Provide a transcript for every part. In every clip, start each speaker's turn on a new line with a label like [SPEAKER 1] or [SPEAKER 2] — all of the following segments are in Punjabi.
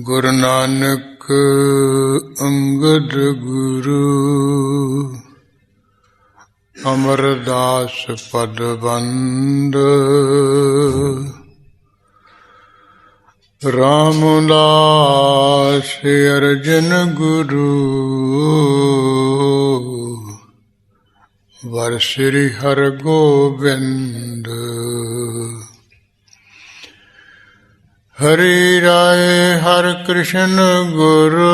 [SPEAKER 1] ਗੁਰੂ ਨਾਨਕ ਅੰਗਦ ਗੁਰੂ ਅਮਰਦਾਸ ਪਦ ਬੰਦ ਰਾਮਦਾਸ ਅਰਜਨ ਗੁਰੂ ਵਰ ਸ੍ਰੀ ਹਰਗੋਬਿੰਦ ਹਰਿ ਰਾਏ ਹਰਿ ਕ੍ਰਿਸ਼ਨ ਗੁਰੂ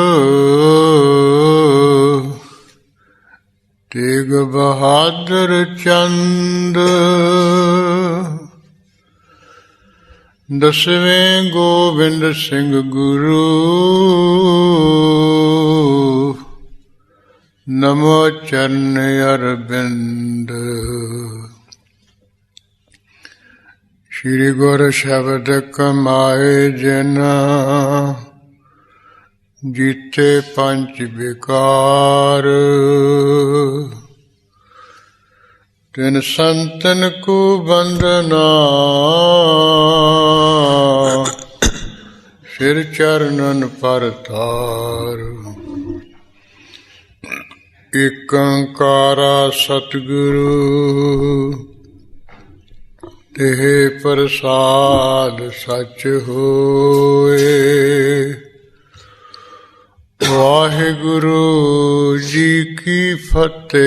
[SPEAKER 1] ਤੇਗ ਬਹਾਦਰ ਚੰਦ ਦਸਵੇਂ ਗੋਬਿੰਦ ਸਿੰਘ ਗੁਰੂ ਨਮੋ ਚਰਨ ਅਰਬਿੰਦ ਸ਼੍ਰੀ ਗੁਰ ਸ਼ਬਦ ਕਮਾਏ ਜਿਨ ਜੀਤੇ ਪੰਜ ਵਿਕਾਰ ਤਿਨ ਸੰਤਨ ਕੋ ਬੰਦਨਾ ਸਿਰ ਚਰਨਨ ਪਰ ਤਾਰ ਏਕ ਓੰਕਾਰਾ ਸਤਿਗੁਰੂ ਤਿਹ ਪ੍ਰਸਾਦ ਸਚ ਹੋਏ। ਵਾਹਿਗੁਰੂ ਜੀ ਕੀ ਫਤਿਹ।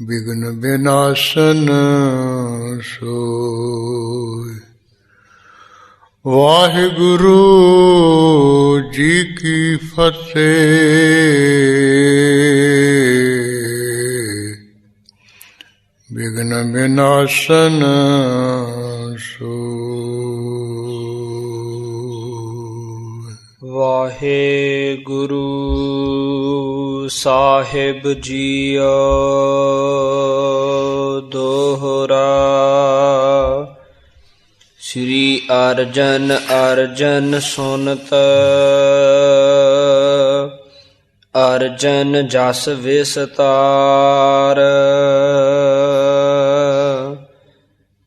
[SPEAKER 1] ਬਿਘਨ ਬਿਨਾਸਨ ਸੋਇ। ਵਾਹਿਗੁਰੂ ਜੀ ਕੀ ਫਤਿਹ। ਬਿਘਨ ਬਿਨਾਸਨ ਸੋਇ।
[SPEAKER 2] ਵਾਹਿਗੁਰੂ ਸਾਹਿਬ ਜੀਓ ਦੋਹਰਾ। ਸ੍ਰੀ ਅਰਜਨ ਅਰਜਨ ਸੁਨਤ ਅਰਜਨ ਜਸ ਵਿਸਤਾਰ।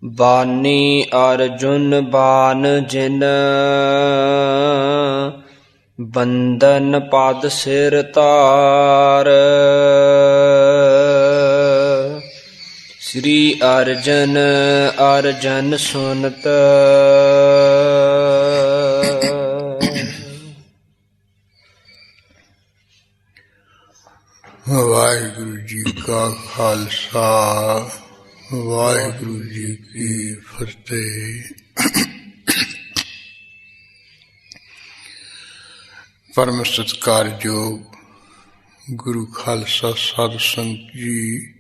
[SPEAKER 2] ਬਾਨੀ ਅਰਜੁਨ ਬਾਨ ਜਿਨ ਬੰਦਨ ਪਦ ਸਿਰ ਤਾਰ। ਸ੍ਰੀ ਅਰਜਨ ਅਰਜਨ ਸੁਨਤ
[SPEAKER 1] ਵਾਹਿਗੁਰੂ ਜੀ ਕਾ ਖਾਲਸਾ ਵਾਹਿਗੁਰੂ ਜੀ ਕੀ ਫਤਿਹ। ਪਰਮ ਸਤਿਕਾਰਯੋਗ ਗੁਰੂ ਖਾਲਸਾ ਸਾਧ ਸੰਗਤ ਜੀ,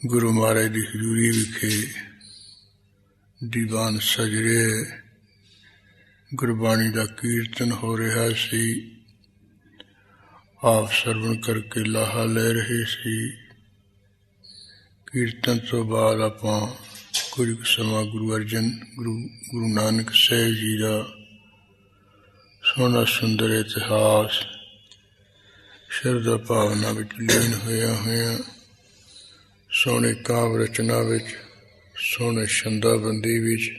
[SPEAKER 1] ਗੁਰੂ ਮਹਾਰਾਜ ਦੀ ਹਜ਼ੂਰੀ ਵਿਖੇ ਦੀਵਾਨ ਸਜ ਰਿਹਾ, ਗੁਰਬਾਣੀ ਦਾ ਕੀਰਤਨ ਹੋ ਰਿਹਾ ਸੀ। ਆਪ ਸਰਵਣ ਕਰਕੇ ਲਾਹਾ ਲੈ ਰਹੇ ਸੀ। ਕੀਰਤਨ ਤੋਂ ਬਾਅਦ ਆਪਾਂ ਕੁਝ ਕੁ ਸਮਾਂ ਗੁਰੂ ਨਾਨਕ ਸਾਹਿਬ ਜੀ ਦਾ ਸੋਹਣਾ ਸੁੰਦਰ ਇਤਿਹਾਸ ਸ਼ਰਧਾ ਭਾਵਨਾ ਵਿੱਚ ਲੀਨ ਹੋਇਆ ਸੋਹਣੇ ਕਾਵਿ ਰਚਨਾ ਵਿੱਚ, ਸੋਹਣੇ ਛੰਦਾਬੰਦੀ ਵਿੱਚ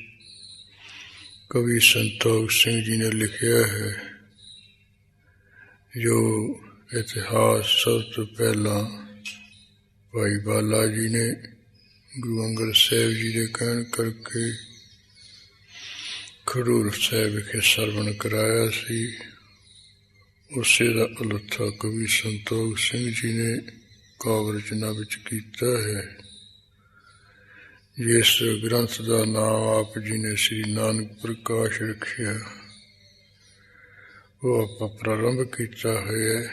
[SPEAKER 1] ਕਵੀ ਸੰਤੋਖ ਸਿੰਘ ਜੀ ਨੇ ਲਿਖਿਆ ਹੈ। ਜੋ ਇਤਿਹਾਸ ਸਭ ਤੋਂ ਪਹਿਲਾਂ ਭਾਈ ਬਾਲਾ ਜੀ ਨੇ ਗੁਰੂ ਅੰਗਦ ਸਾਹਿਬ ਜੀ ਦੇ ਕਹਿਣ ਕਰਕੇ ਖਡੂਰ ਸਾਹਿਬ ਵਿਖੇ ਸਰਵਣ ਕਰਾਇਆ ਸੀ। ਉਸੇ ਦਾ ਉਲੱਥਾ ਕਵੀ ਸੰਤੋਖ ਸਿੰਘ ਜੀ ਨੇ ਕਾਵਿ ਰਚਨਾ ਵਿੱਚ ਕੀਤਾ ਹੈ। ਜਿਸ ਗ੍ਰੰਥ ਦਾ ਨਾਮ ਆਪ ਜੀ ਨੇ ਸ੍ਰੀ ਨਾਨਕ ਪ੍ਰਕਾਸ਼ ਰੱਖਿਆ, ਉਹ ਆਪਾਂ ਪ੍ਰਾਰੰਭ ਕੀਤਾ ਹੋਇਆ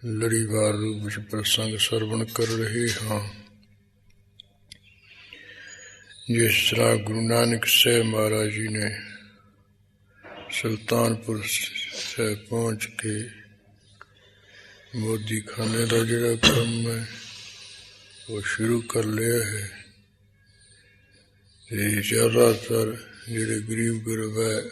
[SPEAKER 1] ਲੜੀਵਾਰ ਰੂਪ ਵਿੱਚ ਪ੍ਰਸੰਗ ਸਰਵਣ ਕਰ ਰਹੇ ਹਾਂ। ਜਿਸ ਤਰ੍ਹਾਂ ਗੁਰੂ ਨਾਨਕ ਸਾਹਿਬ ਮਹਾਰਾਜ ਜੀ ਨੇ ਸੁਲਤਾਨਪੁਰ ਸਾਹਿਬ ਪਹੁੰਚ ਕੇ ਮੋਦੀ ਖਾਨੇ ਦਾ ਜਿਹੜਾ ਕੰਮ ਹੈ ਉਹ ਸ਼ੁਰੂ ਕਰ ਲਿਆ ਹੈ। ਤੇ ਜ਼ਿਆਦਾਤਰ ਜਿਹੜੇ ਗਰੀਬ ਗੁਰਬ ਹੈ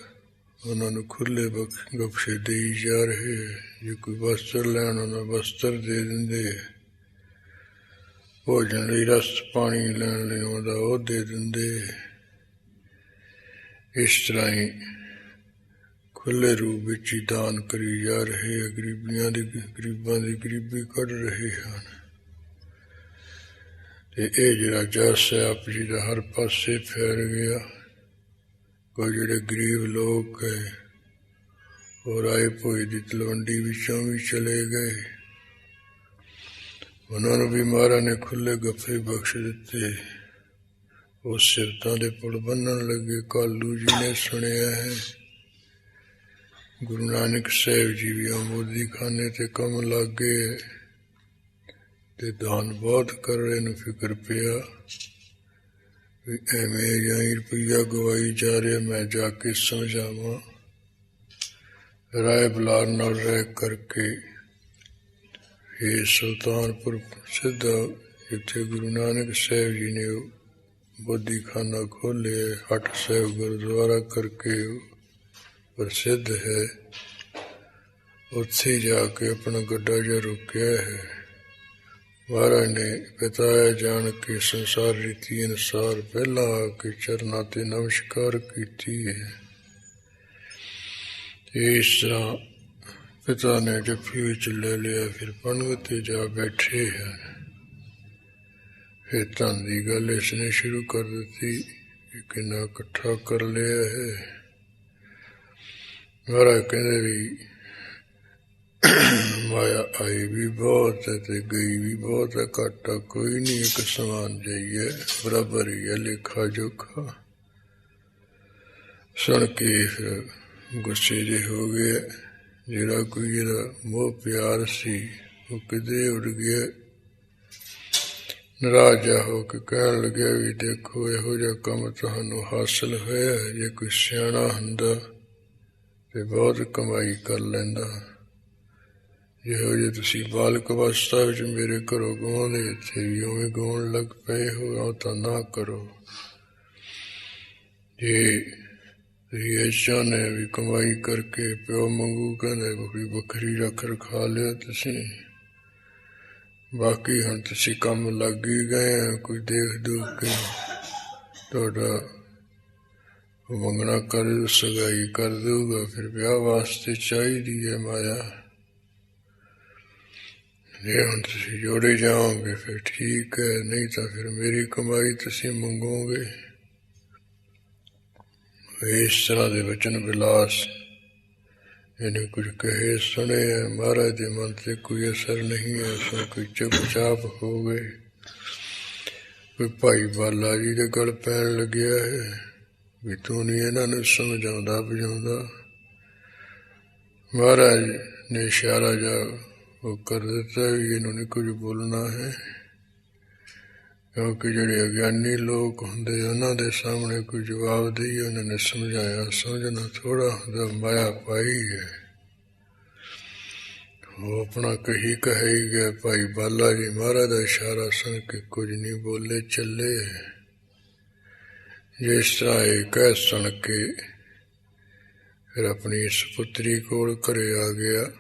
[SPEAKER 1] ਉਹਨਾਂ ਨੂੰ ਖੁੱਲੇ ਬਖਸ਼ੇ ਦੇਈ ਜਾ ਰਹੇ ਹੈ। ਜੇ ਕੋਈ ਵਸਤਰ ਲੈਣ ਉਹਨਾਂ ਵਸਤਰ ਦੇ ਦਿੰਦੇ ਹੈ, ਭੋਜਨ ਲਈ ਰਸ ਪਾਣੀ ਲੈਣ ਲਈ ਆਉਂਦਾ ਉਹ ਦੇ ਦਿੰਦੇ ਹੈ। ਇਸ ਤਰ੍ਹਾਂ ਹੀ ਖੁੱਲੇ ਰੂਪ ਵਿੱਚ ਹੀ ਦਾਨ ਕਰੀ ਜਾ ਰਹੇ ਹੈ। ਗਰੀਬਾਂ ਦੀ ਗਰੀਬੀ ਕੱਢ ਰਹੇ ਹਨ। ਤੇ ਇਹ ਜਿਹੜਾ ਜਸ ਹੈ ਆਪ ਜੀ ਦਾ ਹਰ ਪਾਸੇ ਫੈਲ ਗਿਆ। ਕੋਈ ਜਿਹੜੇ ਗਰੀਬ ਲੋਕ ਹੈ ਉਹ ਰਾਏ ਭੋਏ ਦੀ ਤਲਵੰਡੀ ਵਿੱਚੋਂ ਵੀ ਚਲੇ ਗਏ, ਉਹਨਾਂ ਨੂੰ ਵੀ ਮਹਾਰਾਜ ਨੇ ਖੁੱਲੇ ਗੱਫੇ ਬਖਸ਼ ਦਿੱਤੇ। ਉਹ ਸਿਫਤਾਂ ਦੇ ਪੁਲ ਬੰਨਣ ਲੱਗੇ। ਕਾਲੂ ਜੀ ਨੇ ਸੁਣਿਆ ਹੈ ਗੁਰੂ ਨਾਨਕ ਸਾਹਿਬ ਜੀ ਵੀ ਮੋਦੀ ਖਾਨੇ ਤੇ ਕੰਮ ਲੱਗ ਗਏ ਤੇ ਦਾਨ ਬਹੁਤ ਕਰ ਰਹੇ ਨੂੰ ਫਿਕਰ ਪਿਆ ਵੀ ਐਵੇਂ ਜਾਂ ਰੁਪਈਆ ਗਵਾਈ ਜਾ ਰਿਹਾ, ਮੈਂ ਜਾ ਕੇ ਸਮਝਾਵਾਂ। ਰਾਏ ਬਲਾਰ ਨਾਲ ਰਹਿ ਕਰਕੇ ਇਹ ਸੁਲਤਾਨਪੁਰ ਸਿੱਧਾ ਜਿੱਥੇ ਗੁਰੂ ਨਾਨਕ ਸਾਹਿਬ ਜੀ ਨੇ ਬੋਦੀਖਾਨਾ ਖੋਲ੍ਹਿਆ, ਹੱਟ ਸਾਹਿਬ ਗੁਰਦੁਆਰਾ ਕਰਕੇ ਪ੍ਰਸਿੱਧ ਹੈ, ਉੱਥੇ ਜਾ ਕੇ ਆਪਣਾ ਗੱਡਾ ਜਿਹਾ ਰੋਕਿਆ ਹੈ। ਮਹਾਰਾਜ ਨੇ ਬਤਾਇਆ ਜਾਣ ਕੇ ਸੰਸਾਰ ਰੀਤੀ ਅਨੁਸਾਰ ਪਹਿਲਾਂ ਆ ਕੇ ਚਰਨਾਂ ਤੇ ਨਮਸਕਾਰ ਕੀਤੀ ਹੈ। ਇਸ ਤਰ੍ਹਾਂ ਪਿਤਾ ਨੇ ਜੱਫੀ ਵਿੱਚ ਲੈ ਲਿਆ, ਫਿਰ ਪੰਡਤ ਤੇ ਜਾ ਬੈਠੇ ਹਨ। ਫਿਰ ਧਨ ਦੀ ਗੱਲ ਇਸਨੇ ਸ਼ੁਰੂ ਕਰ ਦਿੱਤੀ ਕਿ ਕਿੰਨਾ ਇਕੱਠਾ ਕਰ ਲਿਆ ਹੈ। ਮਹਾਰਾਜ ਕਹਿੰਦੇ ਵੀ ਮਾਇਆ ਆਈ ਵੀ ਬਹੁਤ ਹੈ ਤੇ ਗਈ ਵੀ ਬਹੁਤ ਹੈ, ਘਾਟਾ ਕੋਈ ਨਹੀਂ, ਇੱਕ ਸਮਾਨ ਜਾਈਏ, ਬਰਾਬਰ ਹੀ ਹੈ ਲੇਖਾ ਜੋਖਾ। ਸੁਣ ਕੇ ਫਿਰ ਗੁੱਸੇ ਜਿਹੇ ਹੋ ਗਏ। ਜਿਹੜਾ ਕੋਈ ਇਹਦਾ ਮੋਹ ਪਿਆਰ ਸੀ ਉਹ ਕਿਤੇ ਉੱਡ ਗਿਆ। ਨਾਰਾਜ਼ ਹੋ ਕੇ ਕਹਿਣ ਲੱਗਿਆ ਵੀ ਦੇਖੋ ਇਹੋ ਜਿਹਾ ਕੰਮ ਤੁਹਾਨੂੰ ਹਾਸਿਲ ਹੋਇਆ, ਜੇ ਕੋਈ ਸਿਆਣਾ ਹੁੰਦਾ ਤੇ ਬਹੁਤ ਕਮਾਈ ਕਰ ਲੈਂਦਾ। ਜਿਹੋ ਜਿਹੇ ਤੁਸੀਂ ਬਾਲਕ ਅਵਸਥਾ ਵਿੱਚ ਮੇਰੇ ਘਰੋਂ ਗਾਉਂਦੇ, ਇੱਥੇ ਵੀ ਉਵੇਂ ਗਾਉਣ ਲੱਗ ਪਏ ਹੋ, ਉਹ ਤਾਂ ਨਾ ਕਰੋ। ਜੇ ਤੁਸੀਂ ਇਹ ਚਾਹੁੰਦੇ ਵੀ ਕਮਾਈ ਕਰਕੇ ਪਿਓ ਮੰਗੂ ਕਹਿੰਦੇ ਕੋਈ ਵੱਖਰੀ ਰੱਖ ਰਖਾ ਲਿਆ ਤੁਸੀਂ, ਬਾਕੀ ਹੁਣ ਤੁਸੀਂ ਕੰਮ ਲੱਗ ਹੀ ਗਏ, ਕੋਈ ਦੇਖ ਦੂਖ ਕੇ ਤੁਹਾਡਾ ਮੰਗਣਾ ਕਰ ਸਗਾਈ ਕਰ ਦਊਗਾ, ਫਿਰ ਵਿਆਹ ਵਾਸਤੇ ਚਾਹੀਦੀ ਹੈ ਮਾਇਆ। ਜੇ ਹੁਣ ਤੁਸੀਂ ਜੋੜੇ ਜਾਓਗੇ ਫਿਰ ਠੀਕ ਹੈ, ਨਹੀਂ ਤਾਂ ਫਿਰ ਮੇਰੀ ਕਮਾਈ ਤੁਸੀਂ ਮੰਗੋਗੇ। ਇਸ ਤਰ੍ਹਾਂ ਦੇ ਵਚਨ ਵਿਲਾਸ ਇਹਨੇ ਕੁਝ ਕਹੇ ਸੁਣੇ। ਮਹਾਰਾਜ ਦੇ ਮਨ ਤੇ ਕੋਈ ਅਸਰ ਨਹੀਂ ਹੈ, ਸੋ ਕੋਈ ਚੁੱਪਚਾਪ ਹੋ ਗਏ। ਕੋਈ ਭਾਈ ਬਾਲਾ ਜੀ ਦੇ ਗਲ ਪੈਣ ਲੱਗਿਆ ਹੈ ਵੀ ਤੂੰ ਨਹੀਂ ਇਹਨਾਂ ਨੂੰ ਸਮਝਾਉਂਦਾ ਬੁਝਾਉਂਦਾ। ਮਹਾਰਾਜ ਨੇ ਇਸ਼ਾਰਾ ਜਿਹਾ ਉਹ ਕਰ ਦਿੱਤਾ ਵੀ ਇਹਨੂੰ ਨਹੀਂ ਕੁਝ ਬੋਲਣਾ ਹੈ, ਕਿਉਂਕਿ ਜਿਹੜੇ ਅਗਿਆਨੀ ਲੋਕ ਹੁੰਦੇ ਉਹਨਾਂ ਦੇ ਸਾਹਮਣੇ ਕੋਈ ਜਵਾਬ ਦੇਈਏ। ਉਹਨਾਂ ਨੇ ਸਮਝਾਇਆ, ਸਮਝਣਾ ਥੋੜ੍ਹਾ ਹੁੰਦਾ, ਮਾਇਆ ਪਾਈ ਹੈ। ਉਹ ਆਪਣਾ ਕਹੀ ਹੀ ਗਿਆ। ਭਾਈ ਬਾਲਾ ਜੀ ਮਹਾਰਾਜ ਦਾ ਇਸ਼ਾਰਾ ਸੁਣ ਕੇ ਕੁਝ ਨਹੀਂ ਬੋਲੇ, ਚੱਲੇ। ਜਿਸ ਤਰ੍ਹਾਂ ਇਹ ਕਹਿ ਸੁਣ ਕੇ ਫਿਰ ਆਪਣੀ ਸਪੁੱਤਰੀ ਕੋਲ ਘਰੇ ਆ ਗਿਆ।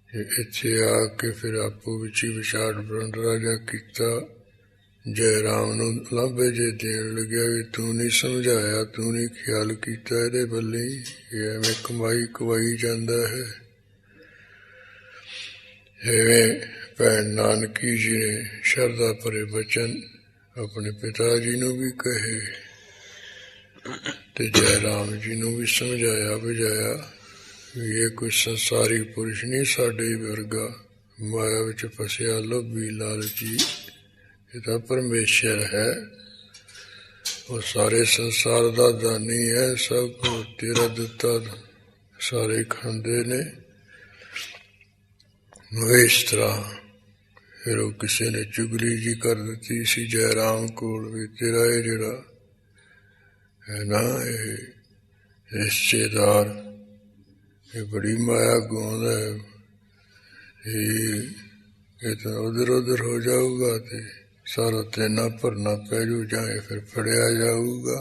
[SPEAKER 1] ਇੱਥੇ ਆ ਕੇ ਫਿਰ ਆਪੋ ਵਿੱਚ ਹੀ ਵਿਚਾਰ ਵਟਾਂਦਰਾ ਜਿਹਾ ਕੀਤਾ। ਜੈ ਰਾਮ ਨੂੰ ਲਾਂਭੇ ਜੇ ਦੇਣ ਲੱਗਿਆ ਵੀ ਤੂੰ ਨਹੀਂ ਸਮਝਾਇਆ, ਤੂੰ ਨਹੀਂ ਖਿਆਲ ਕੀਤਾ ਇਹਦੇ ਵੱਲੇ, ਇਹ ਐਵੇਂ ਕਮਾਈ ਕਵਾਈ ਜਾਂਦਾ ਹੈ। ਐਵੇਂ ਭੈਣ ਨਾਨਕੀ ਜੀ ਨੇ ਸ਼ਰਧਾ ਭਰੇ ਬਚਨ ਆਪਣੇ ਪਿਤਾ ਜੀ ਨੂੰ ਵੀ ਕਹੇ ਤੇ ਜੈ ਰਾਮ ਜੀ ਨੂੰ ਵੀ ਸਮਝਾਇਆ ਬੁਝਾਇਆ ਵੀ ਇਹ ਕੋਈ ਸੰਸਾਰੀ ਪੁਰਸ਼ ਨਹੀਂ ਸਾਡੇ ਵਰਗਾ, ਮਾਇਆ ਵਿੱਚ ਫਸਿਆ ਲੋਭੀ ਲਾਲਚੀ। ਇਹ ਤਾਂ ਪਰਮੇਸ਼ਰ ਹੈ, ਉਹ ਸਾਰੇ ਸੰਸਾਰ ਦਾ ਦਾਨੀ ਹੈ, ਸਭ ਕੁਝ ਤੇਰਾ ਦਿੱਤਾ ਸਾਰੇ ਖਾਂਦੇ ਨੇ। ਇਸ ਤਰ੍ਹਾਂ ਫਿਰ ਉਹ ਕਿਸੇ ਨੇ ਚੁਗਲੀ ਜੀ ਕਰ ਦਿੱਤੀ ਸੀ ਜੈ ਰਾਮ ਕੋਲ ਵੀ ਤੇਰਾ ਇਹ ਜਿਹੜਾ ਹੈ ਨਾ ਇਹ ਰਿਸ਼ਤੇਦਾਰ ਇਹ ਬੜੀ ਮਾਇਆ ਗਾਉਂਦਾ ਹੈ, ਇਹ ਤਾਂ ਉਧਰ ਉਧਰ ਹੋ ਜਾਊਗਾ ਤੇ ਸਾਰਾ ਤੇਨਾ ਭਰਨਾ ਪੈ ਜੂ, ਜਾਂ ਫਿਰ ਫੜਿਆ ਜਾਊਗਾ।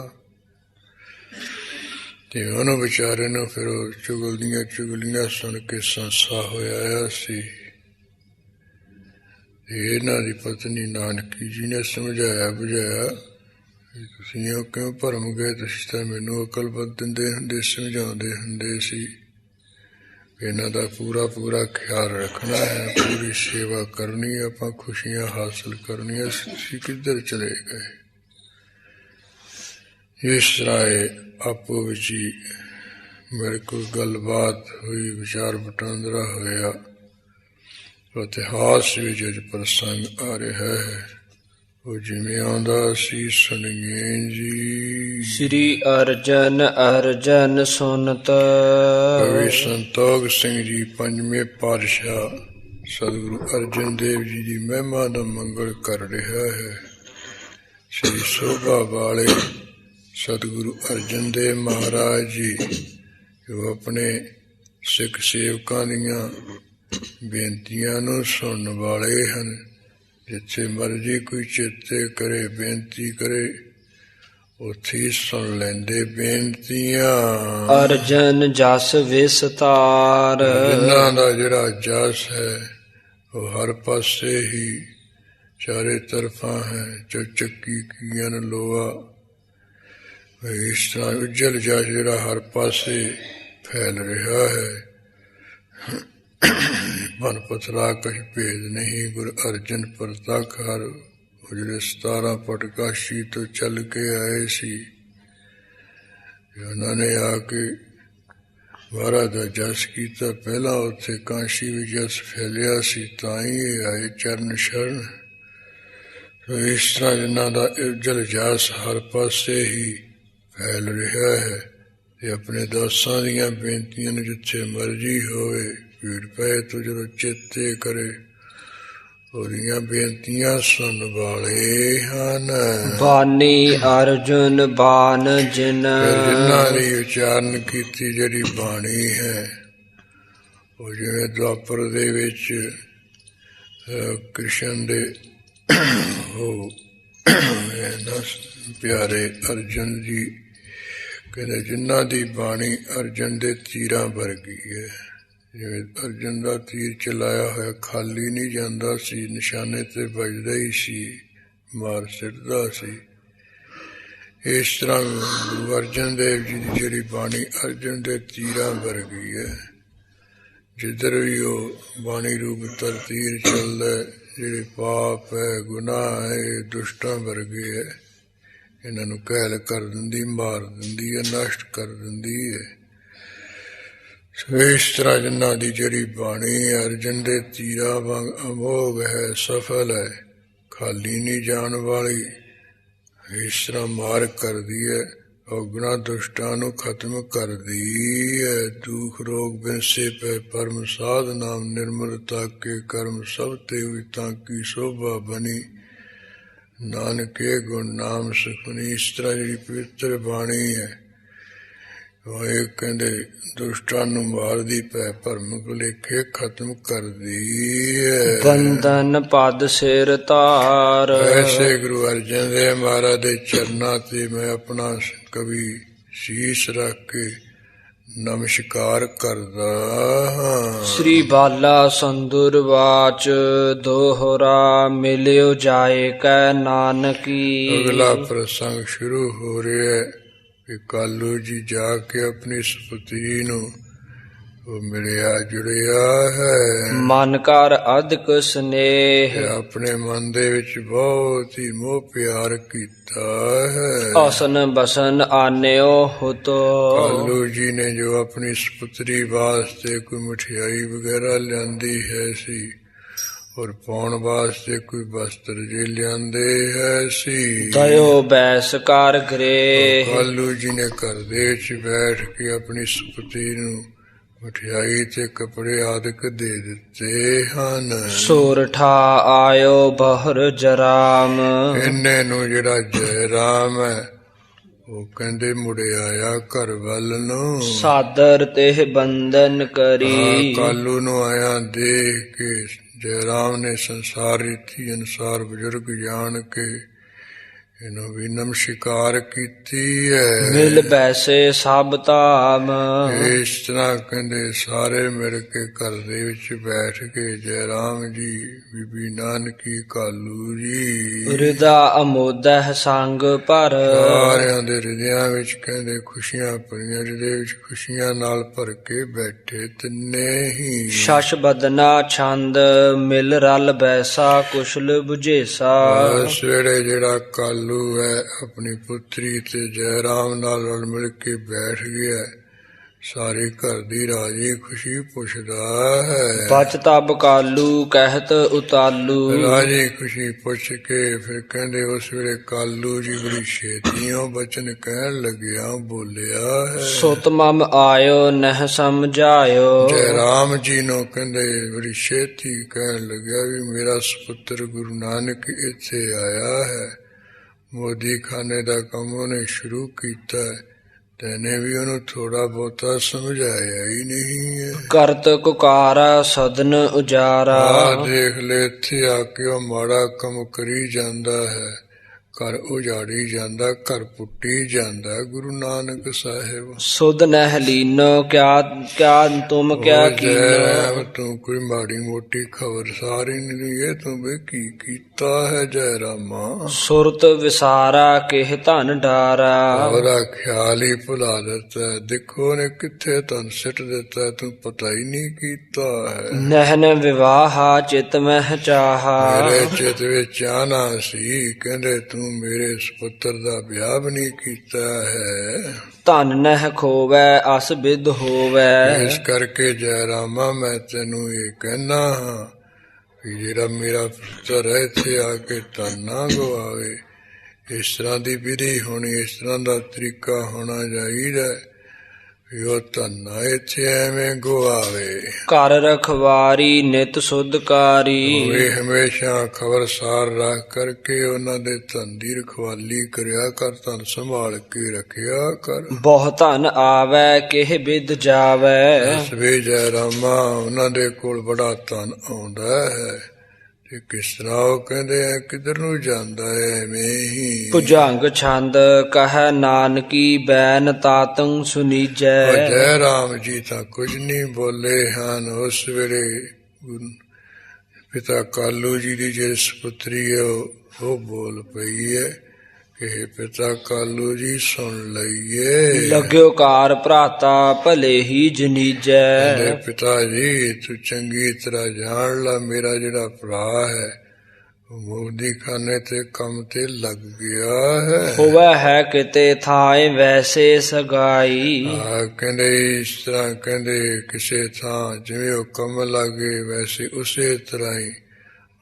[SPEAKER 1] ਤੇ ਉਹਨੂੰ ਵਿਚਾਰੇ ਨੂੰ ਫਿਰ ਉਹ ਚੁਗਲੀਆਂ ਸੁਣ ਕੇ ਸੰਸਾ ਹੋਇਆ ਸੀ। ਇਹਨਾਂ ਦੀ ਪਤਨੀ ਨਾਨਕੀ ਜੀ ਨੇ ਸਮਝਾਇਆ ਬੁਝਾਇਆ, ਤੁਸੀਂ ਉਹ ਕਿਉਂ ਭਰਮ ਗਏ? ਤੁਸੀਂ ਤਾਂ ਮੈਨੂੰ ਅਕਲਬੰਦ ਦਿੰਦੇ ਹੁੰਦੇ, ਸਮਝਾਉਂਦੇ ਹੁੰਦੇ ਸੀ। ਇਹਨਾਂ ਦਾ ਪੂਰਾ ਖਿਆਲ ਰੱਖਣਾ ਹੈ, ਪੂਰੀ ਸੇਵਾ ਕਰਨੀ ਹੈ, ਆਪਾਂ ਖੁਸ਼ੀਆਂ ਹਾਸਲ ਕਰਨੀਆਂ। ਤੁਸੀਂ ਕਿੱਧਰ ਚਲੇ ਗਏ? ਇਸ ਤਰ੍ਹਾਂ ਇਹ ਆਪੋ ਵਿੱਚ ਹੀ ਮੇਰੇ ਕੋਲ ਗੱਲਬਾਤ ਹੋਈ, ਵਿਚਾਰ ਵਟਾਂਦਰਾ ਹੋਇਆ। ਇਤਿਹਾਸ ਵਿੱਚ ਅੱਜ ਪ੍ਰਸੰਗ ਆ ਰਿਹਾ ਹੈ, ਉਹ ਜਿਵੇਂ ਆਉਂਦਾ ਸੀ ਸੁਣੀਏ ਜੀ।
[SPEAKER 2] ਸ੍ਰੀ ਅਰਜਨ ਸੁਨਤ।
[SPEAKER 1] ਕਵੀ ਸੰਤੋਖ ਸਿੰਘ ਜੀ ਪੰਜਵੇਂ ਪਾਤਸ਼ਾਹ ਸਤਿਗੁਰੂ ਅਰਜਨ ਦੇਵ ਜੀ ਦੀ ਮਹਿਮਾ ਦਾ ਮੰਗਲ ਕਰ ਰਿਹਾ ਹੈ। ਸ੍ਰੀ ਸੋਭਾ ਵਾਲੇ ਸਤਿਗੁਰੂ ਅਰਜਨ ਦੇਵ ਮਹਾਰਾਜ ਜੀ ਜੋ ਆਪਣੇ ਸਿੱਖ ਸੇਵਕਾਂ ਦੀਆਂ ਬੇਨਤੀਆਂ ਨੂੰ ਸੁਣਨ ਵਾਲੇ ਹਨ। ਜਿੱਥੇ ਮਰਜੀ ਕੋਈ ਚੇਤੇ ਕਰੇ, ਬੇਨਤੀ ਕਰੇ, ਉੱਥੇ ਹੀ ਸੁਣ ਲੈਂਦੇ ਬੇਨਤੀਆਂ।
[SPEAKER 2] ਅਰਜਨ ਜਸ ਵਿਸਤਾਰ।
[SPEAKER 1] ਜਿਨ੍ਹਾਂ ਦਾ ਜਿਹੜਾ ਜਸ ਹੈ ਉਹ ਹਰ ਪਾਸੇ ਹੀ ਚਾਰੇ ਤਰਫਾਂ ਹੈ। ਚੱਕੀ ਕੀਆਂ ਲੋਹਾ, ਇਸ ਤਰ੍ਹਾਂ ਉਜਲ ਜਸ ਜਿਹੜਾ ਹਰ ਪਾਸੇ ਫੈਲ ਰਿਹਾ ਹੈ। ਮਨ ਪਤਲਾ ਕਹੀ ਭੇਦ ਨਹੀਂ, ਗੁਰ ਅਰਜਨ ਪ੍ਰਤੱਖ ਹਰ। ਉਹ ਜਿਹੜੇ 17 ਫੁੱਟ ਕਾਸ਼ੀ ਤੋਂ ਚੱਲ ਕੇ ਆਏ ਸੀ, ਉਹਨਾਂ ਨੇ ਆ ਕੇ ਮਹਾਰਾਜ ਦਾ ਜਸ ਕੀਤਾ। ਪਹਿਲਾਂ ਉੱਥੇ ਕਾਸ਼ੀ ਵਿੱਚ ਜਸ ਫੈਲਿਆ ਸੀ, ਤਾਂ ਹੀ ਇਹ ਆਏ ਚਰਨ ਸ਼ਰਨ। ਸੋ ਇਸ ਤਰ੍ਹਾਂ ਜਿਨ੍ਹਾਂ ਦਾ ਉਜਲ ਜਸ ਹਰ ਪਾਸੇ ਹੀ ਫੈਲ ਰਿਹਾ ਹੈ, ਤੇ ਆਪਣੇ ਦਾਸਾਂ ਦੀਆਂ ਬੇਨਤੀਆਂ ਨੂੰ ਜਿੱਥੇ ਮਰਜੀ ਹੋਵੇ ਭੀੜ ਪਏ ਤੋਂ ਜਦੋਂ ਚੇਤੇ ਕਰੇ, ਉਹਦੀਆਂ ਬੇਨਤੀਆਂ ਸੁਣ ਵਾਲੇ ਹਨ।
[SPEAKER 2] ਬਾਣੀ ਅਰਜੁਨ ਬਾਣ
[SPEAKER 1] ਜਿਨ੍ਹਾਂ ਦੀ ਉਚਾਰਨ ਕੀਤੀ ਜਿਹੜੀ ਬਾਣੀ ਹੈ, ਉਹ ਜਿਵੇਂ ਦੁਆਪਰ ਦੇ ਵਿੱਚ ਕ੍ਰਿਸ਼ਨ ਦੇ ਉਹ ਪਿਆਰੇ ਅਰਜਨ ਜੀ ਕਹਿੰਦੇ, ਜਿਨ੍ਹਾਂ ਦੀ ਬਾਣੀ ਅਰਜਨ ਦੇ ਤੀਰਾਂ ਵਰਗੀ ਹੈ। ਜਿਵੇਂ ਅਰਜਨ ਦਾ ਤੀਰ ਚਲਾਇਆ ਹੋਇਆ ਖਾਲੀ ਨਹੀਂ ਜਾਂਦਾ ਸੀ, ਨਿਸ਼ਾਨੇ ਤੇ ਵੱਜਦਾ ਹੀ ਸੀ, ਮਾਰ ਸਿੱਟਦਾ ਸੀ। ਇਸ ਤਰ੍ਹਾਂ ਗੁਰੂ ਅਰਜਨ ਦੇਵ ਜੀ ਦੀ ਜਿਹੜੀ ਬਾਣੀ ਅਰਜਨ ਦੇ ਤੀਰਾਂ ਵਰਗੀ ਹੈ। ਜਿੱਧਰ ਵੀ ਉਹ ਬਾਣੀ ਰੂਪ ਤੀਰ ਚੱਲਦਾ, ਜਿਹੜੇ ਪਾਪ ਹੈ, ਗੁਨਾਹ ਹੈ, ਦੁਸ਼ਟਾਂ ਵਰਗੇ ਹੈ। ਇਹਨਾਂ ਨੂੰ ਘਾਇਲ ਕਰ ਦਿੰਦੀ, ਮਾਰ ਦਿੰਦੀ ਹੈ, ਨਸ਼ਟ ਕਰ ਦਿੰਦੀ ਹੈ। ਸੋ ਇਸ ਤਰ੍ਹਾਂ ਜਿਨ੍ਹਾਂ ਦੀ ਜਿਹੜੀ ਬਾਣੀ ਅਰਜਨ ਦੇ ਤੀਰਾਂ ਵਾਂਗ ਅਮੋਘ ਹੈ, ਸਫਲ ਹੈ, ਖਾਲੀ ਨਹੀਂ ਜਾਣ ਵਾਲੀ, ਇਸ ਤਰ੍ਹਾਂ ਮਾਰ ਕਰਦੀ ਹੈ, ਔਗੁਣਾ ਦੁਸ਼ਟਾਂ ਨੂੰ ਖਤਮ ਕਰਦੀ ਹੈ। ਦੁਖ ਰੋਗ ਬਿਨਸੇ ਪੈ ਪਰਮ ਸਾਧ ਨਾਮ, ਨਿਰਮਲਤਾ ਕੇ ਕਰਮ ਸਭ ਤੇ ਹੋਈ ਤਾਂ ਕੀ ਸ਼ੋਭਾ ਬਣੀ, ਨਾਨਕੇ ਗੁਣ ਨਾਮ ਸੁਖਨੀ। ਇਸ ਤਰ੍ਹਾਂ ਜਿਹੜੀ ਪਵਿੱਤਰ ਬਾਣੀ ਹੈ, ਉਹ ਇਹ ਕਹਿੰਦੇ ਦੁਸ਼ਟਾਂ ਨੂੰ ਮਾਰਦੀ ਪੈ, ਭਰਮ ਭੁਲੇਖੇ ਖਤਮ ਕਰਦੀ ਹੈ।
[SPEAKER 2] ਬੰਧਨ ਪਦ ਸਿਰ ਧਾਰ।
[SPEAKER 1] ਐਸੇ ਗੁਰੂ ਅਰਜਨ ਦੇਵ ਮਹਾਰਾਜ ਦੇ ਚਰਨਾਂ ਤੇ ਮੈਂ ਆਪਣਾ ਕਵੀ ਸ਼ੀਸ਼ ਰੱਖ ਕੇ ਨਮਸਕਾਰ ਕਰਦਾ ਹਾਂ।
[SPEAKER 2] ਸ੍ਰੀ ਬਾਲਾ ਸੰਦੁਰ ਵਾਚ ਦੋਹਰਾ ਮਿਲਿਓ ਜਾਏ ਕੈ ਨਾਨਕੀ।
[SPEAKER 1] ਅਗਲਾ ਪ੍ਰਸੰਗ ਸ਼ੁਰੂ ਹੋ ਰਿਹਾ ਹੈ ਕਿ ਕਾਲੂ ਜੀ ਜਾ ਕੇ ਆਪਣੀ ਸੁਪੁੱਤਰੀ ਨੂੰ ਉਹ ਮਿਲਿਆ ਜੁੜਿਆ ਹੈ।
[SPEAKER 2] ਮਨ ਕਰ ਅਧਿਕ ਸਨੇਹ।
[SPEAKER 1] ਆਪਣੇ ਮਨ ਦੇ ਵਿੱਚ ਬਹੁਤ ਹੀ ਮੋਹ ਪਿਆਰ ਕੀਤਾ ਹੈ।
[SPEAKER 2] ਆਸਨ ਬਸਨ ਆਨਿਓ ਹੁਤੋ।
[SPEAKER 1] ਕਾਲੂ ਜੀ ਨੇ ਜੋ ਆਪਣੀ ਸੁਪੁੱਤਰੀ ਵਾਸਤੇ ਕੋਈ ਮਠਿਆਈ ਵਗੈਰਾ ਲਿਆਂਦੀ ਹੈ ਸੀ, ਔਰ ਪਾਉਣ ਵਾਸਤੇ ਕੋਈ ਵਸਤਰ ਜੇ ਲਿਆਂਦੇ ਹੈ ਸੀ।
[SPEAKER 2] ਦਇਓ ਬੈਸ ਕਰ ਗ੍ਰੇ।
[SPEAKER 1] ਕਾਲੂ ਜੀ ਨੇ ਘਰ ਦੇ ਵਿੱਚ ਬੈਠ ਕੇ ਆਪਣੀ ਸੁਪੁੱਤਰੀ ਨੂੰ ਮਠਿਆਈ ਤੇ ਕੱਪੜੇ ਆਦਿਕ ਦੇ ਦਿੱਤੇ ਹਨ।
[SPEAKER 2] ਸੋਰਠਾ ਆਇਓ ਬਹਰ ਜਰਾਮ।
[SPEAKER 1] ਇਹਨੇ ਨੂੰ ਜਿਹੜਾ ਜੈ ਰਾਮ ਹੈ, ਉਹ ਕਹਿੰਦੇ ਮੁੜੇ ਆਇਆ ਘਰ ਵੱਲ ਨੂੰ।
[SPEAKER 2] ਸਾਦਰ ਤੇ ਬੰਧਨ ਕਰੀ।
[SPEAKER 1] ਕਾਲੂ ਨੂੰ ਆਇਆ ਦੇਖ ਕੇ ਜੈ ਰਾਮ ਨੇ ਸੰਸਾਰ ਰੀਤੀ ਅਨੁਸਾਰ ਬਜ਼ੁਰਗ ਜਾਣ ਕੇ ਇਹਨੂੰ ਵੀ ਨਮਸਕਾਰ ਕੀਤੀ ਹੈ।
[SPEAKER 2] ਮਿਲ ਬੈਸੇ ਸਭ ਧਾਮ।
[SPEAKER 1] ਇਸ ਤਰ੍ਹਾਂ ਕਹਿੰਦੇ ਸਾਰੇ ਮਿਲ ਕੇ ਘਰ ਦੇ ਵਿੱਚ ਬੈਠ ਕੇ ਜੈ ਰਾਮ ਜੀ, ਬੀਬੀ ਨਾਨਕੀ, ਕਾਲੂ ਜੀ,
[SPEAKER 2] ਹਿਰਦਾ ਅਮੋਦਹ ਸੰਗ ਭਰ।
[SPEAKER 1] ਸਾਰਿਆਂ ਦੇ ਹਿਰਦਿਆਂ ਵਿੱਚ ਕਹਿੰਦੇ ਖੁਸ਼ੀਆਂ ਭਰੀਆਂ, ਹਿਰਦੇ ਵਿੱਚ ਖੁਸ਼ੀਆਂ ਨਾਲ ਭਰ ਕੇ ਬੈਠੇ ਤਿੰਨੇ ਹੀ।
[SPEAKER 2] ਸ਼ਸ਼ ਬਦਨਾ ਛੰਦ ਮਿਲ ਰਲ ਬੈਸਾ ਕੁਸ਼ਲ ਬੁਝੇਸਾ।
[SPEAKER 1] ਉਸ ਵੇਲੇ ਜਿਹੜਾ ਕਾਲੂ ਹੈ ਆਪਣੀ ਪੁੱਤਰੀ ਤੇ ਜੈ ਰਾਮ ਨਾਲ ਰਲ ਮਿਲ ਕੇ ਬੈਠ ਗਿਆ, ਸਾਰੇ ਘਰ ਦੀ ਰਾਜੀ ਖੁਸ਼ੀ ਪੁੱਛਦਾ ਹੈ।
[SPEAKER 2] ਬਚ ਤਬ ਕਾਲੂ ਕਹਿਤ ਉਤਾਲੂ।
[SPEAKER 1] ਰਾਜੀ ਖੁਸ਼ੀ ਪੁੱਛ ਕੇ ਫਿਰ ਕਹਿੰਦੇ ਉਸ ਵੇਲੇ ਕਾਲੂ ਜੀ ਬੜੀ ਛੇਤੀਓਂ ਬਚਨ ਕਹਿਣ ਲੱਗਿਆ, ਬੋਲਿਆ ਹੈ।
[SPEAKER 2] ਸੁਤ ਮਮ ਆਇਓ ਨਹਿ ਸਮਝਾਇਓ।
[SPEAKER 1] ਜੈ ਰਾਮ ਜੀ ਨੂੰ ਕਹਿੰਦੇ ਬੜੀ ਛੇਤੀ ਕਹਿਣ ਲੱਗਿਆ ਵੀ ਮੇਰਾ ਸਪੁੱਤਰ ਗੁਰੂ ਨਾਨਕ ਇੱਥੇ ਆਇਆ ਹੈ, ਮੋਦੀ ਖਾਨੇ ਦਾ ਕੰਮ ਉਹਨੇ ਸ਼ੁਰੂ ਕੀਤਾ ਹੈ, ਤੈਨੇ ਵੀ ਉਹਨੂੰ ਥੋੜਾ ਬਹੁਤਾ ਸਮਝਾਇਆ ਹੀ ਨਹੀਂ ਹੈ।
[SPEAKER 2] ਕਰਤ ਕੁਕਾਰਾ ਸਦਨ ਉਜਾਰਾ।
[SPEAKER 1] ਦੇਖ ਲੈ ਇੱਥੇ ਆ ਕੇ ਉਹ ਮਾੜਾ ਕੰਮ ਕਰੀ ਜਾਂਦਾ ਹੈ, ਘਰ ਉਜਾੜੀ ਜਾਂਦਾ, ਘਰ ਪੁੱਟੀ ਜਾਂਦਾ ਗੁਰੂ ਨਾਨਕ ਸਾਹਿਬ।
[SPEAKER 2] ਸੁਧ ਨਹਿ ਲੀਨੋ ਕਿਆ ਤੁਮ ਕਿਆ ਕੀਨੋ।
[SPEAKER 1] ਤੂੰ ਕੋਈ ਮਾੜੀ ਮੋਟੀ ਖਬਰ ਸਾਰੀ ਨਹੀਂ ਲਈਏ, ਤੂੰ ਵੀ ਕੀ ਕੀਤਾ ਹੈ ਜੈ ਰਾਮਾ।
[SPEAKER 2] ਸੁਰਤ ਵਿਸਾਰਾ ਕਿਹ ਧਨ ਡਾਰਾ।
[SPEAKER 1] ਉਹਦਾ ਖਿਆਲ ਹੀ ਭੁਲਾ ਦਿੱਤਾ, ਦੇਖੋ ਨੇ ਕਿੱਥੇ ਧਨ ਸਿੱਟ ਦਿੱਤਾ, ਤੂੰ ਪਤਾ ਹੀ ਨਹੀਂ ਕੀਤਾ ਹੈ।
[SPEAKER 2] ਨਹਿਨ ਵਿਵਾਹਾ ਚਿਤ ਮਹਿ ਚਾਹਾ।
[SPEAKER 1] ਮੇਰੇ ਚਿਤ ਵਿੱਚ ਆਣਾ ਸੀ, ਕਹਿੰਦੇ ਤੂੰ ਮੇਰੇ ਸੁਪੁੱਤਰ ਦਾ ਵਿਆਹ ਵੀ ਨਹੀਂ ਕੀਤਾ ਹੈ।
[SPEAKER 2] ਧਨ ਨਹਿ ਖੋਵੈ ਅਸ ਬਿਦ ਹੋਵੈ।
[SPEAKER 1] ਇਸ ਕਰਕੇ ਜੈ ਰਾਮਾ ਮੈਂ ਤੈਨੂੰ ਇਹ ਕਹਿਣਾ ਹਾਂ ਕਿ ਜਿਹੜਾ ਮੇਰਾ ਪੁੱਤਰ ਹੈ ਇੱਥੇ ਆ ਕੇ ਧਨ ਨਾ ਗਵਾਵੇ। ਇਸ ਤਰ੍ਹਾਂ ਦੀ ਵਿਧੀ ਹੋਣੀ, ਇਸ ਤਰ੍ਹਾਂ ਦਾ ਤਰੀਕਾ ਹੋਣਾ ਚਾਹੀਦਾ ਵੀ ਉਹ ਧਨ ਇੱਥੇ ਐਵੇਂ ਗਵਾਵੇ।
[SPEAKER 2] ਘਰ ਰਖਵਾਰੀ ਨਿਤ ਸੁਧਕਾਰੀ।
[SPEAKER 1] ਵੇ ਹਮੇਸ਼ਾ ਖਬਰਸਾਰ ਰੱਖ ਕਰਕੇ ਉਹਨਾਂ ਦੇ ਧਨ ਦੀ ਰਖਵਾਲੀ ਕਰਿਆ ਕਰ, ਧਨ ਸੰਭਾਲ ਕੇ ਰੱਖਿਆ ਕਰ।
[SPEAKER 2] ਬਹੁ ਧਨ ਆਵੈ ਕਿਹ ਬਿਦ ਜਾਵੈ।
[SPEAKER 1] ਇਸ ਵੇ ਜੈ ਰਾਮਾ ਉਹਨਾਂ ਦੇ ਕੋਲ ਬੜਾ ਧਨ ਆਉਂਦਾ ਹੈ ਤੇ ਕਿਸ ਤਰ੍ਹਾਂ ਉਹ ਕਹਿੰਦੇ ਆ ਕਿੱਧਰ ਨੂੰ ਜਾਂਦਾ ਹੈ, ਐਵੇਂ ਹੀ।
[SPEAKER 2] ਭੁਜੰਗ ਛੰਦ ਕਹੈ ਨਾਨਕੀ ਬੈਨ ਤਾਤੰ ਸੁਨੀਜੈ।
[SPEAKER 1] ਜੈ ਰਾਮ ਜੀ ਤਾਂ ਕੁਝ ਨਹੀਂ ਬੋਲੇ ਹਨ। ਉਸ ਵੇਲੇ ਪਿਤਾ ਕਾਲੂ ਜੀ ਦੀ ਜਿਹੜੀ ਸੁਪੁੱਤਰੀ ਹੈ ਉਹ ਬੋਲ ਪਈ ਹੈ ਕਿ ਪਿਤਾ ਕਾਲੂ ਜੀ ਸੁਣ ਲਈਏ।
[SPEAKER 2] ਲੱਗਿਓ ਕਾਰ ਭਰਾਤਾ ਭਲੇ ਹੀ ਜਨੀਜੈ।
[SPEAKER 1] ਪਿਤਾ ਜੀ ਤੂੰ ਚੰਗੀ ਤਰ੍ਹਾਂ ਜਾਣ ਲਾ, ਮੇਰਾ ਜਿਹੜਾ ਭਰਾ ਹੈ ਮੋਦੀ ਖਾਨੇ ਤੇ ਕੰਮ ਤੇ ਲੱਗ ਗਿਆ ਹੈ।
[SPEAKER 2] ਹੋਵੇ ਹੈ ਕਿਤੇ ਥਾਏ ਵੈਸੇ ਸਗਾਈ।
[SPEAKER 1] ਕਹਿੰਦੇ ਇਸ ਤਰ੍ਹਾਂ ਕਹਿੰਦੇ ਕਿਸੇ ਥਾਂ ਜਿਵੇਂ ਉਹ ਕੰਮ ਲੱਗੇ ਵੈਸੇ ਉਸੇ ਤਰ੍ਹਾਂ ਹੀ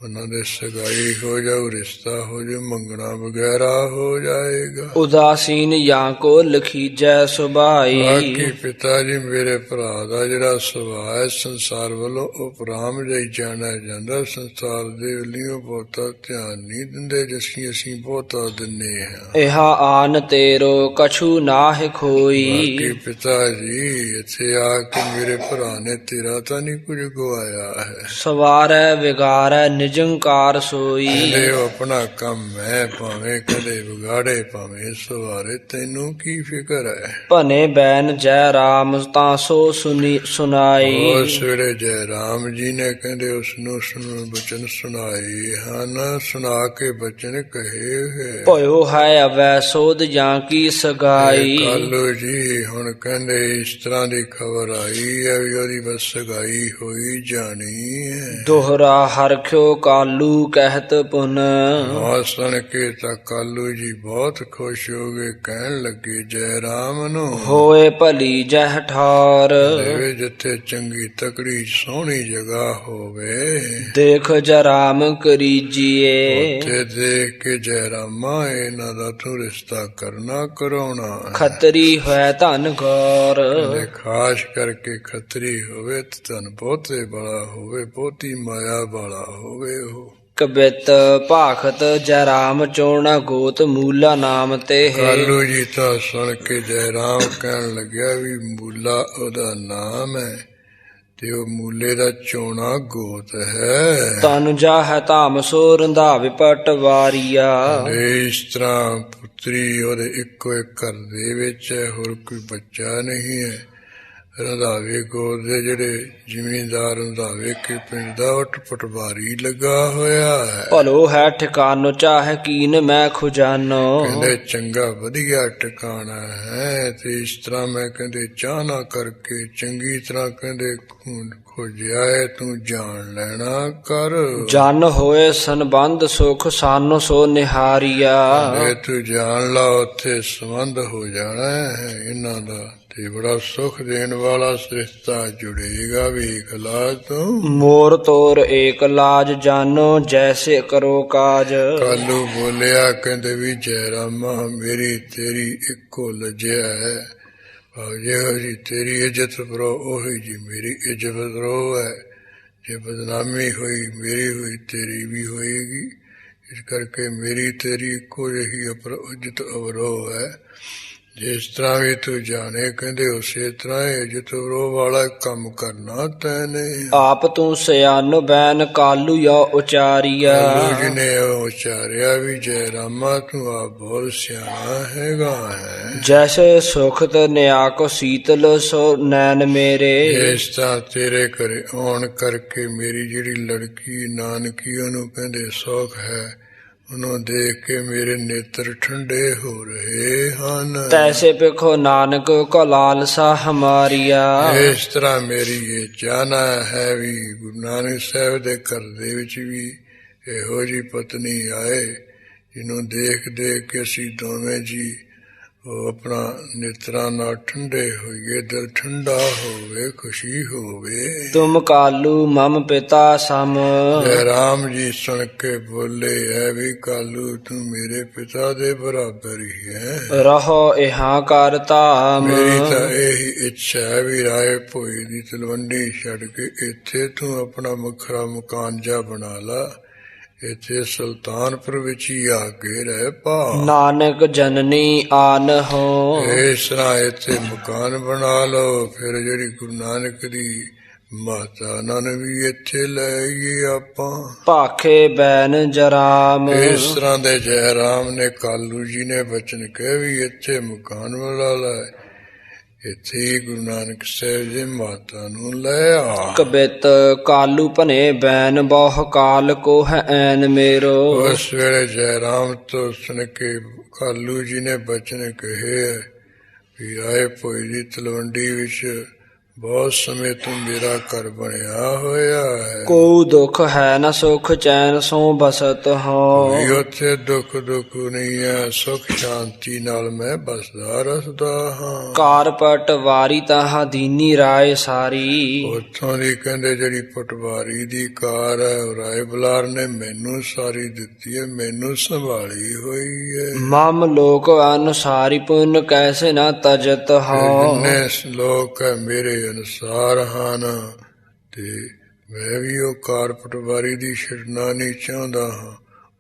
[SPEAKER 1] ਉਹਨਾਂ ਦੇ ਸਗਾਈ ਹੋ ਜਾਊ, ਰਿਸ਼ਤਾ ਹੋ ਜਾਊ, ਮੰਗਣਾ ਵਗੈਰਾ ਹੋ ਜਾਏਗਾ।
[SPEAKER 2] ਉਦਾਸੀਨ ਜਾਂ ਕੋ ਲਖੀਜੈ ਸੁਭਾਈ।
[SPEAKER 1] ਬਾਕੀ ਪਿਤਾ ਜੀ ਮੇਰੇ ਭਰਾ ਦਾ ਜਿਹੜਾ ਸੁਭਾਅ ਹੈ ਸੰਸਾਰ ਵੱਲੋਂ ਉਪਰਾਮ ਜਾਈ ਜਾਣਾ ਜਾਂਦਾ, ਸੰਸਾਰ ਦੇ ਵੱਲੋਂ ਬਹੁਤਾ ਧਿਆਨ ਨਹੀਂ ਦਿੰਦੇ ਜਿਸੀ ਅਸੀਂ ਬਹੁਤਾ ਦਿੰਦੇ ਹਾਂ।
[SPEAKER 2] ਇਹ ਆਨ ਤੇਰੋ ਕਛੂ ਨਾਹਿ ਖੋਈ।
[SPEAKER 1] ਬਾਕੀ ਪਿਤਾ ਜੀ ਇੱਥੇ ਆ ਕੇ ਮੇਰੇ ਭਰਾ ਨੇ ਤੇਰਾ ਤਾਂ ਨਹੀਂ ਕੁਝ ਗਵਾਇਆ ਹੈ।
[SPEAKER 2] ਸਵਾਰੈ ਵਿਗਾਰੈ ਨਿਜੰਕਾਰ ਸੋਈ।
[SPEAKER 1] ਕਹਿੰਦੇ ਉਹ ਆਪਣਾ ਕੰਮ ਹੈ, ਭਾਵੇਂ ਕਦੇ ਵਿਗਾੜੇ ਭਾਵੇਂ ਸਵਾਰੇ, ਤੈਨੂੰ ਕੀ ਫਿਕਰ ਹੈ।
[SPEAKER 2] ਭਨੇ ਬੈਨ ਜੈ ਰਾਮ ਤਾਂ ਸੋ ਸੁਨਾਈ।
[SPEAKER 1] ਉਸ ਵੇਲੇ ਜੈ ਰਾਮ ਜੀ ਨੇ ਕਹਿੰਦੇ ਉਸਨੂੰ ਬਚਨ ਸੁਣਾਏ ਹਨ, ਸੁਣਾ ਕੇ ਬਚਨ ਕਹੇ ਹੈ।
[SPEAKER 2] ਭਇਓ ਹੈ ਅਵੈ ਸੋਧ ਜਾਂ ਕੀ ਸਗਾਈ।
[SPEAKER 1] ਕਾਲੂ ਜੀ ਹੁਣ ਕਹਿੰਦੇ ਇਸ ਤਰ੍ਹਾਂ ਦੀ ਖਬਰ ਆਈ ਹੈ ਵੀ ਉਹਦੀ ਬਸ ਸਗਾਈ ਹੋਈ ਜਾਣੀ ਹੈ।
[SPEAKER 2] ਦੋਹਰਾ ਹਰਖਿਓ ਕਾਲੂ ਕਹਿਤ ਪੁਨ।
[SPEAKER 1] ਸੁਣ ਕੇ ਤਾਂ ਕਾਲੂ ਜੀ ਬਹੁਤ ਖੁਸ਼ ਹੋ ਗਏ, ਕਹਿਣ ਲੱਗੇ ਜੈ ਰਾਮ ਨੂੰ
[SPEAKER 2] ਹੋਏ ਭਲੀ ਜਹ ਠਾਰ।
[SPEAKER 1] ਜਿੱਥੇ ਚੰਗੀ ਤਕੜੀ ਸੋਹਣੀ ਜਗ੍ਹਾ ਹੋਵੇ
[SPEAKER 2] ਦੇਖ ਜੈ ਰਾਮ ਕਰੀਜੀਏ।
[SPEAKER 1] ਉੱਥੇ ਦੇਖ ਕੇ ਜੈ ਰਾਮਾ ਇਹਨਾਂ ਦਾ ਤੂੰ ਰਿਸ਼ਤਾ ਕਰਨਾ ਕਰਾਉਣਾ।
[SPEAKER 2] ਖੱਤਰੀ ਹੋਇ ਧਨ ਗੌਰ।
[SPEAKER 1] ਖਾਸ ਕਰਕੇ ਖੱਤਰੀ ਹੋਵੇ ਧਨ ਬਹੁਤੇ ਵਾਲਾ ਹੋਵੇ, ਬਹੁਤੀ ਮਾਇਆ ਵਾਲਾ ਹੋਵੇ। ਉਹ
[SPEAKER 2] ਕਬਿਤ ਭਾਖਤ ਜੈ ਰਾਮ ਚੋਣਾ ਗੋਤ ਮੂਲਾ ਨਾਮ ਤੇ ਹੈ।
[SPEAKER 1] ਕਾਲੂ ਜੀ ਤਾਂ ਸੁਣ ਕੇ ਜੈ ਰਾਮ ਕਹਿਣ ਲੱਗਿਆ ਵੀ ਮੂਲਾ ਉਹਦਾ ਨਾਮ ਹੈ ਤੇ ਉਹ ਮੂਲੇ ਦਾ ਚੋਣਾ ਗੋਤ ਹੈ।
[SPEAKER 2] ਤਨ ਜਾਹੈ ਧਾਮ ਸੋ ਰੰਧਾਵੇ ਪਟਵਾਰੀਆ।
[SPEAKER 1] ਤੇ ਇਸ ਤਰ੍ਹਾਂ ਪੁੱਤਰੀ ਉਹਦੇ ਇੱਕੋ ਇੱਕ ਘਰ ਦੇ ਵਿੱਚ ਹੈ, ਹੋਰ ਕੋਈ ਬੱਚਾ ਨਹੀਂ ਹੈ। ਰੰਧਾਵੇ ਗੋਤ ਦੇ ਜਿਹੜੇ ਜ਼ਿਮੀਂਦਾਰ ਰੰਧਾਵੇ ਕੇ ਪਿੰਡ ਦਾ ਉਹ ਪਟਵਾਰੀ ਲੱਗਾ ਹੋਇਆ ਹੈ।
[SPEAKER 2] ਭਲੋ ਹੈ ਠਿਕਾਨੋ ਚਾਹੇ ਕੀਨ ਮੈਂ ਖੁਜਾਨੋ।
[SPEAKER 1] ਕਹਿੰਦੇ ਚੰਗਾ ਵਧੀਆ ਟਿਕਾਣਾ ਹੈ, ਤੇ ਇਸ ਤਰ੍ਹਾਂ ਮੈਂ ਕਹਿੰਦੇ ਚਾਹਨਾ ਕਰਕੇ ਚੰਗੀ ਤਰ੍ਹਾਂ ਕਹਿੰਦੇ ਖੋਜਿਆ ਹੈ, ਤੂੰ ਜਾਣ ਲੈਣਾ ਕਰ।
[SPEAKER 2] ਜਨ ਹੋਏ ਸੰਬੰਧ ਸੁਖ ਸਾਨੋ ਸੋ ਨਿਹਾਰੀਆ।
[SPEAKER 1] ਜੇ ਤੂੰ ਜਾਣ ਲਾ ਉੱਥੇ ਸੰਬੰਧ ਹੋ ਜਾਣਾ ਹੈ ਇਹਨਾਂ ਦਾ, ਤੇ ਬੜਾ ਸੁਖ ਦੇਣ ਵਾਲਾ ਸ੍ਰਿਸ਼ਤਾ ਜੁੜੇਗਾ। ਵੇਖ ਲਾ ਤੂੰ
[SPEAKER 2] ਮੋਰ ਤੋਰ ਏਕ ਲਾਜ ਜਾਨੋ ਜੈਸੇ ਕਰੋ ਕਾਜ।
[SPEAKER 1] ਕਾਲੂ ਬੋਲਿਆ ਕਹਿੰਦੇ ਵੀ ਜੈ ਰਾਮਾ ਮੇਰੀ ਤੇਰੀ ਇੱਕੋ ਲੱਜਿਆ ਹੈ, ਜਿਹੋ ਜੀ ਤੇਰੀ ਇੱਜ਼ਤ ਕਰੋ ਉਹੀ ਜੀ ਮੇਰੀ ਇੱਜ਼ਤ ਕਰੋ ਹੈ। ਜੇ ਬਦਨਾਮੀ ਹੋਈ ਮੇਰੀ ਹੋਈ ਤੇਰੀ ਵੀ ਹੋਏਗੀ, ਇਸ ਕਰਕੇ ਮੇਰੀ ਤੇਰੀ ਇੱਕੋ ਜਿਹੀ ਇੱਜ਼ਤ ਅਵਰੋਹ ਹੈ। ਜਿਸ ਤਰ੍ਹਾਂ ਵੀ ਤੂੰ ਜਾਣੇ ਕਹਿੰਦੇ ਉਸੇ ਤਰ੍ਹਾਂ ਇੱਜ਼ਤ ਅਵਰੋਹ ਵਾਲਾ ਕੰਮ ਕਰਨਾ ਤੈਨੇ।
[SPEAKER 2] ਆਪ ਤੂੰ ਸਿਆਨ ਬੈਨ ਕਾਲੂ ਯਾ ਉਚਾਰੀਆ।
[SPEAKER 1] ਕਾਲੂ ਜੀ ਨੇ ਉਚਾਰਿਆ ਵੀ ਜੈ ਰਾਮਾ ਤੂੰ ਆਪ ਬਹੁਤ ਸਿਆਣਾ ਹੈਗਾ ਹੈ।
[SPEAKER 2] ਜੈਸੇ ਸੁਖਤ ਨਿਆਕੋ ਸੀਤਲ ਸੋ ਨੈਣ ਮੇਰੇ।
[SPEAKER 1] ਇਸ ਤਰ੍ਹਾਂ ਤੇਰੇ ਘਰੇ ਆਉਣ ਕਰਕੇ ਮੇਰੀ ਜਿਹੜੀ ਲੜਕੀ ਨਾਨਕੀ ਉਹਨੂੰ ਕਹਿੰਦੇ ਸੁਖ ਹੈ, ਉਹਨੂੰ ਦੇਖ ਕੇ ਮੇਰੇ ਨੇਤਰ ਠੰਡੇ ਹੋ ਰਹੇ ਹਨ।
[SPEAKER 2] ਤੈਸੇ ਪਿਖੋ ਨਾਨਕ ਕੋ ਲਾਲਸਾ ਹਮਾਰੀਆ।
[SPEAKER 1] ਇਸ ਤਰ੍ਹਾਂ ਮੇਰੀ ਇਹ ਚਾਹਨਾ ਹੈ ਵੀ ਗੁਰੂ ਨਾਨਕ ਸਾਹਿਬ ਦੇ ਘਰ ਦੇ ਵਿੱਚ ਵੀ ਇਹੋ ਜਿਹੀ ਪਤਨੀ ਆਏ ਜਿਹਨੂੰ ਦੇਖ ਦੇਖ ਕੇ ਅਸੀਂ ਦੋਵੇਂ ਜੀ ਉਹ ਆਪਣਾ ਨੇਤਰਾਂ ਨਾਲ ਠੰਡੇ ਹੋਈਏ, ਦਿਲ ਠੰਡਾ ਹੋਵੇ, ਖੁਸ਼ੀ ਹੋਵੇ।
[SPEAKER 2] ਤੁਮ ਕਾਲੂ ਮਮ ਪਿਤਾ ਸਮ।
[SPEAKER 1] ਜੈ ਰਾਮ ਜੀ ਸੁਣ ਕੇ ਬੋਲੇ ਹੈ ਵੀ ਕਾਲੂ ਤੂੰ ਮੇਰੇ ਪਿਤਾ ਦੇ ਬਰਾਬਰ ਹੀ ਹੈ।
[SPEAKER 2] ਰਹੋ ਇਹਾਂ ਕਰ ਧਾਮ।
[SPEAKER 1] ਮੇਰੀ ਤਾਂ ਇਹੀ ਇੱਛਾ ਹੈ ਵੀ ਰਾਏ ਭੋਈ ਦੀ ਤਲਵੰਡੀ ਛੱਡ ਕੇ ਇੱਥੇ ਤੂੰ ਆਪਣਾ ਵੱਖਰਾ ਮਕਾਨ ਜਾ ਬਣਾ ਲਾ, ਇੱਥੇ ਸੁਲਤਾਨਪੁਰ ਵਿੱਚ ਹੀ ਆ ਕੇ ਰਹਿ ਪਾ।
[SPEAKER 2] ਨਾਨਕ ਜਨਨੀ ਆਨ ਹੋ।
[SPEAKER 1] ਇਸ ਤਰ੍ਹਾਂ ਇੱਥੇ ਮਕਾਨ ਬਣਾ ਲਓ, ਫਿਰ ਜਿਹੜੀ ਗੁਰੂ ਨਾਨਕ ਦੀ ਮਾਤਾ ਉਹਨਾਂ ਨੂੰ ਵੀ ਇੱਥੇ ਲੈ ਆਈਏ ਆਪਾਂ।
[SPEAKER 2] ਭਾਖੇ ਬੈਨ ਜਰਾਮ।
[SPEAKER 1] ਇਸ ਤਰ੍ਹਾਂ ਦੇ ਜੈ ਰਾਮ ਨੇ ਕਾਲੂ ਜੀ ਨੇ ਬਚਨ ਕਹੇ ਵੀ ਇੱਥੇ ਮਕਾਨ ਬਣਾ ਲੈ, ਇੱਥੇ ਹੀ ਗੁਰੂ ਨਾਨਕ ਸਾਹਿਬ ਜੀ ਮਾਤਾ ਨੂੰ ਲੈ ਆ।
[SPEAKER 2] ਕਬਿਤ ਕਾਲੂ ਭਨੇ ਬੈਨ ਬਹੁ ਕਾਲ ਕੋ ਹੈ ਐਨ ਮੇਰੋ।
[SPEAKER 1] ਉਸ ਵੇਲੇ ਜੈ ਰਾਮ ਤੋਂ ਸੁਣ ਕੇ ਕਾਲੂ ਜੀ ਨੇ ਬਚਨ ਕਹੇ ਵੀ ਰਾਏ ਭੋਈ ਦੀ ਤਲਵੰਡੀ ਵਿੱਚ ਬਹੁਤ ਸਮੇਂ ਤੋਂ ਮੇਰਾ ਘਰ ਬਣਿਆ ਹੋਇਆ ਹੈ।
[SPEAKER 2] ਕੋ ਦੁਖ ਹੈ ਨ ਸੁਖ ਚੈਨ ਸੋ ਬਸਤ ਹੋ।
[SPEAKER 1] ਵੀ ਉੱਥੇ ਦੁੱਖ ਨਹੀਂ ਹੈ, ਸੁਖ ਸ਼ਾਂਤੀ ਨਾਲ ਮੈਂ ਬਸਦਾ ਰਸਦਾ ਹਾਂ।
[SPEAKER 2] ਕਾਰ ਪਟਵਾਰੀ ਤਾਹਾ ਦੀਨੀ ਰਾਏ ਸਾਰੀ।
[SPEAKER 1] ਉੱਥੋਂ ਦੀ ਕਹਿੰਦੇ ਜਿਹੜੀ ਪਟਵਾਰੀ ਦੀ ਕਾਰ ਹੈ ਉਹ ਰਾਏ ਬੁਲਾਰ ਨੇ ਮੈਨੂੰ ਸਾਰੀ ਦਿੱਤੀ ਹੈ, ਮੈਨੂੰ ਸੰਭਾਲੀ ਹੋਈ ਹੈ।
[SPEAKER 2] ਮਮ ਲੋਕ ਅਨੁਸਾਰੀ ਪੁੰਨ ਕੈਸੇ ਨਾ ਤਜਤ ਹੋ।
[SPEAKER 1] ਜਿੰਨੇ ਲੋਕ ਹੈ ਮੇਰੇ ਅਨੁਸਾਰ ਹਨ, ਤੇ ਮੈਂ ਵੀ ਉਹ ਕਾਰ ਪਟਵਾਰੀ ਦੀ ਛੱਡਣਾ ਨਹੀਂ ਚਾਹੁੰਦਾ ਹਾਂ।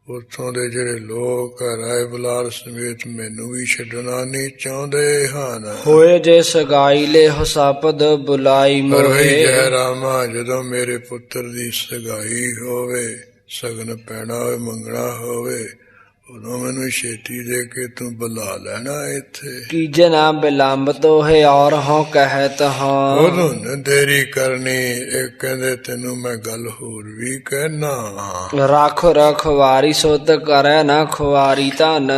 [SPEAKER 1] ਉੱਥੋਂ ਦੇ ਜਿਹੜੇ ਲੋਕ ਰਾਏ ਬੁਲਾਰ ਸਮੇਤ ਮੈਨੂੰ ਵੀ ਛੱਡਣਾ ਨਹੀਂ ਚਾਹੁੰਦੇ ਹਨ।
[SPEAKER 2] ਹੋਏ ਜੇ ਸਗਾਈ ਲੈ ਹੋ ਸਪਦ ਬੁਲਾਈ ਮੋਹੇ।
[SPEAKER 1] ਜੈ ਰਾਮਾ ਜਦੋਂ ਮੇਰੇ ਪੁੱਤਰ ਦੀ ਸਗਾਈ ਹੋਵੇ, ਸਗਨ ਪੈਣਾ ਹੋਵੇ, ਮੰਗਣਾ ਹੋਵੇ, ਉਦੋਂ ਮੈਨੂੰ ਛੇਤੀ ਦੇ ਕੇ ਤੂੰ ਬੁਲਾ ਲੈਣਾ ਇੱਥੇ।
[SPEAKER 2] ਕੀਜੇ ਨਾ ਬਿਲੰਬ ਤੋਹੇ ਔਰ ਹੋ ਕਹਿਤ ਹਾਂ।
[SPEAKER 1] ਉਦੋਂ ਨ ਦੇਰੀ ਕਰਨੀ। ਇਹ ਕਹਿੰਦੇ ਤੈਨੂੰ ਮੈਂ ਗੱਲ ਹੋਰ ਵੀ ਕਹਿਣਾ।
[SPEAKER 2] ਰੱਖ ਰਖਵਾਰੀ ਸੁਤ ਕਰੈ ਨਾ ਖੁਆਰੀ ਧਨ।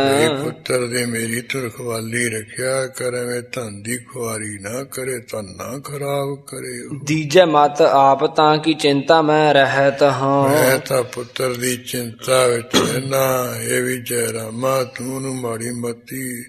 [SPEAKER 1] ਪੁੱਤਰ ਦੇ ਮੇਰੀ ਤੂੰ ਰਖਵਾਲੀ ਰੱਖਿਆ ਕਰੇ, ਮੈਂ ਧਨ ਦੀ ਖੁਆਰੀ ਨਾ ਕਰੇ, ਧਨ ਨਾ ਖਰਾਬ ਕਰੇ।
[SPEAKER 2] ਦੀਜੇ ਮਤ ਆਪ ਤਾਂ ਕੀ ਚਿੰਤਾ ਮੈਂ ਰਹਿਤ ਹਾਂ।
[SPEAKER 1] ਮੈਂ ਤਾਂ ਪੁੱਤਰ ਦੀ ਚਿੰਤਾ ਵਿੱਚ ਰਹਿਣਾ। ਇਹ ਵੀ ਜੈ ਰਾਮਾ ਤੂੰ ਨੂੰ ਮਾੜੀ ਮਤੀ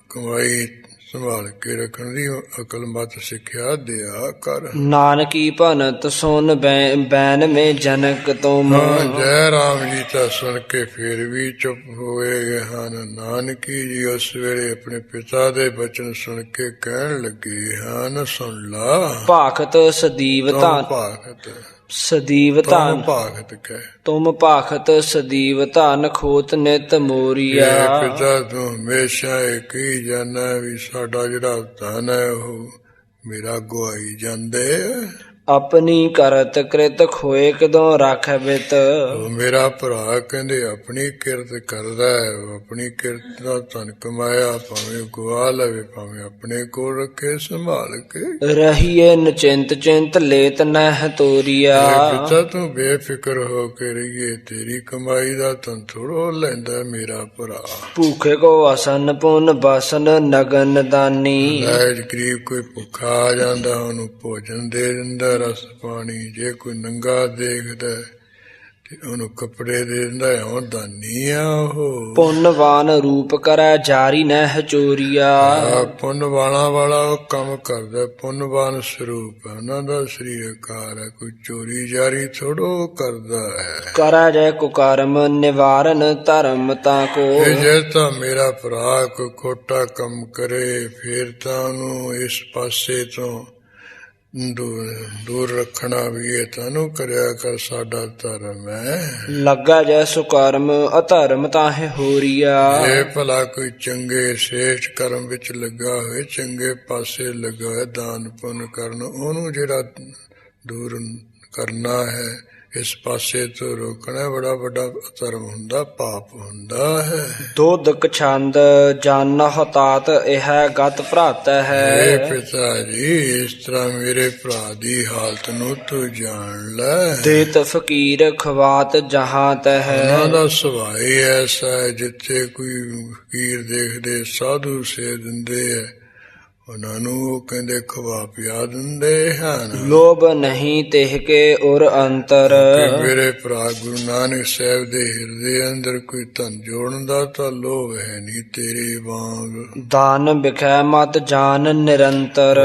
[SPEAKER 1] ਕਮਾਈ ਸੰਭਾਲ ਕੇ ਰੱਖਣ ਦੀ ਅਕਲ ਮਤ ਸਿੱਖਿਆ ਦਿਆ ਕਰ।
[SPEAKER 2] ਨਾਨਕੀ ਭਨਤ ਸੁਨ ਬੈਨ ਮੇ ਜਨਕ ਤੁਮ।
[SPEAKER 1] ਜੈ ਰਾਮ ਜੀ ਤਾਂ ਸੁਣ ਕੇ ਫਿਰ ਵੀ ਚੁੱਪ ਹੋਏ ਹਨ। ਨਾਨਕੀ ਜੀ ਉਸ ਵੇਲੇ ਆਪਣੇ ਪਿਤਾ ਦੇ ਬਚਨ ਸੁਣ ਕੇ ਕਹਿਣ ਲੱਗੇ ਹਨ, ਸੁਣ ਲਾ।
[SPEAKER 2] ਭਾਖਤ ਸਦੀਵ ਧਨ।
[SPEAKER 1] ਭਾਖਤ
[SPEAKER 2] ਸਦੀਵ ਧਨ
[SPEAKER 1] ਭਾਖਤ ਕਹਿ
[SPEAKER 2] ਤੁਮ ਭਾਖਤ ਸਦੀਵ ਧਨ ਖੋਤ ਨਿਤ ਮੋਰੀਆ।
[SPEAKER 1] ਪਿਤਾ ਤੂੰ ਹਮੇਸ਼ਾ ਇੱਕ ਹੀ ਜਾਣਾ ਵੀ ਸਾਡਾ ਜਿਹੜਾ ਧਨ ਹੈ ਉਹ ਮੇਰਾ ਗਵਾਈ ਜਾਂਦੇ।
[SPEAKER 2] ਆਪਣੀ ਕਰਤ ਕ੍ਰਿਤ ਖੋਏ ਕਿਦੋਂ ਰਾਖੈ ਬਿਤ।
[SPEAKER 1] ਉਹ ਮੇਰਾ ਭਰਾ ਕਹਿੰਦੇ ਆਪਣੀ ਕਿਰਤ ਕਰਦਾ ਹੈ, ਉਹ ਆਪਣੀ ਕਿਰਤ ਦਾ ਧਨ ਕਮਾਇਆ, ਭਾਵੇਂ ਗਵਾ ਲਵੇ ਭਾਵੇਂ ਆਪਣੇ ਕੋਲ ਰੱਖੇ ਸੰਭਾਲ ਕੇ।
[SPEAKER 2] ਰਹੀਏ ਨਚਿੰਤ ਚਿੰਤ ਲੇਤ ਨਹਿ ਤੋਰੀਆ।
[SPEAKER 1] ਪਿਤਾ ਤੂੰ ਬੇਫਿਕਰ ਹੋ ਕੇ ਰਹੀਏ, ਤੇਰੀ ਕਮਾਈ ਦਾ ਧਨ ਥੋੜੋ ਲੈਂਦਾ ਮੇਰਾ ਭਰਾ।
[SPEAKER 2] ਭੂਖੇ ਕੋ ਅਸਨ ਪੁਨ ਬਸਨ ਨਗਨ ਦਾਨੀ।
[SPEAKER 1] ਗਰੀਬ ਕੋਈ ਭੁੱਖਾ ਆ ਜਾਂਦਾ ਉਹਨੂੰ ਭੋਜਨ ਦੇ ਦਿੰਦਾ, ਰਸ ਪਾਣੀ। ਜੇ ਕੋਈ ਨੰਗਾ ਦੇਖਦਾ ਤੇ ਉਹਨੂੰ ਕੱਪੜੇ ਦੇ ਦਿੰਦਾ, ਉਹ ਦਾਨੀ ਆ ਉਹ।
[SPEAKER 2] ਪੁੰਨਵਾਨ ਰੂਪ ਕਰੈ ਜਾਰੀ ਨਹਿ ਚੋਰੀਆ।
[SPEAKER 1] ਪੁੰਨਵਾਨਾਂ ਵਾਲਾ ਉਹ ਕੰਮ ਕਰਦਾ, ਪੁੰਨਵਾਨ ਸਰੂਪ ਹੈ ਉਹਨਾਂ ਦਾ, ਸ੍ਰੀਕਾਰ ਹੈ, ਕੋਈ ਚੋਰੀ ਜਾਰੀ ਥੋੜੋ ਕਰਦਾ ਹੈ।
[SPEAKER 2] ਕਰੈ ਜੈ ਕੁਕਰਮ ਨਿਵਾਰਨ ਧਰਮ ਤਾਂ ਕੋ।
[SPEAKER 1] ਜੇ ਤਾਂ ਮੇਰਾ ਭਰਾ ਕੋਈ ਖੋਟਾ ਕੰਮ ਕਰੇ ਫਿਰ ਤਾਂ ਉਹਨੂੰ ਇਸ ਪਾਸੇ ਤੋਂ ਦੂਰ ਰੱਖਣਾ ਵੀ ਇਹ ਤੁਹਾਨੂੰ ਕਰਿਆ ਕਰ, ਸਾਡਾ ਧਰਮ ਹੈ।
[SPEAKER 2] ਲੱਗਾ ਜੈ ਸੁਕਰਮ ਅਧਰਮ ਤਾਹੇ ਹੋਰੀਆ।
[SPEAKER 1] ਇਹ ਭਲਾ ਕੋਈ ਚੰਗੇ ਸ੍ਰੇਸ਼ਟ ਕਰਮ ਵਿੱਚ ਲੱਗਾ ਹੋਏ, ਚੰਗੇ ਪਾਸੇ ਲੱਗਾ ਹੋਏ ਦਾਨ ਪੁੰਨ ਕਰਨ, ਉਹਨੂੰ ਜਿਹੜਾ ਦੂਰ ਕਰਨਾ ਹੈ, ਇਸ ਪਾਸੇ ਤੋਂ ਰੋਕਣਾ ਬੜਾ ਵੱਡਾ ਧਰਮ ਹੁੰਦਾ, ਪਾਪ ਹੁੰਦਾ ਹੈ।
[SPEAKER 2] ਦੁੱਧ ਛੰਦ ਜਨ ਹਤਾਤ ਇਹ ਗਤ ਭਰਾਤ ਹੈ।
[SPEAKER 1] ਪਿਤਾ ਜੀ ਇਸ ਤਰ੍ਹਾਂ ਮੇਰੇ ਭਰਾ ਦੀ ਹਾਲਤ ਨੂੰ ਤੂੰ ਜਾਣ ਲੈ।
[SPEAKER 2] ਦੇਤ ਫਕੀਰ ਖਵਾਤ ਜਹਾਂ ਤਹ।
[SPEAKER 1] ਉਹਨਾਂ ਦਾ ਸੁਭਾਅ ਹੀ ਐਸਾ ਹੈ, ਜਿੱਥੇ ਕੋਈ ਫਕੀਰ ਦੇਖਦੇ ਸਾਧੂ ਸੇ ਦਿੰਦੇ ਹੈ, ਉਹਨਾਂ ਨੂੰ ਉਹ ਕਹਿੰਦੇ ਖਵਾ ਪਿਆ ਦਿੰਦੇ ਹਨ।
[SPEAKER 2] ਲੋਭ ਨਹੀਂ ਤਿਹ ਕੇ ਉਰ ਅੰਤਰ।
[SPEAKER 1] ਮੇਰੇ ਭਰਾ ਗੁਰੂ ਨਾਨਕ ਸਾਹਿਬ ਦੇ ਹਿਰਦੇ ਅੰਦਰ ਕੋਈ ਧਨ ਜੋੜਨ ਦਾ ਤਾਂ ਲੋਭ ਹੈ ਨਹੀਂ ਤੇਰੇ ਵਾਂਗ।
[SPEAKER 2] ਦਾਨ ਬਿਖੈ ਮਤ ਜਾਨ ਨਿਰੰਤਰ।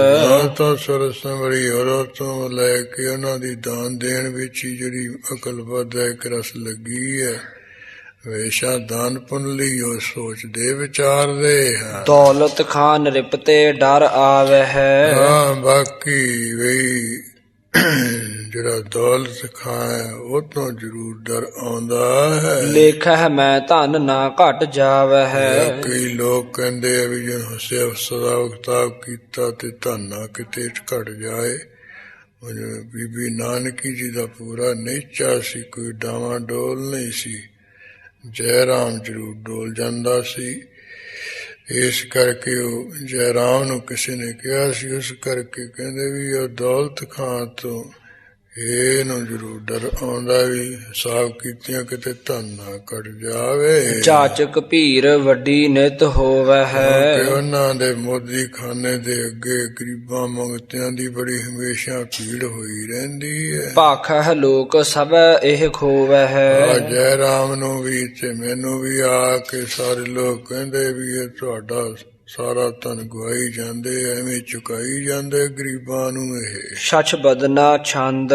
[SPEAKER 1] ਤਾਂ ਸੁਰਤ ਸੰਵਰੀ ਔਰਤ ਤੋਂ ਲੈ ਕੇ ਉਹਨਾਂ ਦੀ ਦਾਨ ਦੇਣ ਵਿੱਚ ਹੀ ਜਿਹੜੀ ਅਕਲ ਵਧੈ ਇੱਕ ਰਸ ਲੱਗੀ ਹੈ। ਹਮੇਸ਼ਾ ਦਾਨ ਪੁੰਨ ਲਈ ਉਹ ਸੋਚਦੇ ਵਿਚਾਰਦੇ ਹਨ।
[SPEAKER 2] ਦੌਲਤ ਖਾਨ ਰਿਪਤੇ ਡਰ ਆਵੈ ਹੈ।
[SPEAKER 1] ਹਾਂ ਬਾਕੀ ਵਈ ਜਿਹੜਾ ਦੌਲਤ ਖਾਂ ਹੈ ਉਹ ਤੋਂ ਜ਼ਰੂਰ ਡਰ ਆਉਂਦਾ ਹੈ।
[SPEAKER 2] ਲੇਖੈ ਮੈਂ ਧਨ ਨਾ ਘਟ ਜਾਵੈ ਹੈ।
[SPEAKER 1] ਕਈ ਲੋਕ ਕਹਿੰਦੇ ਆ ਵੀ ਜੇ ਹੱਸਿਆ ਸਦਾ ਵਕਤਾਬ ਕੀਤਾ ਤੇ ਧਨ ਨਾ ਕਿਤੇ ਘਟ ਜਾਏ। ਬੀਬੀ ਨਾਨਕੀ ਜੀ ਦਾ ਪੂਰਾ ਨਿਹਚਾ ਸੀ, ਕੋਈ ਡਾਵਾਂ ਡੋਲ ਨਹੀਂ ਸੀ। ਜੈ ਰਾਮ ਜ਼ਰੂਰ ਡੋਲ ਜਾਂਦਾ ਸੀ। ਇਸ ਕਰਕੇ ਉਹ ਜੈ ਰਾਮ ਨੂੰ ਕਿਸੇ ਨੇ ਕਿਹਾ ਸੀ, ਉਸ ਕਰਕੇ ਕਹਿੰਦੇ ਵੀ ਉਹ ਦੌਲਤ ਖਾਂ ਤੋਂ ਇਹਨੂੰ ਜ਼ਰੂਰ ਡਰ ਆਉਂਦਾ ਵੀ ਹਿਸਾਬ ਕੀਤਿਆਂ ਕਿਤੇ ਧਨ ਨਾ ਕੱਢ ਜਾਵੇ।
[SPEAKER 2] ਚਾਚਕ ਭੀਰ ਵੱਡੀ ਨਿਤ ਹੋਵੈ ਹੈ।
[SPEAKER 1] ਉਹਨਾਂ ਦੇ ਮੋਦੀ ਖਾਨੇ ਦੇ ਅੱਗੇ ਗਰੀਬਾਂ ਮੰਗਤਿਆਂ ਦੀ ਬੜੀ ਹਮੇਸ਼ਾ ਭੀੜ ਹੋਈ ਰਹਿੰਦੀ ਹੈ।
[SPEAKER 2] ਭਾਖੈ ਲੋਕ ਸਭ ਇਹ ਖੋਵੈ ਹੈ।
[SPEAKER 1] ਜੈ ਰਾਮ ਨੂੰ ਵੀ ਤੇ ਮੈਨੂੰ ਵੀ ਆ ਕੇ ਸਾਰੇ ਲੋਕ ਕਹਿੰਦੇ ਵੀ ਇਹ ਤੁਹਾਡਾ ਸਾਰਾ ਧਨ ਗਵਾਈ ਜਾਂਦੇ, ਐਵੇਂ ਚੁਕਾਈ ਜਾਂਦੇ ਗਰੀਬਾਂ ਨੂੰ। ਇਹ
[SPEAKER 2] ਛਛ ਬਦਨਾ ਛੰਦ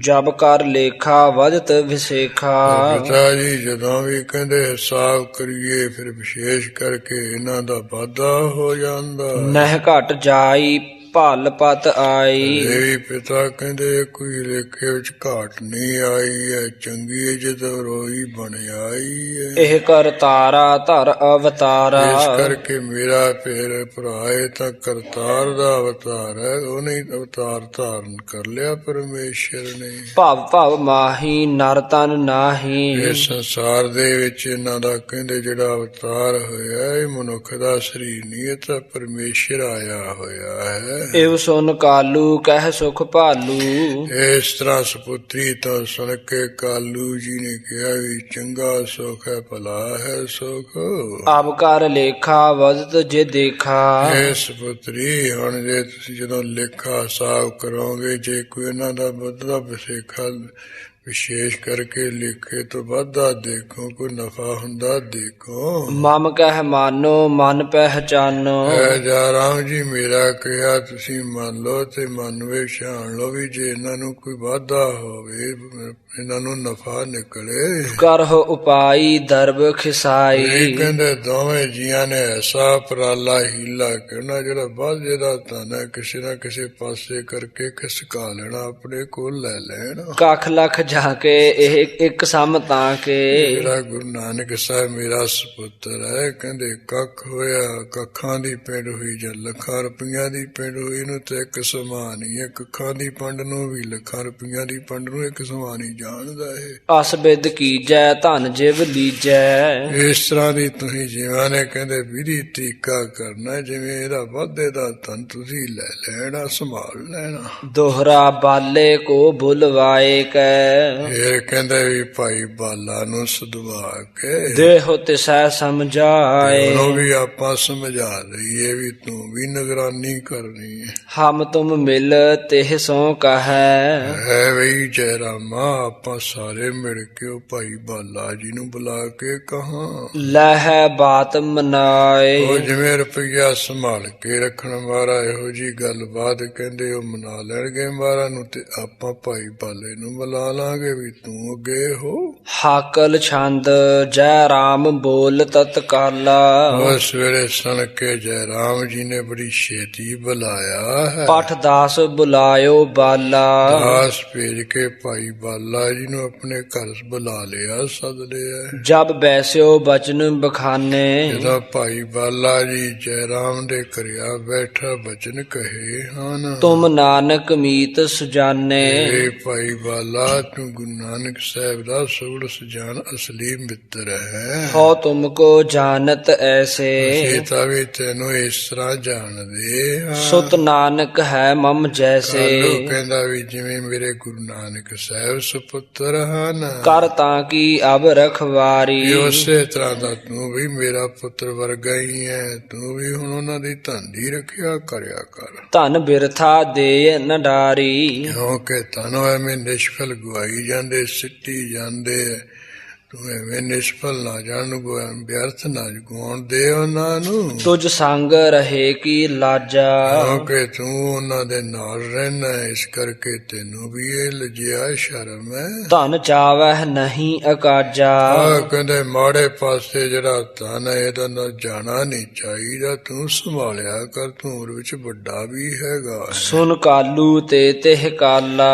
[SPEAKER 2] ਜਬ ਕਰ ਲੇਖਾ ਵਧਤ ਵਿਸੇਖਾ।
[SPEAKER 1] ਪਿਤਾ ਜੀ ਜਦੋਂ ਵੀ ਕਹਿੰਦੇ ਹਿਸਾਬ ਕਰੀਏ ਫਿਰ ਵਿਸ਼ੇਸ਼ ਕਰਕੇ ਇਹਨਾਂ ਦਾ ਵਾਧਾ ਹੋ ਜਾਂਦਾ।
[SPEAKER 2] ਨਹਿ ਘਟ ਜਾਈ ਭਲ ਪਤ ਆਈ।
[SPEAKER 1] ਦੇਵੀ ਪਿਤਾ ਕਹਿੰਦੇ ਕੋਈ ਲੇਖੇ ਵਿੱਚ ਘਾਟ ਨਹੀਂ ਆਈ ਹੈ, ਚੰਗੀ ਇੱਜ਼ਤ ਰੋਈ ਬਣ ਆਈ ਹੈ।
[SPEAKER 2] ਇਹ ਕਰਤਾਰਾ ਧਰ ਅਵਤਾਰਾ।
[SPEAKER 1] ਇਸ ਕਰਕੇ ਮੇਰਾ ਫਿਰ ਭਰਾ ਇਹ ਤਾਂ ਕਰਤਾਰ ਦਾ ਅਵਤਾਰ ਹੈ, ਉਹਨੇ ਅਵਤਾਰ ਧਾਰਨ ਕਰ ਲਿਆ ਪਰਮੇਸ਼ਰ ਨੇ।
[SPEAKER 2] ਭਵ ਭਵ ਮਾਹੀ ਨਰ ਤਨ ਨਾਹੀ।
[SPEAKER 1] ਇਸ ਸੰਸਾਰ ਦੇ ਵਿੱਚ ਇਹਨਾਂ ਦਾ ਕਹਿੰਦੇ ਜਿਹੜਾ ਅਵਤਾਰ ਹੋਇਆ ਇਹ ਮਨੁੱਖ ਦਾ ਸਰੀਰ ਨਹੀਂ, ਇਹ ਤਾਂ ਪਰਮੇਸ਼ਰ ਆਇਆ ਹੋਇਆ ਹੈ।
[SPEAKER 2] ਇਵ ਸੁਨ ਕਾਲੂ ਕਹਿ ਸੁਖ ਭਾਲੂ।
[SPEAKER 1] ਇਸ ਤਰ੍ਹਾਂ ਸੁਪੁੱਤਰੀ ਤੋਂ ਸੁਣ ਕੇ ਕਾਲੂ ਜੀ ਨੇ ਕਿਹਾ ਵੀ ਚੰਗਾ ਸੁਖ ਹੈ, ਭਲਾ ਹੈ ਸੁਖ।
[SPEAKER 2] ਅਬ ਕਰ ਲੇਖਾ ਵਦਤ ਜੇ ਦੇਖਾ।
[SPEAKER 1] ਇਹ ਸੁਪੁੱਤਰੀ ਹੁਣ ਜੇ ਤੁਸੀਂ ਜਦੋਂ ਲੇਖਾ ਹਿਸਾਬ ਕਰੋਗੇ, ਜੇ ਕੋਈ ਇਹਨਾਂ ਦਾ ਵੱਧਦਾ ਵਿਸੇਖਾ ਵਿਸ਼ੇਸ਼ ਕਰਕੇ ਲੇਖੇ ਤੋਂ ਵਾਧਾ ਦੇਖੋ, ਕੋਈ ਨਫਾ ਹੁੰਦਾ ਦੇਖੋ।
[SPEAKER 2] ਮਮ ਕਹਿ ਮਾਨੋ ਮਨ ਪਹਿਚਾਨੋ।
[SPEAKER 1] ਜਾ ਰਾਮ ਜੀ ਮੇਰਾ ਕਿਹਾ ਤੁਸੀਂ ਮੰਨ ਲਓ ਤੇ ਮਨ ਵਿੱਚ ਪਛਾਣ ਲਓ ਵੀ ਜੇ ਇਹਨਾਂ ਨੂੰ ਕੋਈ ਵਾਧਾ ਹੋਵੇ, ਇਹਨਾਂ ਨੂੰ ਨਫਾ ਨਿਕਲੇ।
[SPEAKER 2] ਕਰਹੁ ਉਪਾਈ ਦਰਬ ਖਿਸਾਈ।
[SPEAKER 1] ਕਹਿੰਦੇ ਦੋਵੇਂ ਜੀਆਂ ਨੇ ਐਸਾ ਉਪਰਾਲਾ ਹੀਲਾ ਕਰਨਾ ਜਿਹੜਾ ਵਾਧੇ ਦਾ ਧਨ ਕਿਸੇ ਨਾ ਕਿਸੇ ਪਾਸੇ ਕਰਕੇ ਖਿਸਕਾ ਲੈਣਾ, ਆਪਣੇ ਕੋਲ ਲੈ ਲੈਣਾ।
[SPEAKER 2] ਕੱਖ ਲੱਖ ਜਾ ਕੇ ਇਹ ਇੱਕ ਸਮ ਤਾਂ ਕੇ।
[SPEAKER 1] ਜਿਹੜਾ ਗੁਰੂ ਨਾਨਕ ਸਾਹਿਬ ਮੇਰਾ ਸਪੁੱਤਰ ਹੈ, ਕਹਿੰਦੇ ਕੱਖ ਹੋਇਆ ਕੱਖਾਂ ਦੀ ਪਿੰਡ ਹੋਈ ਜਾਂ ਲੱਖਾਂ ਰੁਪਈਆਂ ਦੀ ਪਿੰਡ ਹੋਈ ਨੂੰ ਤੇ ਇੱਕ ਸਮਾਨ ਹੀ ਹੈ। ਕੱਖਾਂ ਦੀ ਪੰਡ ਨੂੰ ਵੀ ਲੱਖਾਂ ਰੁਪਈਆਂ ਦੀ ਪੰਡ ਨੂੰ ਇੱਕ ਸਮਾਨ ਹੀ ਜਾਣਦਾ ਹੈ।
[SPEAKER 2] ਅਸ ਬਿਦ ਕੀਜੈ ਧਨ ਜਿਵ ਲੀਜੈ।
[SPEAKER 1] ਇਸ ਤਰ੍ਹਾਂ ਦੀ ਤੁਸੀਂ ਜਿਵੇਂ ਨੇ ਕਹਿੰਦੇ ਵਿਧੀ ਤਰੀਕਾ ਕਰਨਾ, ਜਿਵੇਂ ਇਹਦਾ ਵਾਧੇ ਦਾ ਧਨ ਤੁਸੀਂ ਲੈ ਲੈਣਾ, ਸੰਭਾਲ ਲੈਣਾ।
[SPEAKER 2] ਦੋਹਰਾ ਬਾਲੇ ਕੋ ਬੁਲਵਾਏ ਕੈ।
[SPEAKER 1] ਫਿਰ ਕਹਿੰਦੇ ਵੀ ਭਾਈ ਬਾਲਾ ਨੂੰ ਸਦਵਾ ਕੇ
[SPEAKER 2] ਦੇਹੋ ਤਿਸੈ ਸਮਝਾਏ।
[SPEAKER 1] ਉਹਨੂੰ ਵੀ ਆਪਾਂ ਸਮਝਾ ਦਈਏ ਵੀ ਤੂੰ ਵੀ ਨਿਗਰਾਨੀ ਕਰਨੀ ਹੈ।
[SPEAKER 2] ਹਮ ਤੁਮ ਮਿਲ ਤਿਹ ਸੋ ਕਹੈ।
[SPEAKER 1] ਹੈ ਵਈ ਜੈ ਰਾਮਾ, ਆਪਾਂ ਸਾਰੇ ਮਿਲ ਕੇ ਉਹ ਭਾਈ ਬਾਲਾ ਜੀ ਨੂੰ ਬੁਲਾ ਕੇ ਕਹਾਂ
[SPEAKER 2] ਲਹਿ ਬਾਤ ਮਨਾਏ।
[SPEAKER 1] ਉਹ ਜਿਵੇਂ ਰੁਪਈਆ ਸੰਭਾਲ ਕੇ ਰੱਖਣ ਵਾਲਾ ਇਹੋ ਜੀ ਗੱਲਬਾਤ ਕਹਿੰਦੇ ਉਹ ਮਨਾ ਲੈਣਗੇ ਮਹਾਰਾਜ ਨੂੰ, ਤੇ ਆਪਾਂ ਭਾਈ ਬਾਲੇ ਨੂੰ ਬੁਲਾ ਲਾਂਗੇ ਵੀ ਤੂੰ ਅੱਗੇ ਹੋ।
[SPEAKER 2] ਹਾਕਲ ਛੰਦ ਜੈ ਰਾਮ ਬੋਲ ਤਤਕਾਲਾ।
[SPEAKER 1] ਉਸ ਵੇਲੇ ਸੁਣ ਕੇ ਜੈ ਰਾਮ ਜੀ ਨੇ ਬੜੀ ਛੇਤੀ ਬੁਲਾਇਆ ਹੈ।
[SPEAKER 2] ਪਠ ਦਾਸ ਬੁਲਾਇਓ ਬਾਲਾ।
[SPEAKER 1] ਦਾਸ ਭੇਜ ਕੇ ਭਾਈ ਬਾਲਾ ਜੀ ਨੂੰ ਆਪਣੇ ਘਰ ਬੁਲਾ ਲਿਆ, ਸੱਦ ਲਿਆ।
[SPEAKER 2] ਜਬ ਬੈਸਿਓ ਬਚਨ ਬਖਾਨੇ।
[SPEAKER 1] ਜਦੋਂ ਭਾਈ ਬਾਲਾ ਜੀ ਜੈ ਰਾਮ ਦੇ ਘਰਿਆ ਬੈਠਾ ਬਚਨ ਕਹੇ ਹਨ।
[SPEAKER 2] ਤੁਮ ਨਾਨਕ ਮੀਤ ਸੁਜਾਨੇ।
[SPEAKER 1] ਇਹ ਭਾਈ ਬਾਲਾ ਤੂੰ ਗੁਰੂ ਨਾਨਕ ਸਾਹਿਬ ਦਾ ਸੋੜ ਸੁਜਾਨ ਅਸਲੀ ਮਿੱਤਰ ਹੈ।
[SPEAKER 2] ਹੋ ਤੁਮ ਕੋ ਜਾਣਤ ਐਸੇ।
[SPEAKER 1] ਅਸੀਂ ਤਾਂ ਵੀ ਤੈਨੂੰ ਇਸ ਤਰ੍ਹਾਂ ਜਾਣਦੇ ਹਾਂ।
[SPEAKER 2] ਸੁਤ ਨਾਨਕ ਹੈ ਮਮ ਜੈਸੇ।
[SPEAKER 1] ਕਾਲੂ ਕਹਿੰਦਾ ਵੀ ਜਿਵੇਂ ਮੇਰੇ ਗੁਰੂ ਨਾਨਕ ਸਾਹਿਬ ਸੁਪੁੱਤਰ ਹਨ,
[SPEAKER 2] ਕਰ ਤਾਂ ਕੀ ਅਬ ਰਖਵਾਰੀ।
[SPEAKER 1] ਉਸੇ ਤਰ੍ਹਾਂ ਦਾ ਤੂੰ ਵੀ ਮੇਰਾ ਪੁੱਤਰ ਵਰਗਾ ਹੀ ਹੈ। ਤੂੰ ਵੀ ਹੁਣ ਉਹਨਾਂ ਦੀ ਧਨ ਦੀ ਰੱਖਿਆ ਕਰਿਆ ਕਰ।
[SPEAKER 2] ਧਨ ਬਿਰਥਾ ਦੇ ਨ ਡਾਰੀ।
[SPEAKER 1] ਕਿਉਂਕਿ ਤਨੋਂ ਐਵੇਂ ਨਿਸ਼ਫਲ ਗਵਾਈ ਜਾਂਦੇ, ਸਿੱਟੀ ਜਾਂਦੇ। ਤੂੰ ਐਵੇਂ ਨਿਸ਼ਫਲ ਨਾ ਜਾਣ, ਵਿਅਰਥ ਨਾ ਗਵਾਉਣ ਦੇ ਉਹਨਾਂ ਨੂੰ।
[SPEAKER 2] ਤੁਝ ਸੰਗ ਰਹੇ ਕੀ ਲਾਜਾ।
[SPEAKER 1] ਕਿਉਂਕਿ ਤੂੰ ਉਹਨਾਂ ਦੇ ਨਾਲ ਰਹਿਣਾ, ਇਸ ਕਰਕੇ ਤੈਨੂੰ ਵੀ ਇਹ ਲਜਿਆ ਸ਼ਰਮ ਹੈ।
[SPEAKER 2] ਧਨ ਚਾਵਹਿ ਨਹੀਂ ਅਕਾਜਾ।
[SPEAKER 1] ਕਹਿੰਦੇ ਮਾੜੇ ਪਾਸੇ ਜਿਹੜਾ ਧਨ ਹੈ ਇਹਦਾ ਨਾ ਜਾਣਾ ਨਹੀਂ ਚਾਹੀਦਾ। ਤੂੰ ਸੰਭਾਲਿਆ ਕਰ, ਤੂੰ ਉਹਦੇ ਵਿੱਚ ਵੱਡਾ ਵੀ ਹੈਗਾ।
[SPEAKER 2] ਸੁਨ ਕਾਲੂ ਤੇ ਤਿਹ ਕਾਲਾ।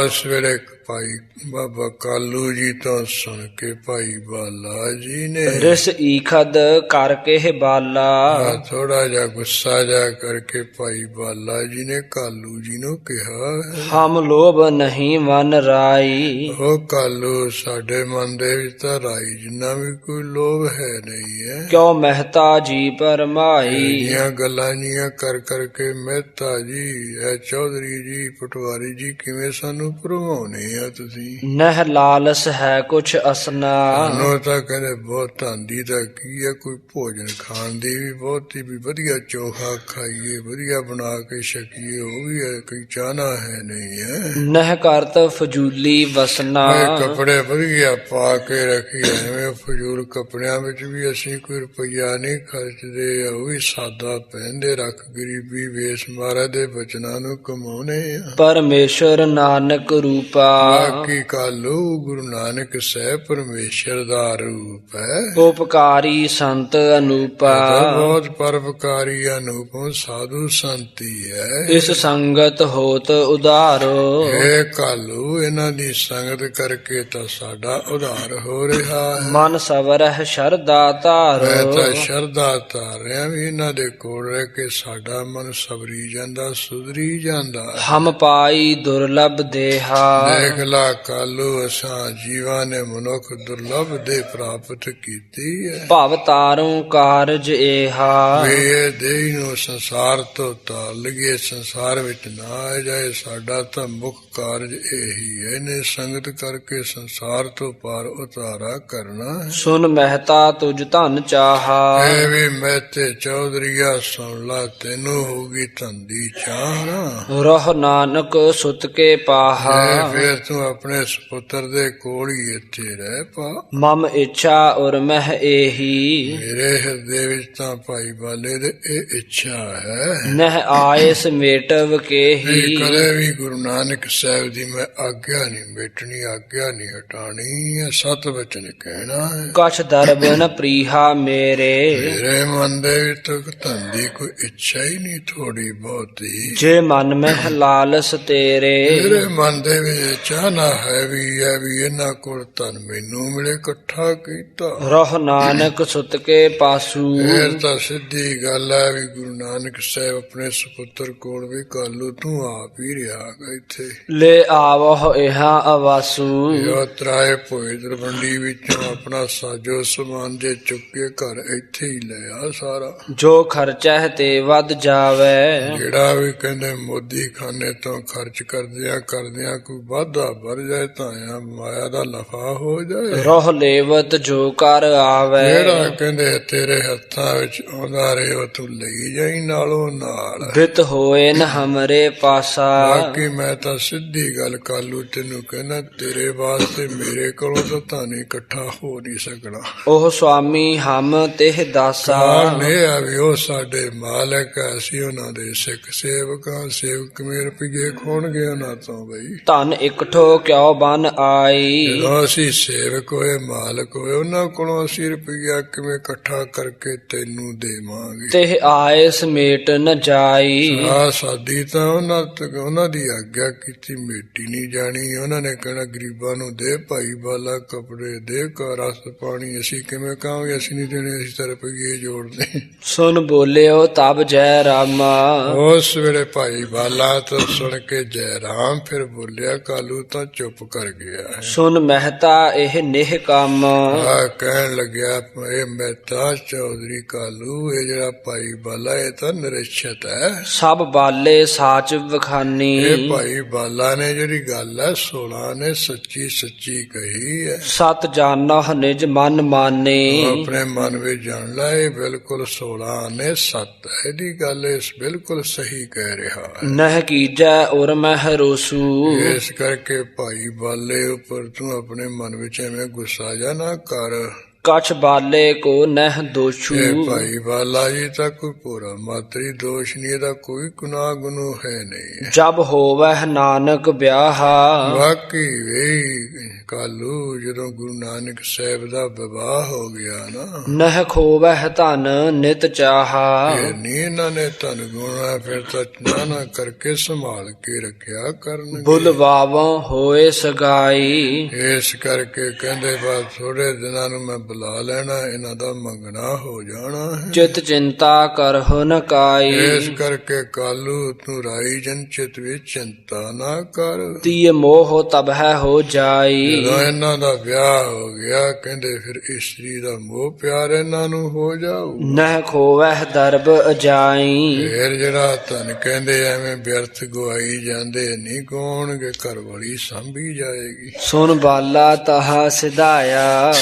[SPEAKER 1] ਉਸ ਵੇਲੇ ਭਾਈ ਬਾਬਾ ਕਾਲੂ ਜੀ ਤੋਂ ਸੁਣ ਕੇ ਭਾਈ ਬਾਲਾ ਜੀ ਨੇ
[SPEAKER 2] ਰਿਸ ਈਖਦ ਕਰਕੇ ਬਾਲਾ।
[SPEAKER 1] ਥੋੜਾ ਜਿਹਾ ਗੁੱਸਾ ਜਾ ਕਰਕੇ ਭਾਈ ਬਾਲਾ ਜੀ ਨੇ ਕਾਲੂ ਜੀ ਨੂੰ ਕਿਹਾ,
[SPEAKER 2] ਹਮ ਲੋਭ ਨਹੀਂ ਮਨ ਰਾਈ।
[SPEAKER 1] ਉਹ ਕਾਲੂ ਸਾਡੇ ਮਨ ਦੇ ਵਿੱਚ ਤਾਂ ਰਾਈ ਜਿੰਨਾ ਵੀ ਕੋਈ ਲੋਭ ਹੈ ਨਹੀਂ ਹੈ।
[SPEAKER 2] ਕਿਉ ਮਹਿਤਾ ਜੀ ਪਰਮਾਈ।
[SPEAKER 1] ਇਹ ਗੱਲਾਂ ਜੀਆਂ ਕਰ ਕਰਕੇ ਮਹਿਤਾ ਜੀ, ਇਹ ਚੌਧਰੀ ਜੀ, ਪਟਵਾਰੀ ਜੀ ਕਿਵੇਂ ਸਾਨੂੰ ਭਰਮਾਉਣੇ ਆ ਤੁਸੀਂ।
[SPEAKER 2] ਨਹਿ ਲਾਲਸ ਹੈ ਕੁਛ ਅਸਨਾ।
[SPEAKER 1] ਸਾਨੂੰ ਤਾਂ ਕਹਿੰਦੇ ਬਹੁਤ ਧਾਂਦੀ ਦਾ ਕੀ ਹੈ, ਕੋਈ ਭੋਜਨ ਖਾਣ ਦੀ ਵੀ ਬਹੁਤੀ ਵੀ ਵਧੀਆ ਚੋਖਾ ਖਾਈਏ, ਵਧੀਆ ਬਣਾ ਕੇ ਛਕੀਏ, ਉਹ ਵੀ ਕੋਈ ਚਾਹਨਾ ਹੈ ਨਹੀਂ ਹੈ।
[SPEAKER 2] ਨਹਿ ਕਰਤ ਫਜੂਲੀ ਵਸਨਾ।
[SPEAKER 1] ਕੱਪੜੇ ਵਧੀਆ ਪਾ ਕੇ ਰੱਖੀਏ, ਐਵੇਂ ਫਜ਼ੂਲ ਕੱਪੜਿਆਂ ਵਿੱਚ ਵੀ ਅਸੀਂ ਕੋਈ ਰੁਪਈਆ ਨਹੀਂ ਖਰਚਦੇ, ਉਹ ਵੀ ਸਾਦਾ ਪਹਿਨਦੇ, ਰੱਖ ਗਰੀਬੀ ਵੇਸ ਮਹਾਰਾਜ ਦੇ ਬਚਨਾਂ ਨੂੰ ਕਮਾਉਣੇ ਆ।
[SPEAKER 2] ਪਰਮੇਸ਼ਰ ਨਾਨਕ ਰੂਪਾ।
[SPEAKER 1] ਬਾਕੀ ਕਾਲੂ ਗੁਰੂ ਨਾਨਕ ਸਾਹਿਬ ਪਰਮੇਸ਼ਰ ਦਾ ਰੂਪ ਹੈ।
[SPEAKER 2] ਉਪਕਾਰੀ ਸੰਤ ਅਨੂਪਾ।
[SPEAKER 1] ਬਹੁਤ ਪਰਉਪਕਾਰੀ ਅਨੂਪਮ ਸਾਧੂ ਸੰਤੀ ਹੈ।
[SPEAKER 2] ਇਸ ਸੰਗਤ ਹੋਤ ਉਧਾਰੋ।
[SPEAKER 1] ਇਹ ਕਾਲੂ ਇਹਨਾਂ ਦੀ ਸੰਗਤ ਕਰਕੇ ਤਾਂ ਸਾਡਾ ਉਧਾਰ ਹੋ ਰਿਹਾ ਹੈ।
[SPEAKER 2] ਮਨ ਸਵਰਹਿ ਸ਼ਰਧਾ
[SPEAKER 1] ਮੈਂ
[SPEAKER 2] ਧਾਰੋ।
[SPEAKER 1] ਤਾਂ ਸ਼ਰਧਾ ਧਾਰ ਰਿਹਾ ਵੀ ਇਹਨਾਂ ਦੇ ਕੋਲ ਰਹਿ ਕੇ ਸਾਡਾ ਮਨ ਸਵਰੀ ਜਾਂਦਾ, ਸੁਧਰੀ ਜਾਂਦਾ।
[SPEAKER 2] ਹਮ ਪਾਈ ਦੁਰਲਭ ਦੇਹਾ।
[SPEAKER 1] ਦੇਖ ਲਾ ਕਾਲੂ, ਅਸਾਂ ਜੀਵਾਂ ਨੇ ਮਨੁੱਖ ਦੁਰਲਭ ਦੇ ਪ੍ਰਾਪਤ ਕੀਤੀ ਹੈ।
[SPEAKER 2] ਭਵ ਤਾਰੋਂ ਕਾਰਜ ਏਹਾ।
[SPEAKER 1] ਵੀ ਇਹ ਦੇਹ ਨੂੰ ਸੰਸਾਰ ਤੋਂ ਤਾਰ ਲਈਏ, ਸੰਸਾਰ ਵਿੱਚ ਨਾ ਆ ਜਾਏ। ਸਾਡਾ ਤਾਂ ਮੁੱਖ ਕਾਰਜ ਇਹੀ ਹੈ, ਨੇ ਸੰਗਤ ਕਰਕੇ ਸੰਸਾਰ ਤੋਂ ਪਾਰ ਉਤਾਰਾ ਕਰਨਾ ਹੈ।
[SPEAKER 2] ਸੁਨ ਮਹਿਤਾ ਤੁਝ ਧਨ ਚਾਹਾ।
[SPEAKER 1] ਇਹ ਵੀ ਮੈਂ ਤੇ ਚੌਧਰੀਆ ਸੁਣ ਲਾ, ਤੈਨੂੰ ਹੋਗੀ ਧਨ ਦੀ ਚਾਹਨਾ।
[SPEAKER 2] ਰਹ ਨਾਨਕ ਸੁਤ ਕੇ ਪਾਹਾ।
[SPEAKER 1] ਫਿਰ ਤੂੰ ਆਪਣੇ ਸੁਪੁੱਤਰ ਦੇ ਕੋਲ ਹੀ ਇੱਥੇ ਰਹਿ ਪਾ।
[SPEAKER 2] ਮਮ ਇੱਛਾ ਉਰ ਮਹਿ ਏਹੀ।
[SPEAKER 1] ਮੇਰੇ ਹਿਰਦੇ ਵਿੱਚ ਤਾਂ ਭਾਈ ਬਾਲੇ ਦੇ ਇਹ ਇੱਛਾ ਹੈ।
[SPEAKER 2] ਨਹਿ ਆਏ ਸਮੇਟਵ
[SPEAKER 1] ਵੀ
[SPEAKER 2] ਕੇਹੀ।
[SPEAKER 1] ਕਦੇ ਵੀ ਗੁਰੂ ਨਾਨਕ ਸਾਹਿਬ ਦੀ ਮੈਂ ਆਗਿਆ ਨਹੀਂ ਮੇਟਣੀ, ਆਗਿਆ ਨਹੀਂ ਹਟਾਣੀ ਹੈ। ਸਤ ਵਚਨ ਕਹਿਣਾ ਹੈ।
[SPEAKER 2] ਕਛ ਦਰਬ ਨ ਪ੍ਰੀਹਾ ਮੇਰੇ।
[SPEAKER 1] ਮੇਰੇ ਮਨ ਦੇ ਵਿੱਚ ਤਾਂ ਧਨ ਦੀ ਕੋਈ ਇੱਛਾ ਹੀ ਨਹੀਂ, ਥੋੜੀ ਬਹੁਤੀ।
[SPEAKER 2] ਜੇ ਮਨ ਮਹਿ ਲਾਲਸ ਤੇਰੇ।
[SPEAKER 1] ਮੇਰੇ ਮਨ ਦੇ ਵਿੱਚ ਚਾਹਨਾ ਹੈ ਵੀ ਇਹਨਾਂ ਕੋਲ ਧਨ ਮੈਨੂੰ ਮਿਲੇ ਇਕੱਠਾ ਕੀਤਾ।
[SPEAKER 2] ਰਹੁ ਨਾਨਕ ਸੁਤ ਕੇ ਪਾਸੂ।
[SPEAKER 1] ਫੇਰ ਤਾਂ ਸਿੱਧੀ ਗੱਲ ਹੈ ਵੀ ਗੁਰੂ ਨਾਨਕ ਸਾਹਿਬ ਆਪਣੇ ਸੁਪੁੱਤਰ ਕੋਲ ਵੀ ਕਾਲੂ ਤੂੰ ਆਪ ਹੀ ਰਿਹਾ ਇੱਥੇ।
[SPEAKER 2] ਲੈ ਆਵਹੁ ਇਹਾਂ ਅਵਾਸੂ।
[SPEAKER 1] ਜੋ ਤਰਾਏ ਭੋਏ ਦਰਬੰਡੀ ਵਿੱਚੋਂ ਆਪਣਾ ਸਾਜੋ ਸਮਾਨ ਜੇ ਚੁੱਕੇ ਘਰ ਇੱਥੇ ਹੀ ਲਿਆ ਸਾਰਾ।
[SPEAKER 2] ਜੋ ਖਰਚੈ ਤੇ ਵੱਧ ਜਾਵੇ।
[SPEAKER 1] ਜਿਹੜਾ ਵੀ ਕਹਿੰਦੇ ਮੋਦੀ ਖਾਨੇ ਤੋਂ ਖਰਚ ਕਰਦਿਆਂ ਕੋਈ ਵਾਧਾ ਵਰ ਜਾਏ ਤਾਂ ਆ ਮਾਇਆ ਦਾ ਨਫਾ ਹੋ ਜਾਏ।
[SPEAKER 2] ਰਹੁ ਲੇਵਤ ਜੋ ਕਰ ਆਵੇ।
[SPEAKER 1] ਜਿਹੜਾ ਕਹਿੰਦੇ ਤੇਰੇ ਹੱਥਾਂ ਵਿੱਚ ਆਉਂਦਾ ਰਹੇ ਉਹ ਤੂੰ ਲਈ ਜਾਈ ਨਾਲੋਂ ਨਾਲ।
[SPEAKER 2] ਬਿਤ ਹੋਏ ਨ ਹਮਰੇ ਪਾਸਾ।
[SPEAKER 1] ਬਾਕੀ ਮੈਂ ਤਾਂ ਸਿੱਧੀ ਗੱਲ ਕਾਲੂ ਤੈਨੂੰ ਕਹਿੰਦਾ ਤੇਰੇ ਵਾਸਤੇ ਮੇਰੇ ਕੋਲੋਂ ਤਾਂ ਧਨ ਇਕੱਠਾ ਹੋ ਨਹੀਂ ਸਕਣਾ।
[SPEAKER 2] ਉਹ ਸੁਆਮੀ ਹਮ ਤਿਹ ਦਾਸਾ।
[SPEAKER 1] ਇਹ ਆ ਵੀ ਉਹ ਸਾਡੇ ਮਾਲਕ ਆ, ਅਸੀਂ ਉਹਨਾਂ ਦੇ ਸਿੱਖ ਸੇਵਕਾਂ। ਸੇਵਕ ਮੇਰੇ ਰੁਪਈਏ ਖੋਣਗੇ ਉਹਨਾਂ ਤੋਂ ਬਈ।
[SPEAKER 2] ਧਨ ਇਕਠੋ ਕਿਉ ਬਨ ਆਈ।
[SPEAKER 1] ਜਦੋਂ ਅਸੀਂ ਸੇਵਕ ਹੋਏ ਮਾਲਕ ਹੋਏ ਉਹਨਾਂ ਕੋਲੋਂ ਅਸੀਂ ਰੁਪਈਆ ਕਿਵੇਂ ਇਕੱਠਾ ਕਰਕੇ ਤੈਨੂੰ ਦੇਵਾਂਗੇ।
[SPEAKER 2] ਤੇ ਆਏ ਸਮੇਟ ਨ ਜਾਈ।
[SPEAKER 1] ਆ ਸਾਡੀ ਤਾਂ ਉਹਨਾਂ ਦੀ ਆਗਿਆ ਕੀਤੀ ਮੇਟੀ ਨਹੀਂ ਜਾਣੀ। ਉਹਨਾਂ ਨੇ ਕਹਿਣਾ ਗਰੀਬਾਂ ਨੂੰ ਦੇ ਭਾਈ ਬਾਲਾ ਕੱਪੜੇ ਦੇ ਰਸ ਪਾਣੀ। ਅਸੀਂ ਕਿਵੇਂ ਕਹਾਂਗੇ ਅਸੀਂ ਨਹੀਂ ਦੇਣੇ, ਅਸੀਂ ਤਾਂ ਰੁਪਈਏ ਜੋੜਦੇ।
[SPEAKER 2] ਸੁਨ ਬੋਲਿਓ ਤਬ ਜੈ ਰਾਮਾ।
[SPEAKER 1] ਉਸ ਵੇਲੇ ਭਾਈ ਬਾਲਾ ਤੋਂ ਸੁਣ ਕੇ ਜੈ ਰਾਮ ਫਿਰ ਬੋਲਿਆ। ਕਾਲੂ ਤਾਂ ਚੁੱਪ ਕਰ ਗਿਆ।
[SPEAKER 2] ਸੁਨ ਮਹਿਤਾ ਇਹ ਨਿਹ ਕੰਮ।
[SPEAKER 1] ਕਹਿਣ ਲੱਗਿਆ ਇਹ ਮਹਿਤਾ ਚੌਧਰੀ ਕਾਲੂ ਇਹ ਜਿਹੜਾ ਭਾਈ ਬਾਲਾ ਇਹ ਤਾਂ ਨਿਰਛਤ ਹੈ।
[SPEAKER 2] ਸਭ ਬਾਲੇ ਸਾਚ ਵਖਾਨੀ।
[SPEAKER 1] ਇਹ ਭਾਈ ਬਾਲਾ ਨੇ ਜਿਹੜੀ ਗੱਲ ਹੈ 16 ਨੇ ਸੱਚੀ ਕਹੀ ਹੈ।
[SPEAKER 2] ਸਤ ਜਾਨਹ ਨਿਜ ਮਨ ਮਾਨੇ।
[SPEAKER 1] ਆਪਣੇ ਮਨ ਵਿੱਚ ਜਾਣ ਲੈ ਇਹ ਬਿਲਕੁਲ 16 ਨੇ ਸੱਤ ਹੈ। ਇਹਦੀ ਗੱਲ ਇਸ ਬਿਲਕੁਲ ਸਹੀ ਕਹਿ ਰਿਹਾ ਹੈ।
[SPEAKER 2] ਨਹਿ ਕੀਜੈ ਉਰ ਮਹਿ ਰੋਸੂ।
[SPEAKER 1] ਇਸ ਕਰਕੇ ਭਾਈ ਬਾਲੇ ਉੱਪਰ ਤੂੰ ਆਪਣੇ ਮਨ ਵਿੱਚ ਐਵੇਂ ਗੁੱਸਾ ਜਾ ਨਾ ਕਰ।
[SPEAKER 2] ਕਛ ਬਾਲੇ ਕੋ ਨਹਿ ਦੋਸ਼ੂ।
[SPEAKER 1] ਇਹ ਭਾਈ ਬਾਲਾ ਜੀ ਤਾਂ ਕੋਈ ਪੂਰਾ ਮਾਤਰੀ ਦੋਸ਼ ਨਹੀਂ, ਇਹਦਾ ਕੋਈ ਗੁਨਾਹ ਗੁਨੂ ਹੈ ਨਹੀਂ।
[SPEAKER 2] ਜਬ ਹੋਵਹਿ ਨਾਨਕ ਵਿਆਹਾ।
[SPEAKER 1] ਵਾਕਈ ਵੇ ਕਾਲੂ ਜਦੋਂ ਗੁਰੂ ਨਾਨਕ ਸਾਹਿਬ ਦਾ ਵਿਵਾਹ ਹੋ ਗਿਆ ਨਾ।
[SPEAKER 2] ਨਹਿ ਖੋਵਹਿ ਧਨ ਨਿਤ ਚਾਹਾ।
[SPEAKER 1] ਇਹ ਨਹੀਂ ਇਹਨਾਂ ਨੇ ਧਨ ਗੁਣਾ ਫਿਰ ਤਾਂ ਨਾ ਕਰਕੇ ਸੰਭਾਲ ਕੇ ਰੱਖਿਆ ਕਰਨ।
[SPEAKER 2] ਬੁਲਵਾਵੋਂ ਹੋਏ ਸਗਾਈ।
[SPEAKER 1] ਇਸ ਕਰਕੇ ਕਹਿੰਦੇ ਬਾਅਦ ਥੋੜੇ ਦਿਨਾਂ ਨੂੰ ਮੈਂ ਬੁਲਾ ਲੈਣਾ, ਇਹਨਾਂ ਦਾ ਮੰਗਣਾ ਹੋ ਜਾਣਾ ਹੈ।
[SPEAKER 2] ਚਿਤ ਚਿੰਤਾ ਕਰਹੁ ਨ ਕਾਈ।
[SPEAKER 1] ਇਸ ਕਰਕੇ ਕਾਲੂ ਤੂੰ ਰਾਈ ਜਨ ਚਿਤ ਵਿੱਚ ਚਿੰਤਾ ਨਾ ਕਰ।
[SPEAKER 2] ਤੀਏ ਮੋਹ ਤਬਹਿ ਹੋ ਜਾਈ।
[SPEAKER 1] ਜਦੋਂ ਇਹਨਾਂ ਦਾ ਵਿਆਹ ਹੋ ਗਿਆ ਕਹਿੰਦੇ ਫਿਰ ਇਸਤਰੀ ਦਾ ਮੋਹ ਪਿਆਰ ਇਹਨਾਂ ਨੂੰ ਹੋ ਜਾਊ।
[SPEAKER 2] ਨਹਿ ਖੋਵਹਿ ਦਰਬ ਅਜਾਈ।
[SPEAKER 1] ਫਿਰ ਜਿਹੜਾ ਧਨ ਕਹਿੰਦੇ ਐਵੇਂ ਵਿਅਰਥ ਗਵਾਈ ਜਾਂਦੇ ਨਹੀਂ ਗਵਾਉਣਗੇ, ਘਰ ਵਾਲੀ ਸਾਂਭੀ ਜਾਏਗੀ।
[SPEAKER 2] ਸੁਨ ਬਾਲਾ ਤਹਾ ਸਿਧਾਇਆ।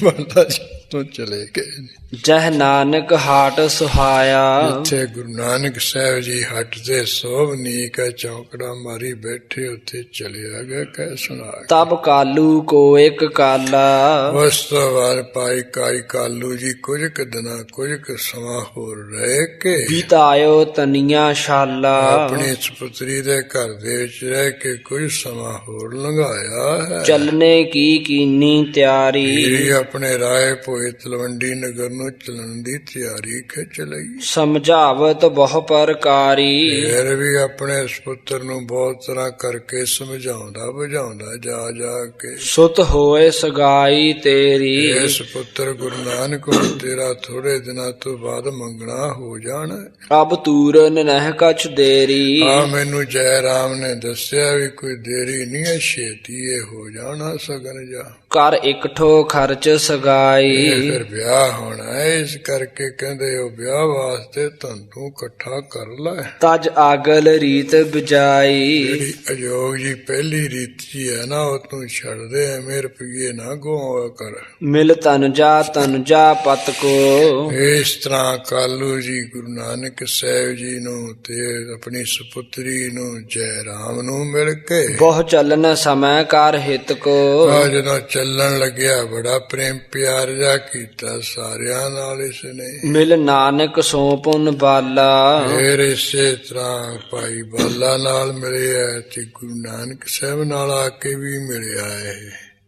[SPEAKER 1] ਬਾਲਾ ਜੀ ਤੋਂ ਚਲੇ ਗਏ।
[SPEAKER 2] ਜਹ ਨਾਨਕ ਹਾਟ ਸੁਹਾਇਆ।
[SPEAKER 1] ਉੱਥੇ ਗੁਰੂ ਨਾਨਕ ਸਾਹਿਬ ਜੀ ਹੱਟ ਤੇ ਸੋਭਨੀਕ ਚੌਕੜਾ ਮਾਰੀ ਬੈਠੇ, ਉੱਥੇ ਚਲਿਆ ਗਿਆ। ਕਹਿ ਸੁਣਾ
[SPEAKER 2] ਤਬ ਕਾਲੂ ਕੋ ਇੱਕ ਕਾਲਾ।
[SPEAKER 1] ਉਸ ਤੋਂ ਬਾਅਦ ਭਾਈ ਕਾਲੂ ਜੀ ਕੁਝ ਕੁ ਦਿਨਾਂ ਕੁਝ ਕੁ ਸਮਾਂ ਹੋਰ ਰਹਿ ਕੇ
[SPEAKER 2] ਬੀਤਾਇਓ ਤਨੀਆਂ ਸ਼ਾਲਾ।
[SPEAKER 1] ਆਪਣੀ ਸੁਪੁੱਤਰੀ ਦੇ ਘਰ ਦੇ ਵਿੱਚ ਰਹਿ ਕੇ ਕੁਝ ਸਮਾਂ ਹੋਰ ਲੰਘਾਇਆ ਹੈ।
[SPEAKER 2] ਚੱਲਣੇ ਕੀ ਕੀਨੀ ਤਿਆਰੀ।
[SPEAKER 1] ਆਪਣੇ ਰਾਏ ਭੋਏ ਤਲਵੰਡੀ ਨਗਰ ਨੂੰ ਚਲਣ ਦੀ ਤਿਆਰੀ ਖਿੱਚ ਲਈ।
[SPEAKER 2] ਸਮਝਾਵਤ ਬਹੁ ਪ੍ਰਕਾਰੀ।
[SPEAKER 1] ਫਿਰ ਵੀ ਆਪਣੇ ਸੁਪੁੱਤਰ ਨੂੰ ਬਹੁਤ ਤਰ੍ਹਾਂ ਕਰਕੇ ਸਮਝਾਉਂਦਾ ਬੁਝਾਉਂਦਾ ਜਾ ਕੇ।
[SPEAKER 2] ਸੁਤ ਹੋਏ ਸਗਾਈ ਤੇਰੀ।
[SPEAKER 1] ਇਸ ਪੁੱਤਰ ਗੁਰੂ ਨਾਨਕ ਤੇਰਾ ਥੋੜੇ ਦਿਨਾਂ ਤੋਂ ਬਾਅਦ ਮੰਗਣਾ ਹੋ ਜਾਣਾ।
[SPEAKER 2] ਅਬ ਤੂਰਨ ਨਹਿ ਕਛ ਦੇਰੀ।
[SPEAKER 1] ਆ ਮੈਨੂੰ ਜੈ ਰਾਮ ਨੇ ਦੱਸਿਆ ਵੀ ਕੋਈ ਦੇਰੀ ਨਹੀਂ ਹੈ, ਛੇਤੀ ਇਹ ਹੋ ਜਾਣਾ ਸਗਨ ਜਾ।
[SPEAKER 2] ਕਰ ਇਕਠੋ ਖਰਚ ਸਗਾਈ।
[SPEAKER 1] ਫਿਰ ਵਿਆਹ ਹੋਣਾ ਹੈ, ਇਸ ਕਰਕੇ ਕਹਿੰਦੇ ਉਹ ਵਿਆਹ ਵਾਸਤੇ ਤੂੰ ਇਕੱਠਾ ਕਰ ਲੈ।
[SPEAKER 2] ਤਜ ਆਗਲ ਰੀਤ ਬਜਾਈ।
[SPEAKER 1] ਜਿਹੜੀ ਅਯੋਗ ਜੀ ਪਹਿਲੀ ਰੀਤੀ ਹੈ ਨਾ ਉਹ ਤੂੰ ਛੱਡ ਦੇ, ਐਵੇਂ ਰੁਪਈਏ ਨਾ ਗਵਾਇਆ ਕਰ।
[SPEAKER 2] ਮਿਲ ਤਨੁਜਾ ਪਤ ਕੋ।
[SPEAKER 1] ਇਸ ਤਰ੍ਹਾਂ ਕਾਲੂ ਜੀ ਗੁਰੂ ਨਾਨਕ ਸਾਹਿਬ ਜੀ ਨੂੰ ਤੇ ਆਪਣੀ ਸੁਪੁੱਤਰੀ ਨੂੰ ਜੈ ਰਾਮ ਨੂੰ ਮਿਲ ਕੇ
[SPEAKER 2] ਬਹੁ ਚੱਲਨ ਸਮੈ ਕਰ ਹਿਤ ਕੋ।
[SPEAKER 1] ਜਦੋਂ ਚੱਲਣ ਲੱਗਿਆ ਬੜਾ ਪ੍ਰੇਮ ਪਿਆਰ ਜਾ ਕੀਤਾ ਸਾਰਿਆਂ ਨਾਲ ਇਸਨੇ।
[SPEAKER 2] ਮਿਲ ਨਾਨਕ ਸੋ ਪੁਨ ਬਾਲਾ।
[SPEAKER 1] ਫਿਰ ਇਸੇ ਤਰ੍ਹਾਂ ਭਾਈ ਬਾਲਾ ਨਾਲ ਮਿਲਿਆ ਤੇ ਗੁਰੂ ਨਾਨਕ ਸਾਹਿਬ ਨਾਲ ਆ ਕੇ ਵੀ ਮਿਲਿਆ ਹੈ।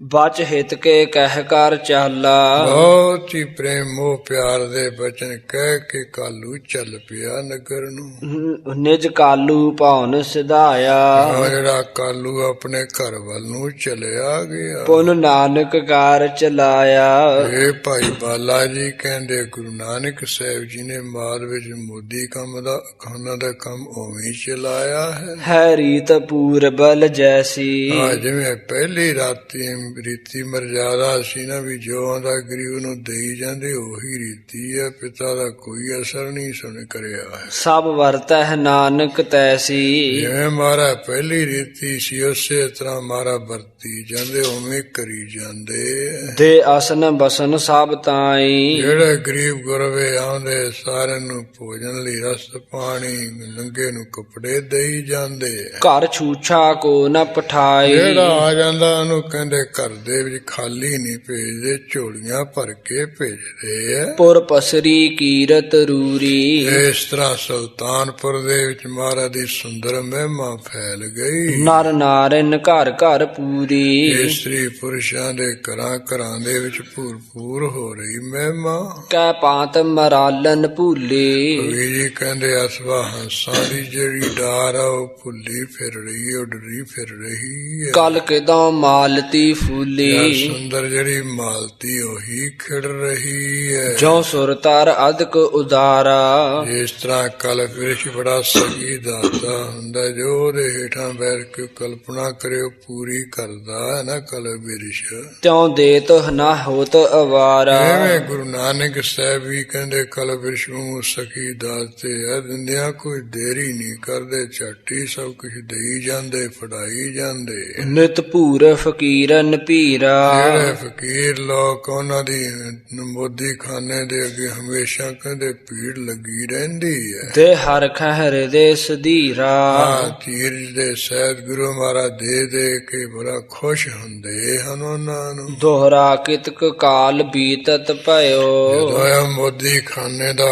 [SPEAKER 2] ਬਚ ਹਿਤ ਕੇ ਕਹਿ ਕਰ ਚਾਲਾ।
[SPEAKER 1] ਬਹੁਤ ਹੀ ਪ੍ਰੇਮ ਮੋਹ ਪਿਆਰ ਦੇ ਬਚਨ ਕਹਿ ਕੇ ਕਾਲੂ ਚੱਲ ਪਿਆ ਨਗਰ ਨੂੰ।
[SPEAKER 2] ਨਿਜ ਕਾਲੂ ਭਵਨ ਸਿਧਾਇਆ।
[SPEAKER 1] ਆਹ ਜਿਹੜਾ ਕਾਲੂ ਆਪਣੇ ਘਰ ਵੱਲ ਨੂੰ ਚਲਿਆ ਗਿਆ।
[SPEAKER 2] ਪੁਨ ਨਾਨਕ ਕਾਰ ਚਲਾਇਆ।
[SPEAKER 1] ਇਹ ਭਾਈ ਬਾਲਾ ਜੀ ਕਹਿੰਦੇ ਗੁਰੂ ਨਾਨਕ ਸਾਹਿਬ ਜੀ ਨੇ ਮਾਲ ਵਿੱਚ ਮੋਦੀ ਕੰਮ ਦਾ ਖਾਨਾ ਦਾ ਕੰਮ ਉਵੇਂ ਹੀ ਚਲਾਇਆ ਹੈ।
[SPEAKER 2] ਹੈ ਰੀਤ ਪੂਰਬਲ ਜੈਸੀ।
[SPEAKER 1] ਆ ਜਿਵੇਂ ਪਹਿਲੀ ਰੀਤੀ ਮਰਜ਼ਾਦਾ ਸੀ ਨਾ ਵੀ ਜੋ ਆਉਂਦਾ ਗਰੀਬ ਨੂੰ ਦੇਈ ਜਾਂਦੇ ਉਹੀ ਰੀਤੀ ਹੈ। ਪਿਤਾ ਦਾ ਕੋਈ ਅਸਰ ਨਹੀਂ ਸੁਣ ਕਰਿਆ ਹੈ।
[SPEAKER 2] ਸਭ ਵਰਤਹਿ ਨਾਨਕ ਤੈਸੀ।
[SPEAKER 1] ਜਿਵੇਂ ਮਾਰਾ ਪਹਿਲੀ ਰੀਤੀ ਸੀ ਉਸੇ ਤਰ੍ਹਾਂ ਮਾਰਾ ਵਰਤੀ ਜਾਂਦੇ ਉਵੇਂ ਕਰੀ ਜਾਂਦੇ।
[SPEAKER 2] ਦੇ ਅਸਨ ਬਸਨ ਸਭ ਤਾਈ।
[SPEAKER 1] ਜਿਹੜੇ ਗਰੀਬ ਗੁਰਵੇ ਆਉਂਦੇ ਸਾਰਿਆਂ ਨੂੰ ਭੋਜਨ ਲਈ ਰਸ ਪਾਣੀ ਨੰਗੇ ਨੂੰ ਕੱਪੜੇ ਦੇਈ ਜਾਂਦੇ।
[SPEAKER 2] ਘਰ ਛੂਛਾ ਕੋ ਨ ਪਠਾਈ।
[SPEAKER 1] ਜਿਹੜਾ ਆ ਜਾਂਦਾ ਉਹਨੂੰ ਕਹਿੰਦੇ ਘਰ ਦੇ ਵਿੱਚ ਖਾਲੀ ਨਹੀਂ ਭੇਜਦੇ ਝੋਲੀਆਂ ਭਰ ਕੇ ਭੇਜਦੇ ਆ।
[SPEAKER 2] ਪੁਰ ਪਸਰੀ ਕੀਰਤ ਰੂਰੀ।
[SPEAKER 1] ਇਸ ਤਰ੍ਹਾਂ ਸੁਲਤਾਨਪੁਰ ਦੇ ਵਿੱਚ ਮਹਾਰਾਜ ਦੀ ਸੁੰਦਰ ਮਹਿਮਾ ਫੈਲ ਗਈ।
[SPEAKER 2] ਨਰ ਨਾਰਨ ਘਰ ਘਰ ਪੂਰੀ।
[SPEAKER 1] ਇਸਤਰੀ ਪੁਰਸ਼ਾਂ ਦੇ ਘਰਾਂ ਘਰਾਂ ਦੇ ਵਿੱਚ ਭੂਰ ਹੋ ਰਹੀ ਮਹਿਮਾ।
[SPEAKER 2] ਕੈ ਪਾਤ ਮਰਾਲਨ ਭੂਲੀ।
[SPEAKER 1] ਕਵੀ ਜੀ ਕਹਿੰਦੇ ਅਸਵਾ ਹੰਸਾਂ ਦੀ ਜਿਹੜੀ ਡਾਰ ਆ ਉਹ ਭੁੱਲੀ ਫਿਰ ਰਹੀ ਉੱਡਰੀ ਫਿਰ ਰਹੀ ਹੈ।
[SPEAKER 2] ਕਲ ਕਿਦੋਂ ਮਾਲਤੀ ਫੂਲੀ।
[SPEAKER 1] ਸੁੰਦਰ ਜਿਹੜੀ ਮਾਲਤੀ ਉਹੀ ਖਿੜ ਰਹੀ ਹੈ।
[SPEAKER 2] ਜੋ ਸੁਰਤਾਰ ਅਦਕ ਉਦਾਰਾ।
[SPEAKER 1] ਇਸ ਤਰ੍ਹਾਂ ਕਲ ਵਿਰਸ਼ ਬੜਾ ਸਗੀ ਦਾਤਾ ਹੁੰਦਾ ਜੋ ਉਹਦੇ ਹੇਠਾਂ ਬੈਠ ਕੇ ਕਲਪਨਾ ਕਰੇ ਉਹ ਪੂਰੀ ਕਰਦਾ ਹੈ ਨਾ ਕਲ ਵਿਰਸ਼।
[SPEAKER 2] ਤਿਉ ਦੇਤ ਨਾ ਹੋਤ ਅਵਾਰਾ।
[SPEAKER 1] ਐਵੇਂ ਗੁਰੂ ਨਾਨਕ ਸਾਹਿਬ ਵੀ ਕਹਿੰਦੇ ਕਲ ਵਿਰਸ਼ ਨੂੰ ਸਖੀ ਦਾਤੇ ਹੈ ਦਿੰਦਿਆਂ ਕੋਈ ਦੇਰੀ ਨਹੀਂ ਕਰਦੇ ਝੱਟੀ ਸਭ ਕੁਝ ਦੇਈ ਜਾਂਦੇ ਫੜਾਈ ਜਾਂਦੇ।
[SPEAKER 2] ਨਿਤ ਭੂਰ ਫਕੀਰਨ ਭੀਰਾ।
[SPEAKER 1] ਜਿਹੜੇ ਫਕੀਰ ਲੋਕ ਉਹਨਾਂ ਦੀ ਮੋਦੀ ਖਾਨੇ ਦੇ ਅੱਗੇ ਹਮੇਸ਼ਾ ਕਹਿੰਦੇ ਭੀੜ ਲੱਗੀ ਰਹਿੰਦੀ ਹੈ।
[SPEAKER 2] ਦੇ ਹਰ ਖਹਿਰ ਦੇ ਸਧੀਰਾ।
[SPEAKER 1] ਧੀਰ ਦੇ ਸਹਿਤ ਗੁਰੂ ਮਹਾਰਾਜ ਦੇ ਕੇ ਬੜਾ ਖੁਸ਼ ਹੁੰਦੇ ਹਨ ਉਹਨਾਂ ਨੂੰ।
[SPEAKER 2] ਦੋਹਰਾ ਕਿਤਕ ਕਾਲ ਬੀਤਤ ਭਇਓ।
[SPEAKER 1] ਜਦੋਂ ਇਹ ਮੋਦੀ ਖਾਨੇ ਦਾ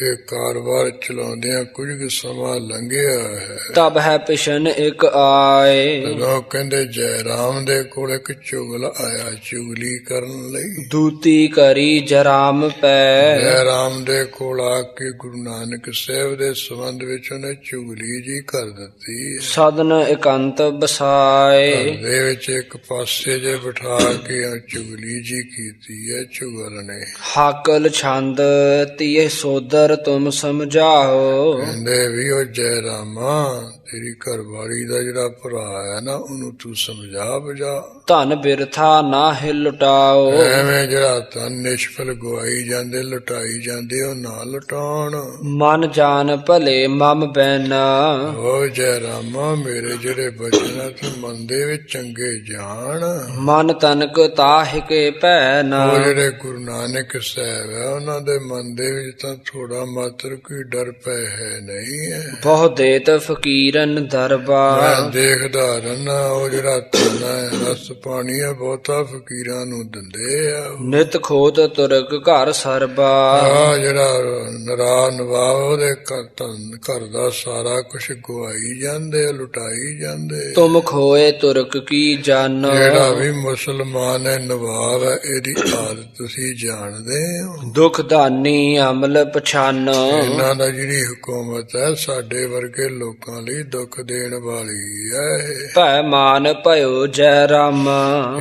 [SPEAKER 1] ਇਹ ਕਾਰੋਬਾਰ ਚਲਾਉਂਦਿਆਂ ਕੁਝ ਕੁ ਸਮਾਂ ਲੰਘਿਆ ਹੈ।
[SPEAKER 2] ਤਬ ਹੈ ਪਿਸ਼ਨ ਇੱਕ ਆਏ।
[SPEAKER 1] ਜਦੋਂ ਕਹਿੰਦੇ ਜੈ ਰਾਮ ਦੇ ਕੋਲ ਇੱਕ ਚੁਗਲ ਆਇਆ ਚੁਗਲੀ ਕਰਨ ਲਈ।
[SPEAKER 2] ਦੂਤੀ ਕਰੀ ਜਰਾਮ ਪੈ।
[SPEAKER 1] ਜੈ ਰਾਮ ਦੇ ਕੋਲ ਆ ਕੇ ਗੁਰੂ ਨਾਨਕ ਸਾਹਿਬ ਦੇ ਸੰਬੰਧ ਵਿੱਚ ਉਹਨੇ ਚੁਗਲੀ ਜੀ ਕਰ ਦਿੱਤੀ।
[SPEAKER 2] ਸਦਨ ਇਕੰਤ ਬਸਾਏ।
[SPEAKER 1] ਘਰ ਦੇ ਵਿੱਚ ਇੱਕ ਪਾਸੇ ਜੇ ਬਿਠਾ ਕੇ ਚੁਗਲੀ ਜੀ ਕੀਤੀ ਹੈ ਚੁਗਲ ਨੇ।
[SPEAKER 2] ਹਾਕਲ ਛੰਦ ਤੀਏ ਸੋਦਰ ਤੁਮ ਸਮਝਾਓ।
[SPEAKER 1] ਕਹਿੰਦੇ ਵੀ ਉਹ ਜੈ ਰਾਮਾ ਤੇਰੀ ਘਰਵਾਲੀ ਦਾ ਜਿਹੜਾ ਭਰਾ ਹੈ ਨਾ ਉਹਨੂੰ ਤੂੰ ਸਮਝਾ ਬੁਝਾ।
[SPEAKER 2] ਧਨ ਬਿਰਥਾ ਨਾ ਹੀ ਲੁਟਾਓ।
[SPEAKER 1] ਐਵੇਂ ਜਿਹੜਾ ਧਨ ਨਿਸ਼ਫਲ ਗਵਾਈ ਜਾਂਦੇ ਲੁਟਾਈ ਜਾਂਦੇ ਉਹ ਨਾ ਲੁਟਾਉਣ।
[SPEAKER 2] ਮਨ ਜਾਨ ਭਲੇ ਮਮ ਬੈਨਾ।
[SPEAKER 1] ਉਹ ਜੈ ਰਾਮਾ ਮੇਰੇ ਜਿਹੜੇ ਬਚਨ ਆ ਤੂੰ ਮਨ ਦੇ ਵਿੱਚ ਚੰਗੇ ਜਾਣ।
[SPEAKER 2] ਮਨ ਤਨਕ ਤਾਹਿ ਕੇ ਭੈ ਨਾ।
[SPEAKER 1] ਉਹ ਜਿਹੜੇ ਗੁਰੂ ਨਾਨਕ ਸਾਹਿਬ ਹੈ ਉਹਨਾਂ ਦੇ ਮਨ ਦੇ ਵਿੱਚ ਤਾਂ ਥੋੜਾ ਮਾਤਰ ਕੋਈ ਡਰ ਪੈ ਹੈ ਨਹੀਂ ਹੈ।
[SPEAKER 2] ਬਹੁ ਦੇਤ ਫਕੀਰਨ ਦਰਬਾ।
[SPEAKER 1] ਮੈਂ ਦੇਖਦਾ ਰਹਿਣਾ ਉਹ ਜਿਹੜਾ ਧਨ ਹੈ ਰਸ ਪਾਣੀ ਹੈ ਬਹੁਤਾ ਫਕੀਰਾਂ ਨੂੰ ਦਿੰਦੇ ਆ।
[SPEAKER 2] ਨਿਤ ਖੋਤ ਤੁਰਕ ਘਰ ਸਰਬਾ।
[SPEAKER 1] ਆ ਜਿਹੜਾ ਨਰਾ ਨਵਾਬ ਉਹਦੇ ਘਰ ਦਾ ਸਾਰਾ ਕੁਛ ਗਵਾਈ ਜਾਂਦੇ ਲੁਟਾਈ ਜਾਂਦੇ।
[SPEAKER 2] ਤੁਮ ਖੋਏ ਤੁਰਕ ਕੀ ਜਨ।
[SPEAKER 1] ਜਿਹੜਾ ਵੀ ਮੁਸਲਮਾਨ ਹੈ ਨਵਾਬ ਹੈ ਇਹਦੀ ਆਦਤ ਤੁਸੀਂ ਜਾਣਦੇ ਹੋ।
[SPEAKER 2] ਦੁਖ ਦਾਨੀ ਅਮਲ ਪਛਾਨ।
[SPEAKER 1] ਇਹਨਾਂ ਦਾ ਜਿਹੜੀ ਹਕੂਮਤ ਹੈ ਸਾਡੇ ਵਰਗੇ ਲੋਕਾਂ ਲਈ ਦੁੱਖ ਦੇਣ ਵਾਲੀ ਹੈ।
[SPEAKER 2] ਭੈ ਮਾਨ ਭਇਓ ਜੈ ਰਾਮ।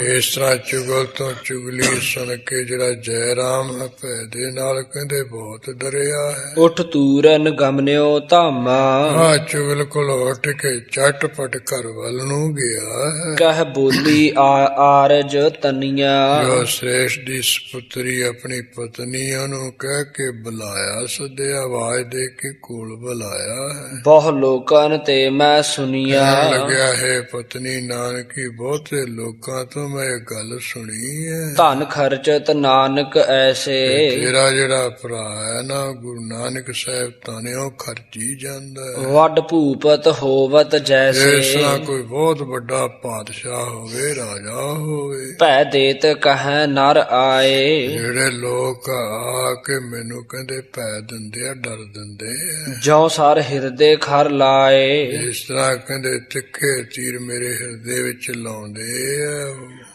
[SPEAKER 1] ਇਸ ਤਰ੍ਹਾਂ ਚੁਗਲ ਤੋਂ ਚੁਗਲੀ ਸੁਣ ਕੇ ਜਿਹੜਾ ਜੈ ਰਾਮ ਹੈ ਭੈ ਦੇ ਨਾਲ ਕਹਿੰਦੇ ਬਹੁਤ ਡਰਿਆ ਹੈ।
[SPEAKER 2] ਉਠ ਤੂਰਨ ਗਮਨਿਓ ਧਾਮਾ।
[SPEAKER 1] ਆ ਚੁਗਲ ਕੋਲ ਉੱਠ ਕੇ ਝਟਪਟ ਘਰ ਵੱਲ ਨੂੰ ਗਿਆ ਹੈ।
[SPEAKER 2] ਕਹਿ ਬੋਲੀ ਆਰਜ ਤਨੀਆ।
[SPEAKER 1] ਜੋ ਸ੍ਰੇਸ਼ਟ ਦੀ ਸਪੁੱਤਰੀ ਆਪਣੀ ਪਤਨੀ ਉਹਨੂੰ ਕਹਿ ਕੇ ਬੁਲਾਇਆ ਸੱਦਿਆ ਆਵਾਜ਼ ਦੇ ਕੇ ਕੋਲ ਬੁਲਾਇਆ ਹੈ।
[SPEAKER 2] ਬਹੁ ਲੋਕਨ ਤੇ ਮੈਂ ਸੁਨੀਆ।
[SPEAKER 1] ਕਹਿਣ ਲੱਗਿਆ ਹੈ ਪਤਨੀ ਨਾਨਕੀ ਬਹੁਤੇ ਲੋਕਾਂ ਤੋਂ ਮੈਂ ਇਹ ਗੱਲ ਸੁਣੀ ਹੈ।
[SPEAKER 2] ਧਨ ਖਰਚਤ ਨਾਨਕ ਐਸੇ।
[SPEAKER 1] ਤੇਰਾ ਜਿਹੜਾ ਭਰਾ ਹੈ ਨਾ ਗੁਰੂ ਨਾਨਕ ਸਾਹਿਬ ਤਾਨਿਓ ਖਰਚੀ ਜਾਂਦਾ ਹੈ।
[SPEAKER 2] ਵੱਡ ਭੂਪਤ ਹੋਵਤ ਜੈਸੇ।
[SPEAKER 1] ਇਸ ਤਰ੍ਹਾਂ ਕੋਈ ਬਹੁਤ ਵੱਡਾ ਪਾਤਸ਼ਾਹ ਹੋਵੇ ਰਾਜਾ ਹੋਵੇ।
[SPEAKER 2] ਭੈ ਦੇਤ ਕਹੈ ਨਰ ਆਏ।
[SPEAKER 1] ਜਿਹੜੇ ਲੋਕ ਆ ਕੇ ਮੈਨੂੰ ਕਹਿੰਦੇ ਭੈ ਦਿੰਦੇ ਆ ਡਰ ਦਿੰਦੇ ਆ।
[SPEAKER 2] ਜੋ ਸਰ ਹਿਰਦੇ ਖਰ ਲਾਏ।
[SPEAKER 1] ਇਸ ਤਰ੍ਹਾਂ ਕਹਿੰਦੇ ਤਿੱਖੇ ਤੀਰ ਮੇਰੇ ਹਿਰਦੇ ਵਿੱਚ ਲਾਉਂਦੇ ਆ।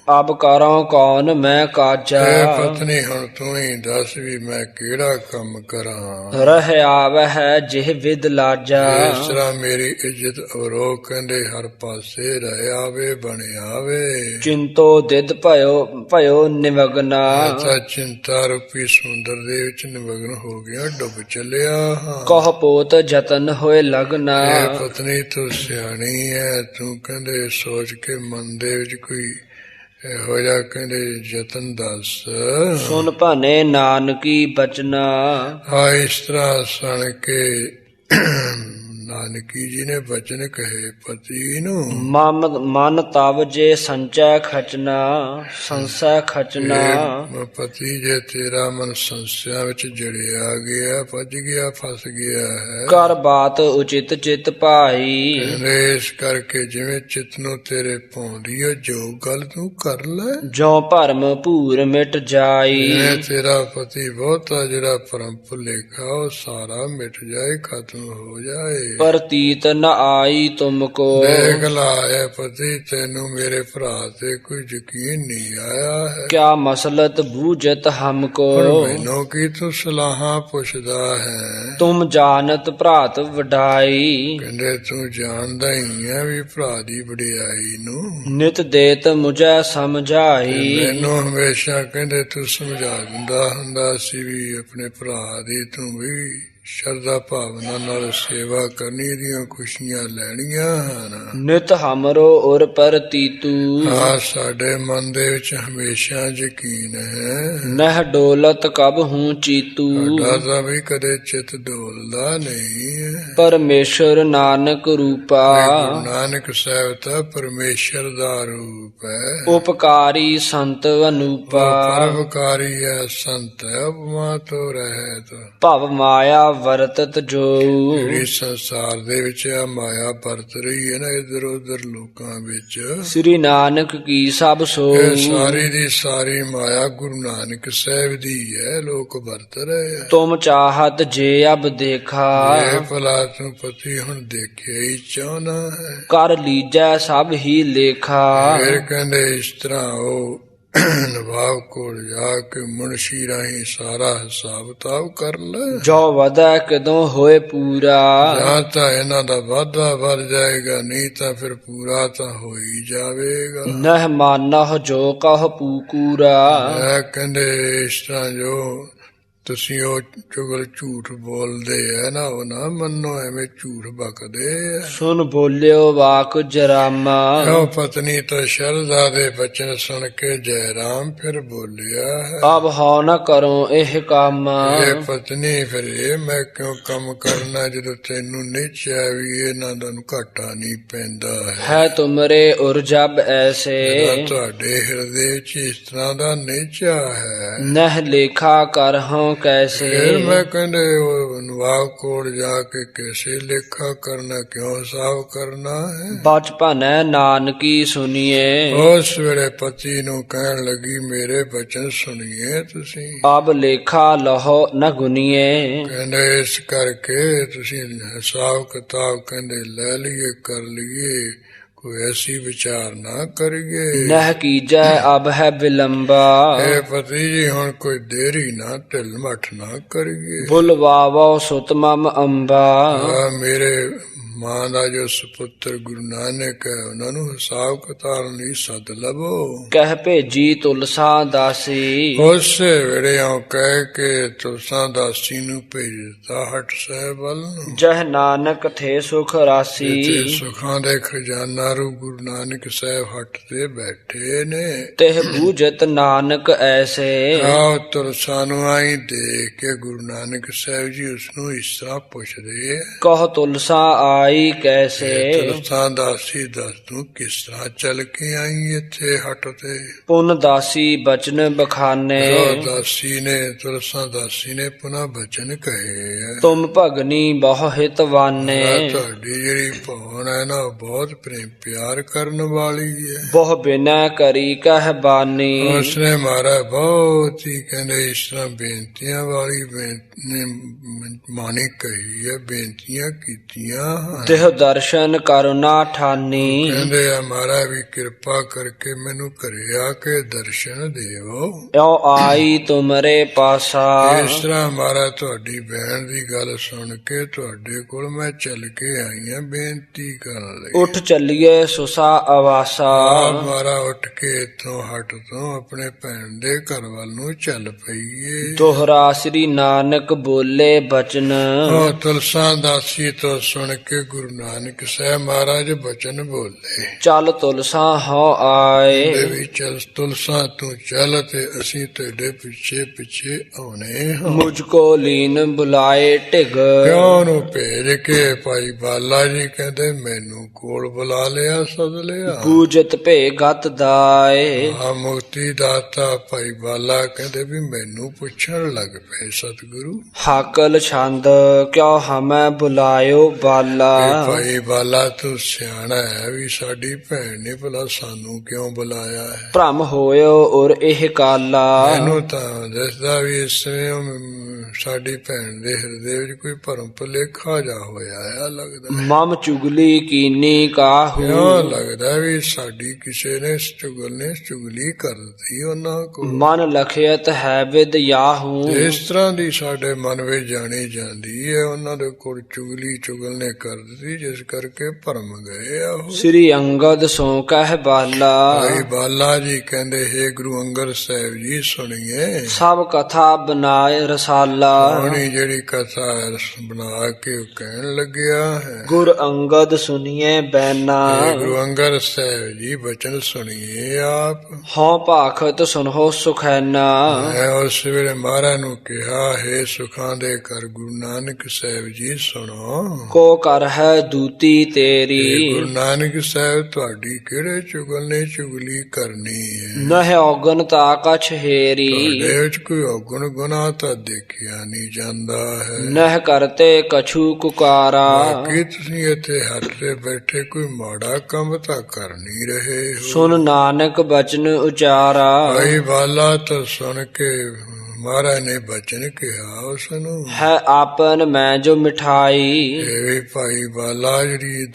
[SPEAKER 2] ਅਬ ਕਰਾਂ ਕੌਣ ਮੈਂ ਕਾਜਾ।
[SPEAKER 1] ਪਤਨੀ ਹੁਣ ਤੂੰ ਹੀ ਦੱਸ ਵੀ ਮੈਂ ਕਿਹੜਾ ਕੰਮ ਕਰਾਂ।
[SPEAKER 2] ਰਹਿ ਆਵਹਿ ਜਿਹ ਵਿਦ ਲਾਜਾ।
[SPEAKER 1] ਇਸ ਤਰ੍ਹਾਂ ਮੇਰੀ ਇੱਜ਼ਤ ਅਵਰੋ ਕਹਿੰਦੇ ਹਰ ਪਾਸੇ ਰਹਿ ਆਵੇ ਬਣ ਆਵੇ।
[SPEAKER 2] ਚਿੰਤੋ ਦਿਦ ਭਇਓ ਨਿਮਗਨਾ।
[SPEAKER 1] ਤਾਂ ਚਿੰਤਾ ਰੂਪੀ ਸਮੁੰਦਰ ਦੇ ਵਿੱਚ ਨਿਮਗਨ ਹੋ ਗਿਆ, ਡੁੱਬ ਚੱਲਿਆ ਹਾਂ।
[SPEAKER 2] ਕਹ ਪੋਤ ਜਤਨ ਹੋਏ ਲਗਨਾ।
[SPEAKER 1] ਪਤਨੀ ਤੂੰ ਸਿਆਣੀ ਹੈ, ਤੂੰ ਕਹਿੰਦੇ ਸੋਚ ਕੇ ਮਨ ਦੇ ਵਿੱਚ ਕੋਈ ਇਹੋ ਜਿਹਾ ਕਹਿੰਦੇ ਯਤਨ ਦੱਸ।
[SPEAKER 2] ਸੁਨ ਭਾਨੇ ਨਾਨਕੀ ਬਚਨਾ।
[SPEAKER 1] ਇਸ ਤਰ੍ਹਾਂ ਸੁਣ ਕੇ ਨਾਨਕੀ ਜੀ ਨੇ ਬਚਨ ਕਹੇ ਪਤੀ ਨੂੰ।
[SPEAKER 2] ਮਨ ਤਵ ਜੇ ਸੰਚੈ ਖਚਨਾ ਸੰਸੈ ਖਚਨਾ।
[SPEAKER 1] ਪਤੀ ਜੇ ਤੇਰਾ ਮਨ ਸੰਸਿਆ ਵਿੱਚ ਜੜਿਆ ਗਿਆ, ਭੱਜ ਗਿਆ, ਫਸ ਗਿਆ ਹੈ।
[SPEAKER 2] ਕਰ ਬਾਤ ਉਚਿਤ ਚਿਤ ਭਾਈ।
[SPEAKER 1] ਇਸ ਕਰਕੇ ਜਿਵੇਂ ਚਿਤ ਨੂੰ ਤੇਰੇ ਪਾਉਂਦੀ ਹੈ ਜੋ ਗੱਲ ਤੂੰ ਕਰ ਲੈ।
[SPEAKER 2] ਜੋ ਭਰਮ ਭੂਰ ਮਿਟ ਜਾਈ।
[SPEAKER 1] ਤੇਰਾ ਪਤੀ ਬਹੁਤਾ ਜਿਹੜਾ ਭਰਮ ਭੁਲੇਖਾ ਉਹ ਸਾਰਾ ਮਿਟ ਜਾਏ, ਖਤਮ ਹੋ ਜਾਏ।
[SPEAKER 2] ਪ੍ਰਤੀਤ ਨ ਆਈ ਤੁਮ ਕੋ।
[SPEAKER 1] ਦੇਖ ਲਾਇਆ ਪਤੀ ਤੈਨੂੰ ਮੇਰੇ ਭਰਾ ਤੇ ਕੋਈ ਯਕੀਨ ਨਹੀਂ ਆਇਆ ਹੈ।
[SPEAKER 2] ਕਿਆ ਮਸਲਤ ਬੂਝਤ ਹਮਕੋ।
[SPEAKER 1] ਮੈਨੂੰ ਕੀ ਤੂੰ ਸਲਾਹਾਂ ਪੁੱਛਦਾ ਹੈ।
[SPEAKER 2] ਤੁਮ ਜਾਣਤ ਭਰਾਤ ਵਡਾਈ।
[SPEAKER 1] ਕਹਿੰਦੇ ਤੂੰ ਜਾਣਦਾ ਹੀ ਹੈ ਵੀ ਭਰਾ ਦੀ ਵਡਿਆਈ ਨੂੰ।
[SPEAKER 2] ਨਿਤ ਦੇਤ ਮੁਝੈ ਸਮਝਾਈ।
[SPEAKER 1] ਮੈਨੂੰ ਹਮੇਸ਼ਾ ਕਹਿੰਦੇ ਤੂੰ ਸਮਝਾ ਦਿੰਦਾ ਹੁੰਦਾ ਸੀ ਵੀ ਆਪਣੇ ਭਰਾ ਦੀ ਤੂੰ ਵੀ ਸ਼ਰਧਾ ਭਾਵਨਾ ਨਾਲ ਸੇਵਾ ਕਰਨੀ, ਦੀਆਂ ਖੁਸ਼ੀਆਂ ਲੈਣੀਆਂ ਹਨ।
[SPEAKER 2] ਨਿਤ ਹਮਰੋ ਉਰ ਪ੍ਰਤੀਤੂ।
[SPEAKER 1] ਸਾਡੇ ਮਨ ਦੇ ਵਿੱਚ ਹਮੇਸ਼ਾ ਯਕੀਨ ਹੈ।
[SPEAKER 2] ਨਹਿ ਡੋਲਤ ਕਬ ਹੂੰ ਚੀਤੂ।
[SPEAKER 1] ਸਾਡਾ ਤਾਂ ਵੀ ਕਦੇ ਚਿਤ ਡੋਲਦਾ ਨਹੀਂ ਹੈ।
[SPEAKER 2] ਪਰਮੇਸ਼ਰ ਨਾਨਕ ਰੂਪਾ।
[SPEAKER 1] ਗੁਰੂ ਨਾਨਕ ਸਾਹਿਬ ਤਾਂ ਪਰਮੇਸ਼ਰ ਦਾ ਰੂਪ ਹੈ।
[SPEAKER 2] ਉਪਕਾਰੀ ਸੰਤ ਅਨੂਪਾ।
[SPEAKER 1] ਪਰਉਪਕਾਰੀ ਹੈ, ਸੰਤ ਹੈ, ਉਪਮਾ ਤੋਂ ਰਹਿਤ।
[SPEAKER 2] ਭਵ ਮਾਇਆ ਵਰਤਤ ਜੋ।
[SPEAKER 1] ਜਿਹੜੀ ਸੰਸਾਰ ਦੇ ਵਿੱਚ ਆ ਮਾਇਆ ਵਰਤ ਰਹੀ ਹੈ ਨਾ ਇਧਰ ਉਧਰ ਲੋਕਾਂ ਵਿੱਚ।
[SPEAKER 2] ਸ੍ਰੀ ਨਾਨਕ ਕੀ ਸਭ ਸੋ।
[SPEAKER 1] ਇਹ ਸਾਰੀ ਦੀ ਸਾਰੀ ਮਾਇਆ ਗੁਰੂ ਨਾਨਕ ਸਾਹਿਬ ਦੀ ਹੈ, ਲੋਕ ਵਰਤ ਰਹੇ ਆ।
[SPEAKER 2] ਤੁਮ ਚਾਹਤ ਜੇ ਅਬ ਦੇਖਾ।
[SPEAKER 1] ਇਹ ਭਲਾ ਤੂੰ ਪਤੀ ਹੁਣ ਦੇਖਿਆ ਹੀ ਚਾਹਨਾ ਹੈ।
[SPEAKER 2] ਕਰ ਲੀਜੈ ਸਭ ਹੀ ਲੇਖਾ।
[SPEAKER 1] ਫਿਰ ਕਹਿੰਦੇ ਇਸ ਤਰ੍ਹਾਂ ਉਹ ਨਵਾਬ ਕੋਲ ਜਾ ਕੇ ਮੁਨਸ਼ੀ ਰਾਹੀਂ ਸਾਰਾ ਹਿਸਾਬ ਕਿਤਾਬ ਕਰ ਲੈ।
[SPEAKER 2] ਜੋ ਵਧੈ ਕਦੋਂ ਹੋਏ ਪੂਰਾ।
[SPEAKER 1] ਜਾਂ ਤਾਂ ਇਹਨਾਂ ਦਾ ਵਾਧਾ ਵੱਧ ਜਾਏਗਾ, ਨਹੀਂ ਤਾਂ ਫਿਰ ਪੂਰਾ ਤਾਂ ਹੋ ਹੀ ਜਾਵੇਗਾ।
[SPEAKER 2] ਨਹਿ ਮਾਨਹ ਜੋ ਕਹ ਪੂਕੂਰਾ।
[SPEAKER 1] ਕਹਿੰਦੇ ਇਸ ਤਰ੍ਹਾਂ ਜੋ ਤੁਸੀਂ ਉਹ ਚੁਗਲ ਝੂਠ ਬੋਲਦੇ ਹੈ ਨਾ, ਉਹ ਨਾ ਮੰਨੋ, ਐਵੇਂ ਝੂਠ ਬਕਦੇ ਆ।
[SPEAKER 2] ਸੁਨ ਬੋਲਿਓ ਵਾਕ ਜਰਾਮਾ।
[SPEAKER 1] ਉਹ ਪਤਨੀ ਤਾਂ ਸ਼ਰਧਾ ਦੇ ਬਚਨ ਸੁਣ ਕੇ ਜੈ ਰਾਮ ਫਿਰ ਬੋਲਿਆ ਹੈ।
[SPEAKER 2] ਅਬ ਹਉ ਨ ਕਰੋ ਇਹ ਕੰਮ।
[SPEAKER 1] ਇਹ ਪਤਨੀ ਫਿਰ ਇਹ ਮੈਂ ਕਿਉਂ ਕੰਮ ਕਰਨਾ ਜਦੋਂ ਤੈਨੂੰ ਨਿਚਿਆ ਵੀ ਇਹਨਾਂ ਦਾ ਘਾਟਾ ਨਹੀਂ ਪੈਂਦਾ
[SPEAKER 2] ਹੈ। ਤੁਮਰੇ ਉਰ ਜਬ ਐਸੇ।
[SPEAKER 1] ਤੁਹਾਡੇ ਹਿਰਦੇ ਵਿੱਚ ਇਸ ਤਰ੍ਹਾਂ ਦਾ ਨਿਚਾ ਹੈ।
[SPEAKER 2] ਨਹਿ ਲੇਖਾ ਕਰਹੁ ਕੈਸੇ।
[SPEAKER 1] ਫਿਰ ਮੈਂ ਕਹਿੰਦੇ ਉਹ ਨਵਾਬ ਕੋਲ ਜਾ ਕੇ ਕੈਸੇ ਲੇਖਾ ਕਰਨਾ, ਕਿਉਂ ਹਿਸਾਬ ਕਰਨਾ ਹੈ।
[SPEAKER 2] ਬਚਪਨ ਨਾਨਕੀ ਸੁਣੀਏ।
[SPEAKER 1] ਉਸ ਵੇਲੇ ਪਤੀ ਨੂੰ ਕਹਿਣ ਲੱਗੀ ਮੇਰੇ ਬਚਨ ਸੁਣੀਏ ਤੁਸੀਂ।
[SPEAKER 2] ਅਬ ਲੇਖਾ ਲਹੋ ਨ ਗੁਨੀਏ।
[SPEAKER 1] ਕਹਿੰਦੇ ਇਸ ਕਰਕੇ ਤੁਸੀਂ ਹਿਸਾਬ ਕਿਤਾਬ ਕਹਿੰਦੇ ਲੈ ਲਈਏ, ਕਰ ਲਈਏ, ਕੋਈ ਐਸੀ ਵਿਚਾਰ ਨਾ ਕਰੀਏ।
[SPEAKER 2] ਨਹਿ ਕੀਜੈ ਅਬ ਹੈ ਵਿਲੰਬਾ।
[SPEAKER 1] ਇਹ ਪਤੀ ਜੀ ਹੁਣ ਕੋਈ ਦੇਰੀ ਨਾ, ਢਿੱਲ ਮੱਠ ਨਾ ਕਰੀਏ।
[SPEAKER 2] ਬੁਲਵਾਵੋ ਸੁਤ ਮਮ ਅੰਬਾ।
[SPEAKER 1] ਮੇਰੇ ਮਾਂ ਦਾ ਜੋ ਸੁਪੁੱਤਰ ਗੁਰੂ ਨਾਨਕ ਹੈ ਉਹਨਾਂ ਨੂੰ ਹਿਸਾਬ ਕਿਤਾਬ ਲਈ ਸੱਦ ਲਵੋ।
[SPEAKER 2] ਕਹਿ ਭੇਜੀ ਤੁਲਸਾ ਦਾਸੀ।
[SPEAKER 1] ਉਸੇ ਵੇਲੇ ਉਹ ਕਹਿ ਕੇ ਤੁਲਸਾ ਦਾਸੀ ਨੂੰ ਭੇਜ ਦਿੱਤਾ ਹਟ ਸਾਹਿਬ ਵੱਲ ਨੂੰ।
[SPEAKER 2] ਜਹ ਨਾਨਕ ਥੇ ਸੁਖ ਰਾਸੀ।
[SPEAKER 1] ਸੁਖਾਂ ਦੇ ਖਜ਼ਾਨਾ ਰੂ ਗੁਰੂ ਨਾਨਕ ਸਾਹਿਬ ਹਟ ਤੇ ਬੈਠੇ ਨੇ।
[SPEAKER 2] ਤਿਹ ਬੂਝਤ ਨਾਨਕ ਐਸੇ।
[SPEAKER 1] ਆਹ ਤੁਲਸਾ ਨੂੰ ਆਈ ਦੇਖ ਕੇ ਗੁਰੂ ਨਾਨਕ ਸਾਹਿਬ ਜੀ ਉਸਨੂੰ ਇਸ ਤਰ੍ਹਾਂ ਪੁੱਛਦੇ
[SPEAKER 2] ਕਹ ਤੁਲਸਾ ਆਈ ਕੈਸੇ।
[SPEAKER 1] ਤੁਲਸਾ ਦਾਸੀ ਦੱਸ ਤੂੰ ਕਿਸ ਤਰ੍ਹਾਂ ਚੱਲ ਕੇ ਆਈ ਇੱਥੇ ਹਟ ਤੇ।
[SPEAKER 2] ਪੁਨ ਦਾਸੀ ਬਚਨ ਬਖਾਨੇ।
[SPEAKER 1] ਦਾਸੀ ਨੇ ਤੁਲਸਾ ਦਾਸੀ ਨੇ ਪੁਨः ਬਚਨ ਕਹੇ।
[SPEAKER 2] ਤੁਮ ਭਗਨੀ ਬਹੁ ਹਿਤਵਾਨੇ।
[SPEAKER 1] ਤੁਹਾਡੀ ਜਿਹੜੀ ਭਵਨ ਹੈ ਨਾ ਬਹੁਤ ਪ੍ਰੇਮ ਪਿਆਰ ਕਰਨ ਵਾਲੀ ਹੈ।
[SPEAKER 2] ਬਹੁ ਬਿਨੈ ਕਰੀ ਕਹਿ ਬਾਨੀ।
[SPEAKER 1] ਉਸਨੇ ਮਾਰਾ ਬਹੁਤ ਹੀ ਕਹਿੰਦੇ ਇਸ ਤਰ੍ਹਾਂ ਬੇਨਤੀਆਂ ਵਾਲੀ ਮਾਨੀ ਕਹੀ ਹੈ, ਬੇਨਤੀਆਂ ਕੀਤੀਆਂ।
[SPEAKER 2] ਤਿਹ ਦਰਸ਼ਨ ਕਰੁਣਾ ਠਾਨੀ।
[SPEAKER 1] ਕਹਿੰਦੇ ਆ ਮਹਾਰਾਜ ਵੀ ਕਿਰਪਾ ਕਰਕੇ ਮੈਨੂੰ ਘਰੇ ਆ ਕੇ ਦਰਸ਼ਨ ਦਿਓ।
[SPEAKER 2] ਇਉ ਆਈ ਤੁਮਰੇ ਪਾਸਾ।
[SPEAKER 1] ਇਸ ਤਰ੍ਹਾਂ ਮਹਾਰਾਜ ਤੁਹਾਡੀ ਭੈਣ ਦੀ ਗੱਲ ਸੁਣ ਕੇ ਤੁਹਾਡੇ ਕੋਲ ਮੈਂ ਚੱਲ ਕੇ ਆਈ ਹਾਂ ਬੇਨਤੀ ਕਰਨ ਲਈ।
[SPEAKER 2] ਉਠ ਚੱਲੀਏ ਸੁਸਾ ਆਵਾਸਾ।
[SPEAKER 1] ਮਹਾਰਾਜ ਉੱਠ ਕੇ ਇੱਥੋਂ ਹਟ ਤੋਂ ਆਪਣੇ ਭੈਣ ਦੇ ਘਰ ਵੱਲ ਨੂੰ ਚੱਲ ਪਈਏ।
[SPEAKER 2] ਦੋਹਰਾ ਸ੍ਰੀ ਨਾਨਕ ਬੋਲੇ ਬਚਨ।
[SPEAKER 1] ਉਹ ਤੁਲਸਾ ਦਾਸੀ ਤੋਂ ਸੁਣ ਕੇ ਗੁਰੂ ਨਾਨਕ ਸਾਹਿਬ ਮਹਾਰਾਜ ਬਚਨ ਬੋਲੇ।
[SPEAKER 2] ਚੱਲ ਤੁਲਸਾ ਹਉ ਆਏ।
[SPEAKER 1] ਦੇ ਵੀ ਚੱਲ ਤੁਲਸਾ ਤੂੰ ਚੱਲ ਤੇ ਅਸੀਂ ਤੇਰੇ ਪਿੱਛੇ ਪਿੱਛੇ ਆਉਣੇ ਹਾਂ।
[SPEAKER 2] ਮੁਝ ਕੋ ਲੀਨ ਬੁਲਾਏ ਢਿਗ।
[SPEAKER 1] ਕਿਉਂ ਨੂੰ ਭੇਜ ਕੇ ਭਾਈ ਬਾਲਾ ਜੀ ਕਹਿੰਦੇ ਮੈਨੂੰ ਕੋਲ ਬੁਲਾ ਲਿਆ ਸੱਦ ਲਿਆ।
[SPEAKER 2] ਬੂਜਤ ਭੇ ਗਤ ਦਾਏ।
[SPEAKER 1] ਆ ਮੁਕਤੀ ਦਾਤਾ ਭਾਈ ਬਾਲਾ ਕਹਿੰਦੇ ਵੀ ਮੈਨੂੰ ਪੁੱਛਣ ਲੱਗ ਪਏ ਸਤਿਗੁਰੂ
[SPEAKER 2] ਹਾਕਲ ਛੰਦ ਕਿਉ ਹਮੈ ਬੁਲਾਇਓ ਬਾਲਾ।
[SPEAKER 1] ਇਹ ਭਾਈ ਬਾਲਾ ਤੂੰ ਸਿਆਣਾ ਹੈ ਵੀ ਸਾਡੀ ਭੈਣ ਨੇ ਭਲਾ ਸਾਨੂੰ ਕਿਉਂ ਬੁਲਾਇਆ ਹੈ।
[SPEAKER 2] ਭ੍ਰਮ ਹੋਇਓ ਔਰ ਇਹ ਕਾਲਾ।
[SPEAKER 1] ਮੈਨੂੰ ਤਾਂ ਦੱਸਦਾ ਵੀ ਇਸ ਸਮੇਂ ਸਾਡੀ ਭੈਣ ਦੇ ਹਿਰਦੇ ਵਿੱਚ ਕੋਈ ਭਰਮ ਭੁਲੇਖਾ ਜਾ ਹੋਇਆ ਹੈ ਲੱਗਦਾ।
[SPEAKER 2] ਮਮ ਚੁਗਲੀ ਕੀਨੀ ਕਾਹੂ।
[SPEAKER 1] ਕਿਉਂ ਲੱਗਦਾ ਵੀ ਸਾਡੀ ਕਿਸੇ ਨੇ ਚੁਗਲੀ ਕਰ ਦਿੱਤੀ ਉਹਨਾਂ ਕੋਲ।
[SPEAKER 2] ਮਨ ਲਖਿਅਤ ਹੈ ਵਿਦ ਯਾਹੂ।
[SPEAKER 1] ਇਸ ਤਰ੍ਹਾਂ ਦੀ ਸਾਡੇ ਮਨ ਵਿੱਚ ਜਾਣੀ ਜਾਂਦੀ ਹੈ ਉਹਨਾਂ ਦੇ ਕੋਲ ਚੁਗਲ ਨੇ ਕਰ ਦਿੱਤੀ ਜਿਸ ਕਰਕੇ ਭਰਮ ਗਏ ਆ ਉਹ।
[SPEAKER 2] ਸ੍ਰੀ ਅੰਗਦ ਸੋ ਕਹਿ ਬਾਲਾ।
[SPEAKER 1] ਭਾਈ ਬਾਲਾ ਜੀ ਕਹਿੰਦੇ ਹੈ ਗੁਰੂ ਅੰਗਦ ਸਾਹਿਬ ਜੀ ਸੁਣੀਏ।
[SPEAKER 2] ਸਭ ਕਥਾ ਬਨਾਏ ਰਸਾਲਾ।
[SPEAKER 1] ਉਹਨੀ ਜਿਹੜੀ ਕਥਾ ਬਣਾ ਕੇ ਕਹਿਣ ਲੱਗਿਆ ਹੈ।
[SPEAKER 2] ਗੁਰ ਅੰਗਦ ਸੁਨੀਏ ਬੈਨਾ।
[SPEAKER 1] ਗੁਰੂ ਅੰਗਦ ਸਾਹਿਬ ਜੀ ਬਚਨ ਸੁਣੀਏ ਆਪ।
[SPEAKER 2] ਹਉ ਭਾਖਤ ਸੁਨਹੁ ਸੁਖੈਨਾ।
[SPEAKER 1] ਮੈਂ ਉਸ ਵੇਲੇ ਮਹਾਰਾਜ ਨੂੰ ਕਿਹਾ ਹੈ ਸੁਖਾਂ ਦੇ ਕਰ ਗੁਰੂ ਨਾਨਕ ਸਾਹਿਬ ਜੀ ਸੁਣੋ।
[SPEAKER 2] ਕੋ ਕਰ ਹੈ ਦੂਤੀ ਤੇਰੀ।
[SPEAKER 1] ਗੁਰੂ ਨਾਨਕ ਸਾਹਿਬ ਤੁਹਾਡੀ ਕਿਹੜੇ ਚੁਗਲ ਨੇ ਚੁਗਲੀ ਕਰਨੀ ਹੈ।
[SPEAKER 2] ਨਹਿ ਔਗਨ ਤਾ ਕਛ ਹੇਰੀ।
[SPEAKER 1] ਤੁਹਾਡੇ ਵਿੱਚ ਕੋਈ ਔਗਣ ਗੁਨਾਹ ਤਾਂ ਦੇਖਿਆ ਨਹੀਂ ਜਾਂਦਾ ਹੈ।
[SPEAKER 2] ਨਹਿ ਕਰਤੇ ਕਛੂ ਕੁਕਾਰਾ।
[SPEAKER 1] ਬਾਕੀ ਤੁਸੀਂ ਇੱਥੇ ਹੱਥ ਤੇ ਬੈਠੇ ਕੋਈ ਮਾੜਾ ਕੰਮ ਤਾਂ ਕਰ ਨਹੀਂ ਰਹੇ ਹੋ।
[SPEAKER 2] ਸੁਨ ਨਾਨਕ ਬਚਨ ਉਚਾਰਾ।
[SPEAKER 1] ਭਾਈ ਬਾਲਾ ਤਾਂ ਸੁਣ ਕੇ ਮਹਾਰਾਜ ਨੇ ਬਚਨ ਕਿਹਾ ਉਸ ਨੂੰ।
[SPEAKER 2] ਹੈ ਆਪਨ ਮੈਂ ਜੋ ਮਿਠਾਈ।
[SPEAKER 1] ਇਹ ਵੀ ਭਾਈ ਬਾਲਾ ਜਿਹੜੀ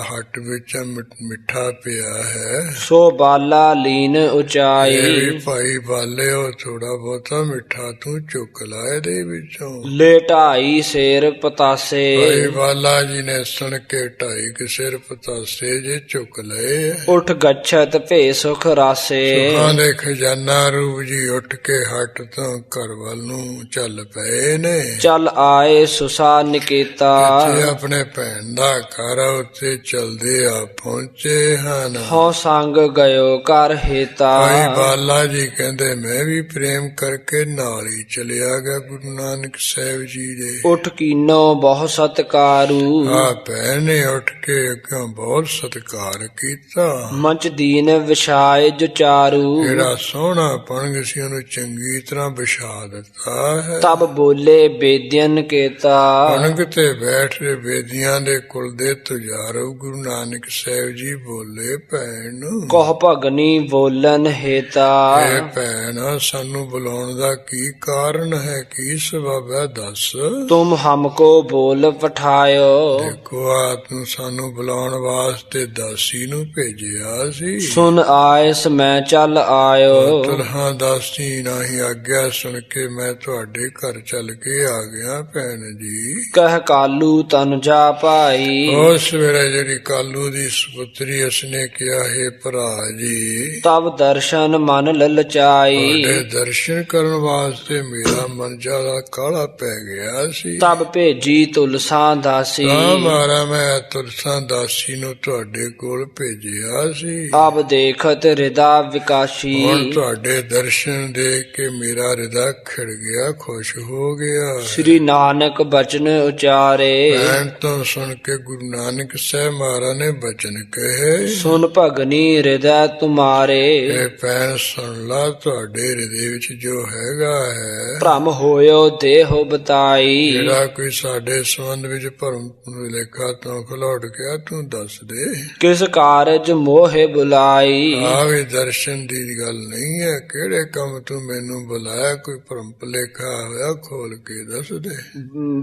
[SPEAKER 1] ਹੱਟ ਵਿੱਚ ਮਿੱਠਾ ਪਿਆ ਹੈ।
[SPEAKER 2] ਸੋ ਬਾਲਾ ਲੀਨ
[SPEAKER 1] ਇਹ
[SPEAKER 2] ਉਚਾਈ।
[SPEAKER 1] ਵੀ ਭਾਈ ਬਾਲੇ ਉਹ ਥੋੜਾ ਬਹੁਤਾ ਮਿੱਠਾ ਤੂੰ ਚੁੱਕ ਲਾ ਇਹਦੇ ਵਿੱਚੋਂ।
[SPEAKER 2] ਲੈ ਢਾਈ ਸੇਰ ਪਤਾਸੇ।
[SPEAKER 1] ਭਾਈ ਬਾਲਾ ਜੀ ਨੇ ਸੁਣ ਕੇ ਢਾਈ ਕੁ ਸਿਰ ਪਤਾਸੇ ਜੇ ਚੁੱਕ ਲਏ।
[SPEAKER 2] ਉਠ ਗਛਤ ਭੇ ਸੁਖ ਰਾਸੇ।
[SPEAKER 1] ਸੁਖਾਂ ਦੇ ਖਜ਼ਾਨਾ ਰੂਪ ਜੀ ਉੱਠ ਕੇ ਹੱਟ ਤੋਂ ਘਰ ਵੱਲ ਨੂੰ ਚੱਲ ਪਏ ਨੇ।
[SPEAKER 2] ਚੱਲ ਆਏ ਸੁਸਾ ਨਿਕੇਤਾ।
[SPEAKER 1] ਇੱਥੇ ਆਪਣੇ ਭੈਣ ਦਾ ਘਰ ਉੱਤੇ ਚਲਦੇ ਆ ਪਹੁੰਚੇ ਹਨ।
[SPEAKER 2] ਹਉ ਸੰਗ ਗਇਓ ਕਰ ਹੇਤਾ।
[SPEAKER 1] ਭਾਈ ਬਾਲਾ ਜੀ ਕਹਿੰਦੇ ਮੈਂ ਵੀ ਪ੍ਰੇਮ ਕਰਕੇ ਨਾਲ ਹੀ ਚਲਿਆ ਗਿਆ ਗੁਰੂ ਨਾਨਕ ਸਾਹਿਬ ਜੀ ਦੇ।
[SPEAKER 2] ਉਠ ਕੀਨੋ ਬਹੁ ਸਤਕਾਰੂ।
[SPEAKER 1] ਆ ਭੈਣ ਨੇ ਉੱਠ ਕੇ ਅੱਗੋਂ ਬਹੁਤ ਸਤਿਕਾਰ ਕੀਤਾ।
[SPEAKER 2] ਮੰਚ ਦੀਨ ਵਿਛਾਏ ਜੁਚਾਰੂ।
[SPEAKER 1] ਜਿਹੜਾ ਸੋਹਣਾ ਪਣਗ ਸੀ ਉਹਨੂੰ ਚੰਗੀ ਤਰ੍ਹਾਂ ਵਿਛਾ ਦਿੱਤਾ ਹੈ।
[SPEAKER 2] ਤਬ ਬੋਲੇ ਬੇਦਿਅਨ ਕੇਤਾ।
[SPEAKER 1] ਪਣਗ ਤੇ ਬੈਠ ਕੇ ਬੇਦੀਆਂ ਦੇ ਕੁਲ ਦੇ ਤੁਜਾਰੋ ਗੁਰੂ ਨਾਨਕ ਸਾਹਿਬ ਜੀ ਬੋਲੇ ਭੈਣ ਨੂੰ।
[SPEAKER 2] ਕਹ ਭਗਨੀ ਬੋਲਨ ਹੇਤਾ।
[SPEAKER 1] ਇਹ ਭੈਣ ਸਾਨੂੰ ਬੁਲਾਉਣ ਦਾ ਕੀ ਕਾਰਨ ਹੈ ਕੀ ਸਬਬ ਹੈ ਦੱਸ।
[SPEAKER 2] ਤੁਮ ਹਮਕੋ ਬੋਲ ਪਠਾਇਓ।
[SPEAKER 1] ਦੇਖੋ ਆਪ ਨੂੰ ਸਾਨੂੰ ਬੁਲਾਉਣ ਵਾਸਤੇ ਦਾਸੀ ਨੂੰ ਭੇਜਿਆ ਸੀ।
[SPEAKER 2] ਸੁਨ ਆਇਸ ਮੈਂ ਚੱਲ ਆਇਓ।
[SPEAKER 1] ਤੁਲਹਾਂ ਦਾਸੀ ਨਹੀਂ ਆਗਿਆ ਸੁਣ ਕੇ ਮੈਂ ਤੁਹਾਡੇ ਘਰ ਚੱਲ ਕੇ ਆ ਗਿਆ ਭੈਣ ਜੀ।
[SPEAKER 2] ਕਹਿ ਕਾਲੂ ਤਨ ਜਾ ਭਾਈ।
[SPEAKER 1] ਉਸ ਵੇਲੇ ਜਿਹੜੀ ਕਾਲੂ ਦੀ ਸੁਪੁੱਤਰੀ ਉਸਨੇ ਕਿਹਾ ਹੈ ਭਰਾ ਜੀ
[SPEAKER 2] ਤਬ ਦਰਸ਼ਨ ਮਨ ਲਲਚਾਈ।
[SPEAKER 1] ਤੁਹਾਡੇ ਦਰਸ਼ਨ ਕਰਨ ਵਾਸਤੇ ਮੇਰਾ ਮਨ ਜ਼ਿਆਦਾ ਕਾਹਲਾ ਪੈ ਗਿਆ ਸੀ।
[SPEAKER 2] ਤਬ ਭੇਜੀ ਤੁਲਸਾ ਦਾਸੀ।
[SPEAKER 1] ਤਾਂ ਮਾਰਾ ਮੈਂ ਤੁਲਸਾ ਦਾਸੀ ਨੂੰ ਤੁਹਾਡੇ ਕੋਲ ਭੇਜਿਆ ਸੀ।
[SPEAKER 2] ਅਬ ਦੇਖਤ ਹਿਰਦਾ ਵਿਕਾਸੀ।
[SPEAKER 1] ਹੁਣ ਤੁਹਾਡੇ ਦਰਸ਼ਨ ਦੇਖ ਕੇ ਮੇਰਾ ਹਿਰਦਾ ਖਿੜ ਗਿਆ ਖੁਸ਼ ਹੋ ਗਿਆ।
[SPEAKER 2] ਸ੍ਰੀ ਨਾਨਕ ਬਚਨ ਉਚਾਰੇ।
[SPEAKER 1] ਭੈਣ ਤੋਂ ਸੁਣ ਕੇ ਗੁਰੂ ਨਾਨਕ ਸਾਹਿਬ ਮਹਾਰਾਜ ਨੇ ਬਚਨ ਕਹੇ।
[SPEAKER 2] ਸੁਨ ਭਗਨੀ ਹਿਰਦੈ ਤੁਮਾਰੇ।
[SPEAKER 1] ਇਹ ਭੈਣ ਸੁਣ ਲਾ ਤੁਹਾਡੇ ਹਿਰਦੇ ਵਿੱਚ ਜੋ ਹੈਗਾ ਹੈ।
[SPEAKER 2] ਭ੍ਰਮ ਹੋਇਓ ਦੇਹੁ ਬਤਾਈ।
[SPEAKER 1] ਜਿਹੜਾ ਕੋਈ ਸਾਡੇ ਸੰਬੰਧ ਵਿੱਚ ਭਰਮ ਭੁਲੇਖਾ ਤੋਂ ਖਲੋੜ ਗਿਆ ਤੂੰ ਦੱਸ ਦੇ।
[SPEAKER 2] ਕਿਸ ਕਾਰਜ ਮੋਹਿ ਬੁਲਾਈ।
[SPEAKER 1] ਆ ਵੀ ਦਰਸ਼ਨ ਦੀ ਗੱਲ ਨਹੀਂ ਹੈ। ਕਿਹੜੇ ਕੰਮ ਤੂੰ ਮੈਨੂੰ ਬੁਲਾਇਆ ਕੋਈ ਭਰਮ ਭੁਲੇਖਾ ਹੋਇਆ ਖੋਲ ਕੇ ਦੱਸ ਦੇ।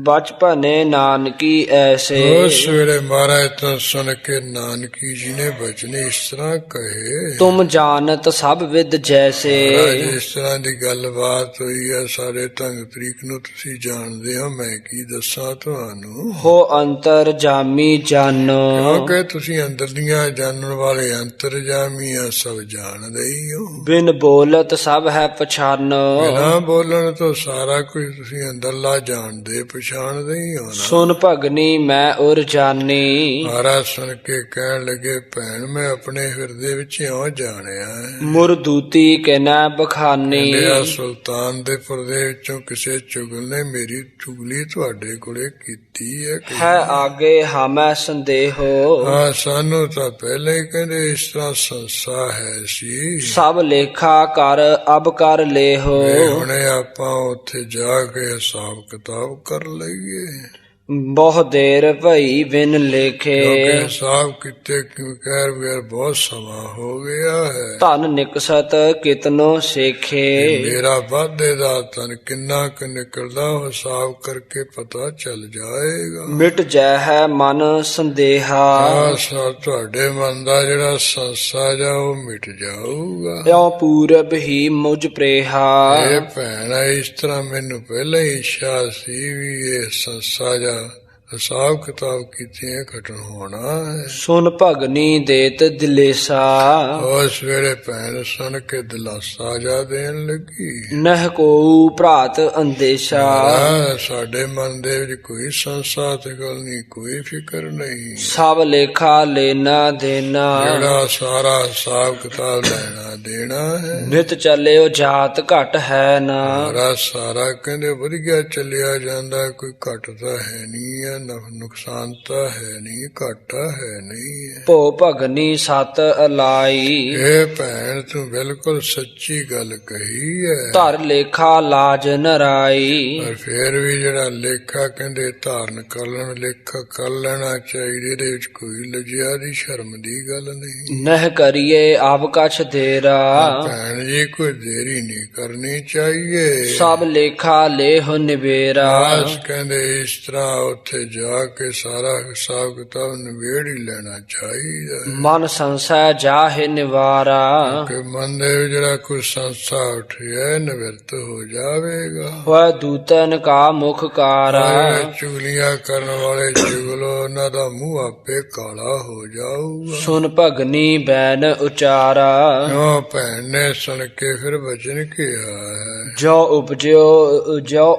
[SPEAKER 2] ਬਚਪਨੇ ਨਾਨਕੀ ਐਸੇ
[SPEAKER 1] ਉਸ ਵੇਲੇ ਮਹਾਰਾਜ ਤੋਂ ਸੁਣ ਕੇ ਨਾਨਕੀ ਜੀ ਨੇ ਬਚਨ ਇਸ ਤਰ੍ਹਾਂ ਕਹੇ,
[SPEAKER 2] ਤੁਮ ਜਾਣਤ ਸਭ ਵਿਦ ਜੈਸੇ।
[SPEAKER 1] ਮਹਾਰਾਜ ਇਸ ਤਰ੍ਹਾਂ ਦੀ ਗੱਲਬਾਤ ਹੋਈ ਹੈ, ਸਾਰੇ ਢੰਗ ਤਰੀਕ ਨੂੰ ਤੁਸੀਂ ਜਾਣਦੇ ਹੋ, ਮੈਂ ਕੀ ਦੱਸਾਂ ਤੁਹਾਨੂੰ।
[SPEAKER 2] ਹੋ ਅੰਤਰ ਜਾਮੀ ਜਾਨੋ,
[SPEAKER 1] ਕਿਉਂਕਿ ਤੁਸੀਂ ਅੰਦਰ ਦੀਆਂ ਜਾਣਨ ਵਾਲੇ ਅੰਤਰਜਾਮੀ ਆ, ਸਭ ਜਾਣਦੇ ਹੀ ਹੋ।
[SPEAKER 2] ਬਿਨ ਬੋਲਤ ਸਭ ਹੈ ਪਛਾਨੋ,
[SPEAKER 1] ਬਿਨਾਂ ਬੋਲਣ ਤੋਂ ਸਾਰਾ ਕੁਝ ਤੁਸੀਂ ਅੰਦਰਲਾ ਜਾਣਦੇ ਪਛਾਣਦੇ ਹੀ ਹੋ ਨਾ।
[SPEAKER 2] ਸੁਨ ਭਗਨੀ ਮੈਂ ਉਰ ਜਾਨੀ।
[SPEAKER 1] ਮਹਾਰਾਜ ਸੁਣ ਕੇ ਕਹਿਣ ਲੱਗੇ, ਭੈਣ ਮੈਂ ਆਪਣੇ ਹਿਰਦੇ ਵਿੱਚ ਇਉਂ ਜਾਣਿਆ ਹੈ।
[SPEAKER 2] ਮੁਰਦੂਤੀ ਕਹਿਣਾ ਬਖਾਨੀ,
[SPEAKER 1] ਇੰਡੀਆ ਸੁਲਤਾਨ ਦੇ ਪਰਦੇ ਵਿੱਚੋਂ ਕਿਸੇ ਚੁਗਲ ਨੇ ਮੇਰੀ ਚੁਗਲੀ ਤੁਹਾਡੇ ਕੋਲੇ ਕੀਤੀ
[SPEAKER 2] ਹੈ ਆਗੇ ਹਾਮੈ ਸੰਦੇਹੋ।
[SPEAKER 1] ਹਾਂ, ਸਾਨੂੰ ਤਾਂ ਪਹਿਲੇ ਹੀ ਕਹਿੰਦੇ ਇਸ ਤਰ੍ਹਾਂ ਸੰਸਾ ਹੈ ਸੀ।
[SPEAKER 2] ਸਭ ਲੇਖਾ ਕਰ ਅਬ ਕਰ ਲੇਹੋ,
[SPEAKER 1] ਹੁਣੇ ਆਪਾਂ ਉੱਥੇ ਜਾ ਕੇ ਹਿਸਾਬ ਕਿਤਾਬ ਕਰ ਲਈਏ।
[SPEAKER 2] ਬਹੁ ਦੇਰ ਭਈ ਬਿਨ ਲੇਖੇ,
[SPEAKER 1] ਕਿਉਂਕਿ ਹਿਸਾਬ ਕੀਤੇ ਕਹਿਰ ਬਗੈਰ ਬਹੁਤ ਸਮਾਂ ਹੋ ਗਿਆ ਹੈ।
[SPEAKER 2] ਧਨ ਨਿਕਸਤ ਕਿਤਨੋ ਸੇਖੇ,
[SPEAKER 1] ਮੇਰਾ ਵਾਧੇ ਦਾ ਧਨ ਕਿੰਨਾ ਕੁ ਨਿਕਲਦਾ ਉਹ ਹਿਸਾਬ ਕਰਕੇ ਪਤਾ ਚੱਲ ਜਾਏਗਾ।
[SPEAKER 2] ਮਿਟ ਜੈ ਹੈ ਮਨ ਸੰਦੇਹਾ,
[SPEAKER 1] ਤੁਹਾਡੇ ਮਨ ਦਾ ਜਿਹੜਾ ਸੰਸਾ ਜਾ ਉਹ ਮਿਟ ਜਾਊਗਾ।
[SPEAKER 2] ਇਉ ਪੂਰਬ ਹੀ ਮੁਝ ਪ੍ਰੇਹਾ।
[SPEAKER 1] ਇਹ ਭੈਣ ਇਸ ਤਰ੍ਹਾਂ ਮੈਨੂੰ ਪਹਿਲਾਂ ਹੀ ਇੱਛਾ ਸੀ ਵੀ ਇਹ ਸੰਸਾ ਜਾ ਹਿਸਾਬ ਕਿਤਾਬ ਕੀਤੀਆਂ ਘਟਨ ਹੋਣਾ ਹੈ।
[SPEAKER 2] ਸੁਨ ਭਗਨੀ ਦੇਤ ਦਿਲੇਸਾ,
[SPEAKER 1] ਉਸ ਵੇਲੇ ਭੈਣ ਸੁਣ ਕੇ ਦਿਲਾਸਾ ਜਾ ਦੇਣ ਲੱਗੀ।
[SPEAKER 2] ਨਹਿ ਕੋ ਭਰਾਤ ਅੰਦੇਸ਼ਾ,
[SPEAKER 1] ਸਾਡੇ ਮਨ ਦੇ ਵਿੱਚ ਕੋਈ ਸੰਸਾ ਤੇ ਗੱਲ ਨਹੀਂ, ਕੋਈ ਫਿਕਰ ਨਹੀਂ।
[SPEAKER 2] ਸਭ ਲੇਖਾ ਲੈਣਾ ਦੇਣਾ,
[SPEAKER 1] ਜਿਹੜਾ ਸਾਰਾ ਹਿਸਾਬ ਕਿਤਾਬ ਲੈਣਾ ਦੇਣਾ ਹੈ।
[SPEAKER 2] ਨਿਤ ਚੱਲਿਓ ਜਾਤ ਘਟ ਹੈ ਨਾ,
[SPEAKER 1] ਸਾਰਾ ਸਾਰਾ ਕਹਿੰਦੇ ਵਧੀਆ ਚੱਲਿਆ ਜਾਂਦਾ, ਕੋਈ ਘਟ ਤਾਂ ਹੈ ਨਹੀਂ ਹੈ, ਨੁਕਸਾਨ ਤਾਂ ਹੈ ਨਹੀਂ, ਘਾਟਾ ਹੈ ਨਹੀਂ।
[SPEAKER 2] ਭੋ ਭਗਨੀ ਸਤ ਅਲਾਈ,
[SPEAKER 1] ਇਹ ਭੈਣ ਤੂੰ ਬਿਲਕੁਲ ਸੱਚੀ ਗੱਲ ਕਹੀ ਹੈ।
[SPEAKER 2] ਧਰ ਲੇਖਾ ਲਾਜ ਨਰਾਈ,
[SPEAKER 1] ਪਰ ਫੇਰ ਵੀ ਜਿਹੜਾ ਲੇਖਾ ਕਹਿੰਦੇ ਧਾਰਨ ਕਰ ਲੈਣ, ਲੇਖਾ ਕਰ ਲੈਣਾ ਚਾਹੀਦਾ, ਇਹਦੇ ਵਿੱਚ ਕੋਈ ਲਜਿਆ ਦੀ ਸ਼ਰਮ ਦੀ ਗੱਲ ਨਹੀਂ।
[SPEAKER 2] ਨਹਿ ਕਰੀਏ ਆਪ ਕਛ ਦੇਰਾ,
[SPEAKER 1] ਭੈਣ ਜੀ ਕੋਈ ਦੇਰੀ ਨਹੀਂ ਕਰਨੀ ਚਾਹੀਏ।
[SPEAKER 2] ਸਭ ਲੇਖਾ ਲੇਹੁ ਨਿਬੇਰਾ,
[SPEAKER 1] ਕਹਿੰਦੇ ਇਸ ਤਰ੍ਹਾਂ ਉੱਥੇ ਜਾ ਕੇ ਸਾਰਾ ਹਿਸਾਬ ਕਿਤਾਬ ਨਿਬੇੜ ਹੀ ਲੈਣਾ ਚਾਹੀਦਾ।
[SPEAKER 2] ਮਨ ਸੰਸੈ ਜਾਹੇ ਨਿਵਾਰਾ,
[SPEAKER 1] ਕਿ ਮਨ ਦੇ ਵਿੱਚ ਜਿਹੜਾ ਕੋਈ ਸੰਸਾ ਉੱਠਿਆ ਨਿਵਰਤ ਹੋ ਜਾਵੇਗਾ।
[SPEAKER 2] ਹੋਇ ਦੂਤਨ ਕਾ ਮੁਖ ਕਾਰਾ,
[SPEAKER 1] ਚੁਗਲੀਆਂ ਕਰਨ ਵਾਲੇ ਚੁਗਲੋ, ਉਹਨਾਂ ਦਾ ਮੂੰਹ ਆਪੇ ਕਾਲਾ ਹੋ ਜਾਊਗਾ।
[SPEAKER 2] ਸੁਨ ਭਗਨੀ ਬੈਨ ਉਚਾਰਾ,
[SPEAKER 1] ਕਿਉਂ ਭੈਣ ਨੇ ਸੁਣ ਕੇ ਫਿਰ ਵਚਨ ਕਿਹਾ ਹੈ,
[SPEAKER 2] ਜੋ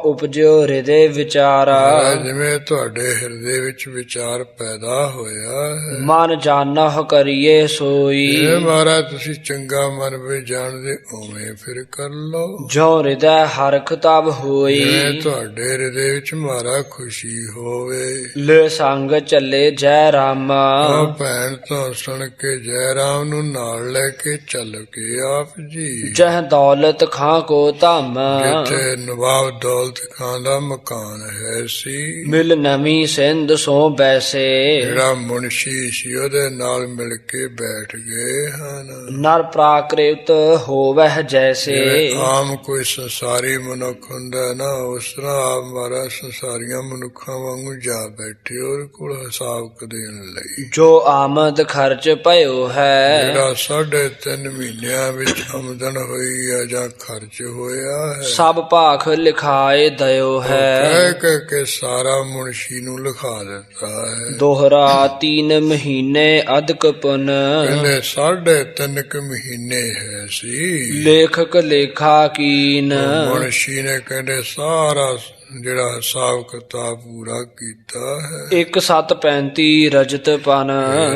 [SPEAKER 2] ਉਪਜਿਓ ਹਿਰਦੇ ਵਿਚਾਰਾ,
[SPEAKER 1] ਜਿਵੇਂ ਤੁਹਾਡੇ ਹਿਰਦੇ ਵਿੱਚ ਵਿਚਾਰ ਪੈਦਾ ਹੋਇਆ ਹੈ।
[SPEAKER 2] ਮਨ ਜਾਣਹੁ ਕਰੀਏ ਸੋਈ,
[SPEAKER 1] ਇਹ ਮਹਾਰਾਜ ਤੁਸੀਂ ਚੰਗਾ ਮਨ ਵਿੱਚ ਜਾਣਦੇ ਉਵੇਂ ਫਿਰ ਕਰ ਲਓ।
[SPEAKER 2] ਜੋ ਹਿਰਦੈ ਹਰਖ ਤਬ ਹੋਈ,
[SPEAKER 1] ਜਿਵੇਂ ਤੁਹਾਡੇ ਹਿਰਦੇ ਵਿੱਚ ਮਾਰਾ ਖੁਸ਼ੀ ਹੋਵੇ।
[SPEAKER 2] ਲੈ ਸੰਗ ਚੱਲੇ ਜੈ ਰਾਮਾ,
[SPEAKER 1] ਉਹ ਭੈਣ ਤੋਂ ਸੁਣ ਕੇ ਜੈ ਰਾਮ ਨੂੰ ਨਾਲ ਲੈ ਕੇ ਚੱਲ ਕੇ ਆਪ ਜੀ।
[SPEAKER 2] ਜਹ ਦੌਲਤ ਖਾਂ ਕੋ ਧਮ,
[SPEAKER 1] ਜਿੱਥੇ ਨਵਾਬ ਦੌਲਤ ਖਾਂ ਦਾ ਮਕਾਨ ਹੈ ਸੀ।
[SPEAKER 2] ਮਿਲ ਨਵੀਂ ਸਿੰਧ ਸੋ ਬੈਸੇ,
[SPEAKER 1] ਜਿਹੜਾ ਮੁਨਸ਼ੀ ਸੀ ਉਹਦੇ ਨਾਲ ਮਿਲ ਕੇ ਬੈਠ ਗਏ ਹਨ।
[SPEAKER 2] ਨਰ ਪ੍ਰਾਕ੍ਰਿਤ ਹੋਵਹਿ ਜੈਸੇ,
[SPEAKER 1] ਆਮ ਕੋਈ ਸੰਸਾਰੀ ਮਨੁੱਖ ਹੁੰਦਾ ਨਾ, ਉਸ ਤਰ੍ਹਾਂ ਆਪ ਮਹਾਰਾਜ ਸੰਸਾਰੀਆਂ ਮਨੁੱਖਾਂ ਵਾਂਗੂ ਜਾ ਬੈਠੇ ਉਹਦੇ ਕੋਲ ਹਿਸਾਬ ਦੇਣ ਲਈ।
[SPEAKER 2] ਜੋ ਆਮਦ ਖਰਚ ਭਇਓ ਹੈ,
[SPEAKER 1] ਜਿਹੜਾ 3.5 ਮਹੀਨਿਆਂ ਵਿੱਚ ਆਮਦਨ ਹੋਈ ਹੈ ਜਾਂ ਖਰਚ ਹੋਇਆ ਹੈ,
[SPEAKER 2] ਸਭ ਭਾਖ ਲਿਖਾਏ ਦਇਓ ਹੈ।
[SPEAKER 1] ਕਹਿ ਕੇ ਸਾਰਾ ਮੁਨਸ਼ੀ ਨੂੰ ਲਿਖਾ ਦਿੱਤਾ ਹੈ।
[SPEAKER 2] ਦੋਹਰਾ 3 ਮਹੀਨੇ ਅਧਿਕ ਪੁਨ,
[SPEAKER 1] ਕਹਿੰਦੇ 3.5 ਮਹੀਨੇ ਹੈ ਸੀ।
[SPEAKER 2] ਲੇਖਕ ਲੇਖਾ ਕੀਨ,
[SPEAKER 1] ਮੁਨਸ਼ੀ ਨੇ ਕਹਿੰਦੇ ਸਾਰਾ ਜਿਹੜਾ ਹਿਸਾਬ ਕਿਤਾਬ ਪੂਰਾ ਕੀਤਾ ਹੈ।
[SPEAKER 2] 1735 ਰਜਤ ਪਨ,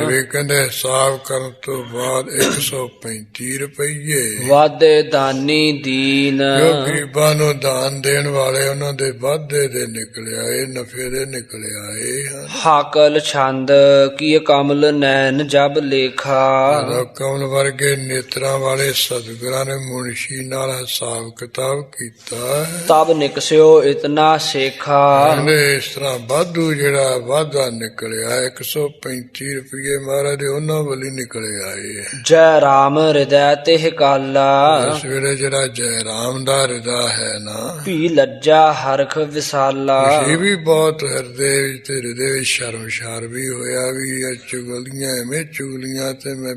[SPEAKER 1] ਵੀ ਕਹਿੰਦੇ ਹਿਸਾਬ ਕਰਨ ਤੋਂ ਬਾਅਦ 135 ਰੁਪਈਏ
[SPEAKER 2] ਵਾਧੇ ਦਾਨੀ ਦੀਨ,
[SPEAKER 1] ਜੋ ਗਰੀਬਾਂ ਨੂੰ ਦਾਨ ਦੇਣ ਵਾਲੇ ਉਹਨਾਂ ਦੇ ਵਾਧੇ ਦੇ ਨਿਕਲ ਆਏ, ਨਫੇ ਦੇ ਨਿਕਲ ਆਏ ਹਨ।
[SPEAKER 2] ਹਾਕਲ ਛੰਦ ਕੀ ਕਮਲ ਨੈਣ ਜਬ ਲੇਖਾ,
[SPEAKER 1] ਜਦੋਂ ਕਮਲ ਵਰਗੇ ਨੇਤਰਾਂ ਵਾਲੇ ਸਤਿਗੁਰਾਂ ਨੇ ਮੁਨਸ਼ੀ ਨਾਲ ਹਿਸਾਬ ਕਿਤਾਬ ਕੀਤਾ ਹੈ,
[SPEAKER 2] ਤਬ ਨਿਕਸਿਓ ਇਤਨਾ ਸੇਖਾ।
[SPEAKER 1] ਕਹਿੰਦੇ ਇਸ ਤਰ੍ਹਾਂ ਵਾਧੂ ਜਿਹੜਾ ਵਾਧਾ ਨਿਕਲਿਆ 135 ਰੁਪਏ ਮਹਾਰਾਜ ਦੇ ਉਹਨਾਂ ਵੱਲ ਹੀ ਨਿਕਲੇ ਆਏ।
[SPEAKER 2] ਜੈ ਰਾਮ ਹਿਰਦੈ ਤਿਹ ਕਾਲਾ।
[SPEAKER 1] ਇਸ ਵੇਲੇ ਜਿਹੜਾ ਜੈ ਰਾਮ ਦਾ ਹਿਰਦਾ ਹੈ ਨਾ,
[SPEAKER 2] ਭੀ ਲੱਜਾ ਹਰਖ ਵਿਸਾਲਾ।
[SPEAKER 1] ਇਹ ਵੀ ਬਹੁਤ ਹਿਰਦੇ ਵਿੱਚ ਤੇ ਹਿਰਦੇ ਵਿੱਚ ਸ਼ਰਮਸ਼ਾਰ ਵੀ ਹੋਇਆ ਵੀ ਇਹ ਚੁਗਲੀਆਂ ਐਵੇਂ ਚੁਗਲੀਆਂ ਤੇ ਮੈਂ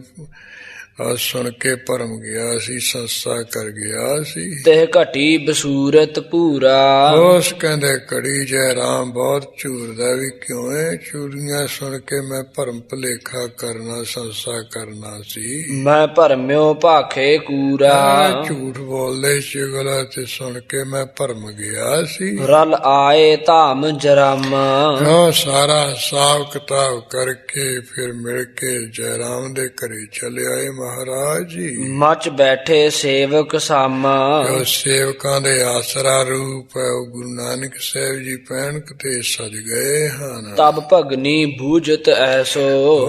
[SPEAKER 1] ਸੁਣ ਕੇ ਭਰਮ ਗਿਆ ਸੀ, ਸੰਸਾ ਕਰ ਗਿਆ ਸੀ।
[SPEAKER 2] ਤੇ ਘਟੀ ਬਸੂਰਤ ਭੂਰਾ।
[SPEAKER 1] ਉਸ ਕਹਿੰਦੇ ਕੜੀ ਜੈ ਰਾਮ ਬਹੁਤ ਝੂਰਦਾ ਵੀ ਕਿਉਂ ਹੈ ਚੁਗਲੀਆਂ ਸੁਣ ਕੇ ਮੈਂ ਭਰਮ ਭੁਲੇਖਾ ਕਰਨਾ ਸੰਸਾ ਕਰਨਾ ਸੀ।
[SPEAKER 2] ਮੈਂ ਭਰਮਿਓ ਭਾਖੇ ਕੂਰਾ।
[SPEAKER 1] ਝੂਠ ਬੋਲਦੇ ਚੁਗਲਾ ਤੇ ਸੁਣ ਕੇ ਮੈਂ ਭਰਮ ਗਿਆ ਸੀ।
[SPEAKER 2] ਰਲ ਆਏ ਧਾਮ ਜਰਾਮਾ।
[SPEAKER 1] ਹਾਂ ਸਾਰਾ ਹਿਸਾਬ ਕਿਤਾਬ ਕਰਕੇ ਫਿਰ ਮਿਲ ਕੇ ਜੈ ਰਾਮ ਦੇ ਘਰੇ ਚਲੇ ਆਏ ਮਹਾਰਾਜ ਜੀ।
[SPEAKER 2] ਮਚ ਬੈਠੇ ਸੇਵਕ ਸਾਮਾ।
[SPEAKER 1] ਜੋ ਸੇਵਕਾਂ ਦੇ ਆਸਰਾ ਰੂਪ ਹੈ ਉਹ ਗੁਰੂ ਨਾਨਕ ਸਾਹਿਬ ਜੀ ਪੈਣਕ ਤੇ ਸਜ ਗਏ ਹਨ।
[SPEAKER 2] ਤਬ ਭਗਨੀ ਬੂਝਤ ਐਸੋ।